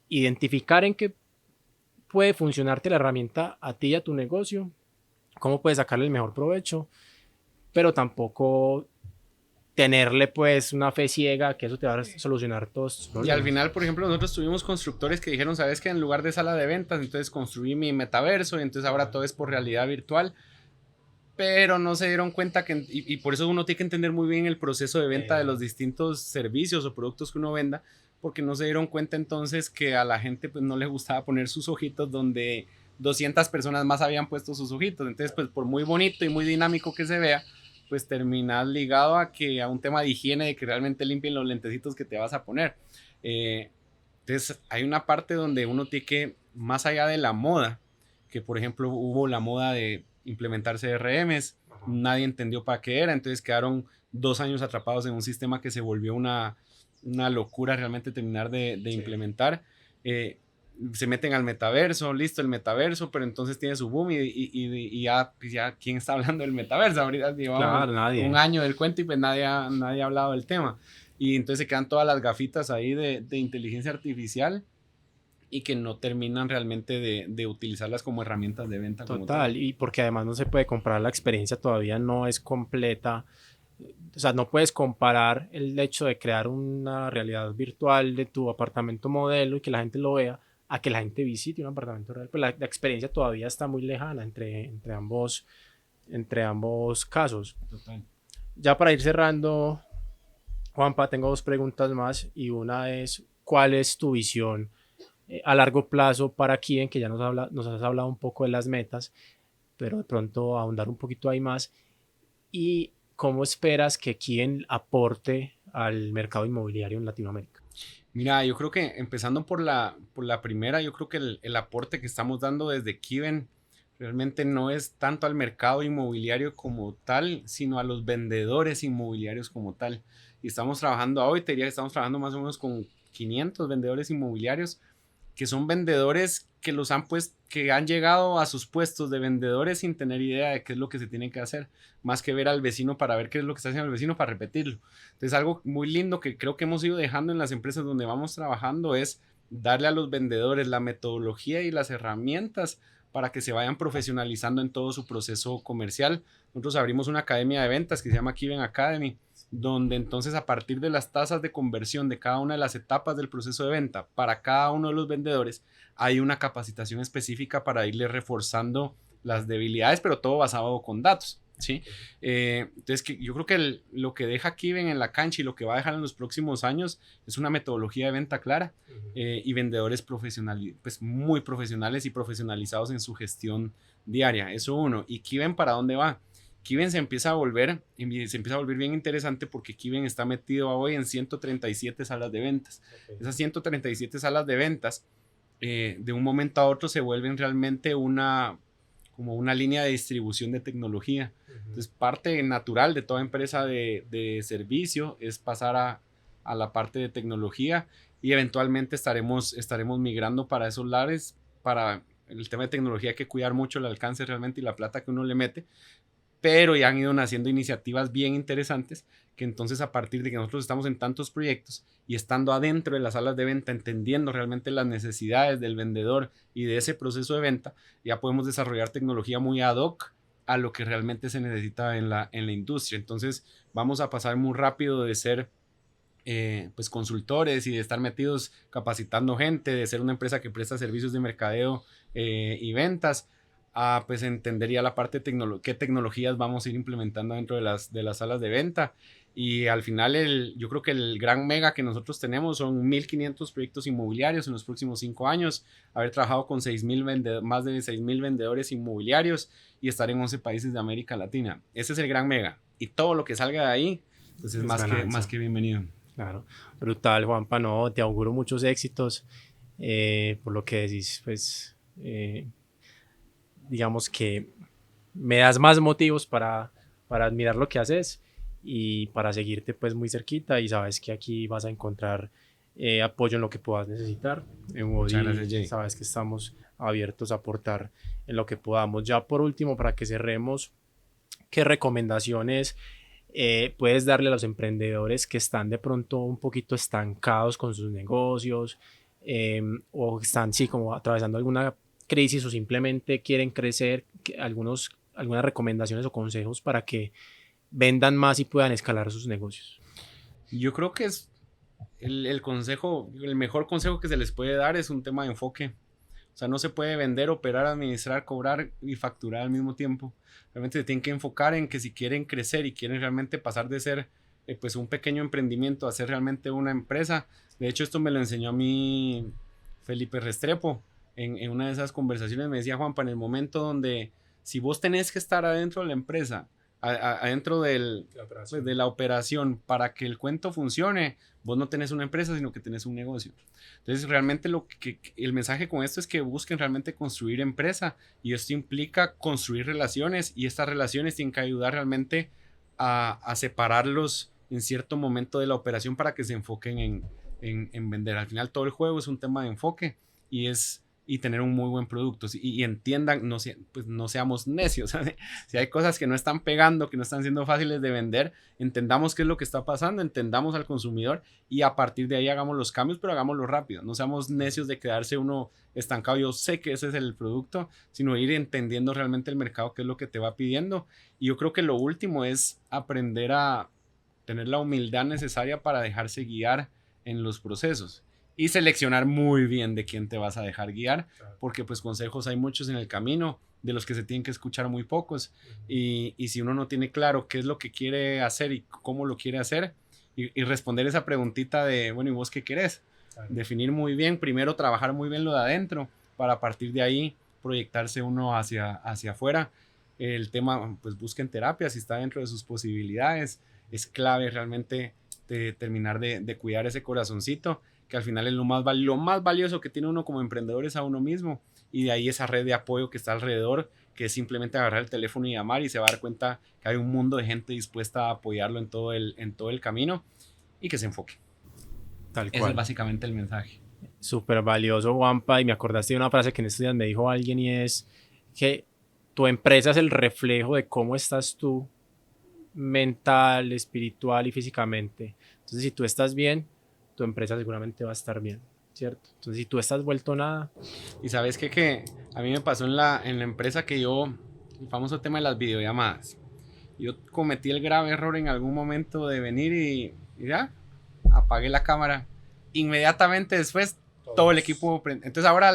identificar en qué puede funcionarte la herramienta a ti y a tu negocio, cómo puedes sacarle el mejor provecho, pero tampoco tenerle pues una fe ciega que eso te va a solucionar todos. Y al final, por ejemplo, nosotros tuvimos constructores que dijeron, ¿sabes qué? En lugar de sala de ventas, entonces construí mi metaverso, y entonces ahora todo es por realidad virtual, pero no se dieron cuenta que, y por eso uno tiene que entender muy bien el proceso de venta de los distintos servicios o productos que uno venda, porque no se dieron cuenta entonces que a la gente pues no le gustaba poner sus ojitos donde 200 personas más habían puesto sus ojitos. Entonces, pues por muy bonito y muy dinámico que se vea, pues terminas ligado a un tema de higiene, de que realmente limpien los lentecitos que te vas a poner. Entonces hay una parte donde uno tiene que, más allá de la moda, que por ejemplo hubo la moda de implementar CRMs, nadie entendió para qué era, entonces quedaron 2 años atrapados en un sistema que se volvió una locura realmente terminar de implementar. Se meten al metaverso, listo el metaverso, pero entonces tiene su boom y ya ¿quién está hablando del metaverso? Ahorita llevamos un año del cuento y pues nadie ha hablado del tema, y entonces se quedan todas las gafitas ahí de inteligencia artificial y que no terminan realmente de utilizarlas como herramientas de venta. Total, y porque además no se puede comparar, la experiencia todavía no es completa. O sea, no puedes comparar el hecho de crear una realidad virtual de tu apartamento modelo y que la gente lo vea, a que la gente visite un apartamento real. Pues la experiencia todavía está muy lejana entre ambos casos. Total. Ya para ir cerrando, Juanpa, tengo 2 preguntas más, y una es, ¿cuál es tu visión a largo plazo para Kiven? Que ya nos has hablado un poco de las metas, pero de pronto ahondar un poquito ahí más. Y ¿cómo esperas que Kiven aporte al mercado inmobiliario en Latinoamérica? Mira, yo creo que empezando por la primera, yo creo que el aporte que estamos dando desde Kiven realmente no es tanto al mercado inmobiliario como tal, sino a los vendedores inmobiliarios como tal. Y estamos trabajando, hoy te diría que estamos trabajando más o menos con 500 vendedores inmobiliarios, que son vendedores que han llegado a sus puestos de vendedores sin tener idea de qué es lo que se tiene que hacer, más que ver al vecino para ver qué es lo que está haciendo el vecino para repetirlo. Entonces, algo muy lindo que creo que hemos ido dejando en las empresas donde vamos trabajando es darle a los vendedores la metodología y las herramientas para que se vayan profesionalizando en todo su proceso comercial. Nosotros abrimos una academia de ventas que se llama Kiven Academy, donde entonces a partir de las tasas de conversión de cada una de las etapas del proceso de venta para cada uno de los vendedores, hay una capacitación específica para irle reforzando las debilidades, pero todo basado con datos, ¿sí? Entonces yo creo que lo que deja Kiven en la cancha y lo que va a dejar en los próximos años es una metodología de venta clara, y vendedores profesionales, pues muy profesionales y profesionalizados en su gestión diaria. Eso uno. ¿Y Kiven para dónde va? Kiven se empieza a volver bien interesante, porque Kiven está metido hoy en 137 salas de ventas. Okay. Esas 137 salas de ventas, de un momento a otro se vuelven realmente como como una línea de distribución de tecnología. Entonces, parte natural de toda empresa de servicio es pasar a la parte de tecnología y eventualmente estaremos migrando para esos lares. Para el tema de tecnología hay que cuidar mucho el alcance realmente y la plata que uno le mete, pero ya han ido naciendo iniciativas bien interesantes que entonces a partir de que nosotros estamos en tantos proyectos y estando adentro de las salas de venta, entendiendo realmente las necesidades del vendedor y de ese proceso de venta, ya podemos desarrollar tecnología muy ad hoc a lo que realmente se necesita en la industria. Entonces vamos a pasar muy rápido de ser pues consultores y de estar metidos capacitando gente, de ser una empresa que presta servicios de mercadeo y ventas, a pues entender ya la parte de qué tecnologías vamos a ir implementando dentro de las salas de venta. Y al final yo creo que el gran mega que nosotros tenemos son 1.500 proyectos inmobiliarios en los próximos 5 años, haber trabajado con más de 6.000 vendedores inmobiliarios y estar en 11 países de América Latina. Ese es el gran mega. Y todo lo que salga de ahí, pues es más que bienvenido. Claro, brutal, Juanpa, no, te auguro muchos éxitos. Por lo que decís, pues digamos que me das más motivos para admirar lo que haces y para seguirte pues muy cerquita, y sabes que aquí vas a encontrar apoyo en lo que puedas necesitar. Muchas gracias, Jay. Sabes que estamos abiertos a aportar en lo que podamos. Ya por último, para que cerremos, ¿qué recomendaciones puedes darle a los emprendedores que están de pronto un poquito estancados con sus negocios o están sí como atravesando alguna crisis o simplemente quieren crecer? Algunas recomendaciones o consejos para que vendan más y puedan escalar sus negocios. Yo creo que es el mejor consejo que se les puede dar es un tema de enfoque. O sea, no se puede vender, operar, administrar, cobrar y facturar al mismo tiempo. Realmente se tienen que enfocar en que si quieren crecer y quieren realmente pasar de ser pues un pequeño emprendimiento a ser realmente una empresa. De hecho, esto me lo enseñó a mí Felipe Restrepo. En una de esas conversaciones me decía: Juanpa, en el momento donde si vos tenés que estar adentro de la empresa, adentro de la operación para que el cuento funcione, vos no tenés una empresa, sino que tenés un negocio. Entonces, realmente el mensaje con esto es que busquen realmente construir empresa, y esto implica construir relaciones, y estas relaciones tienen que ayudar realmente a separarlos en cierto momento de la operación para que se enfoquen en vender. Al final todo el juego es un tema de enfoque y tener un muy buen producto, y entiendan, pues no seamos necios. Si hay cosas que no están pegando, que no están siendo fáciles de vender, entendamos qué es lo que está pasando, entendamos al consumidor y a partir de ahí hagamos los cambios, pero hagámoslo rápido. No seamos necios de quedarse uno estancado. Yo sé que ese es el producto, sino ir entendiendo realmente el mercado, qué es lo que te va pidiendo. Y yo creo que lo último es aprender a tener la humildad necesaria para dejarse guiar en los procesos y seleccionar muy bien de quién te vas a dejar guiar, porque pues consejos hay muchos en el camino, de los que se tienen que escuchar muy pocos, y si uno no tiene claro qué es lo que quiere hacer y cómo lo quiere hacer, y responder esa preguntita de, bueno, ¿y vos qué querés? Definir muy bien, primero trabajar muy bien lo de adentro, para a partir de ahí proyectarse uno hacia afuera. El tema, pues busquen terapia si está dentro de sus posibilidades. Es clave realmente terminar de cuidar ese corazoncito, que al final es lo más valioso que tiene uno como emprendedor, es a uno mismo, y de ahí esa red de apoyo que está alrededor, que es simplemente agarrar el teléfono y llamar, y se va a dar cuenta que hay un mundo de gente dispuesta a apoyarlo en todo el camino, y que se enfoque. Tal cual. Ese es básicamente el mensaje. Súper valioso, Juanpa, y me acordaste de una frase que en estos días me dijo alguien, y es que tu empresa es el reflejo de cómo estás tú mental, espiritual y físicamente. Entonces, si tú estás bien, tu empresa seguramente va a estar bien, ¿cierto? Entonces, si tú estás vuelto nada. Y sabes qué, que a mí me pasó en la empresa que yo, el famoso tema de las videollamadas. Yo cometí el grave error en algún momento de venir y ya, apagué la cámara. Inmediatamente después, todo el equipo. Entonces, ahora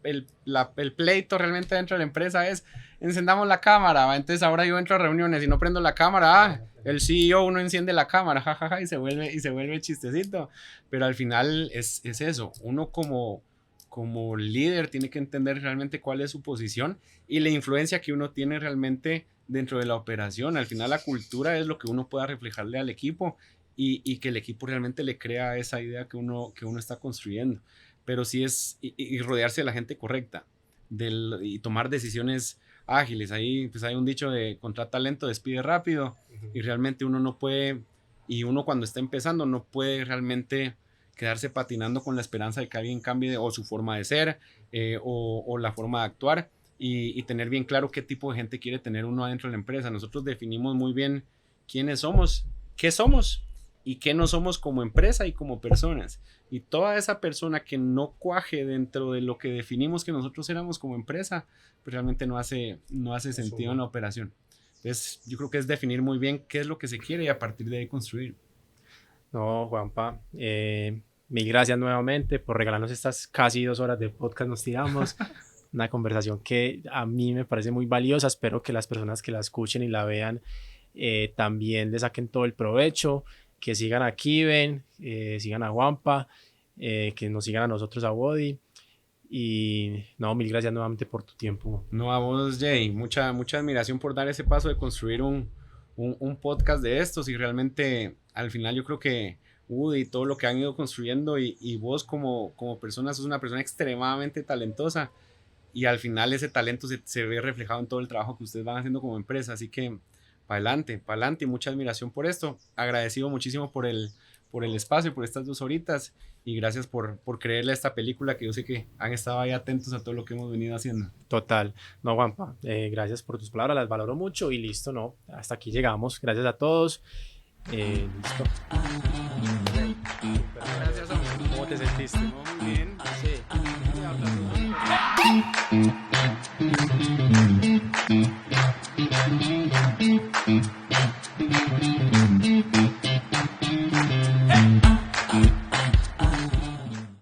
el pleito realmente dentro de la empresa es: encendamos la cámara. Entonces, ahora yo entro a reuniones y no prendo la cámara. El CEO no enciende la cámara, jajaja, y se vuelve chistecito. Pero al final es eso. Uno como líder tiene que entender realmente cuál es su posición y la influencia que uno tiene realmente dentro de la operación. Al final la cultura es lo que uno pueda reflejarle al equipo, y que el equipo realmente le crea esa idea que uno está construyendo. Pero sí es, y rodearse de la gente correcta, y tomar decisiones ágiles. Ahí pues hay un dicho de contrata lento, despide rápido, y realmente uno no puede, y uno cuando está empezando no puede realmente quedarse patinando con la esperanza de que alguien cambie o su forma de ser o la forma de actuar, y tener bien claro qué tipo de gente quiere tener uno adentro de la empresa. Nosotros definimos muy bien quiénes somos, qué somos y qué no somos como empresa y como personas. Y toda esa persona que no cuaje dentro de lo que definimos que nosotros éramos como empresa, pues realmente no hace sentido en la operación. Entonces, yo creo que es definir muy bien qué es lo que se quiere y a partir de ahí construir. No, Juanpa, mil gracias nuevamente por regalarnos estas casi 2 horas de podcast. Nos tiramos una conversación que a mí me parece muy valiosa. Espero que las personas que la escuchen y la vean también le saquen todo el provecho, que sigan a Kiven, sigan a Juanpa, que nos sigan a nosotros, a Body. Y no, mil gracias nuevamente por tu tiempo. No, a vos, Jay, mucha admiración por dar ese paso de construir un podcast de estos, y realmente al final yo creo que Woody y todo lo que han ido construyendo, y vos como persona sos una persona extremadamente talentosa, y al final ese talento se ve reflejado en todo el trabajo que ustedes van haciendo como empresa. Así que para adelante, y mucha admiración por esto. Agradecido muchísimo por el espacio, por estas 2 horitas, y gracias por creerle a esta película, que yo sé que han estado ahí atentos a todo lo que hemos venido haciendo. Total. No, Juanpa, gracias por tus palabras, las valoro mucho, y listo, no, hasta aquí llegamos. Gracias a todos. Listo. Gracias, hombre. ¿Cómo te sentiste? Muy bien. Sí.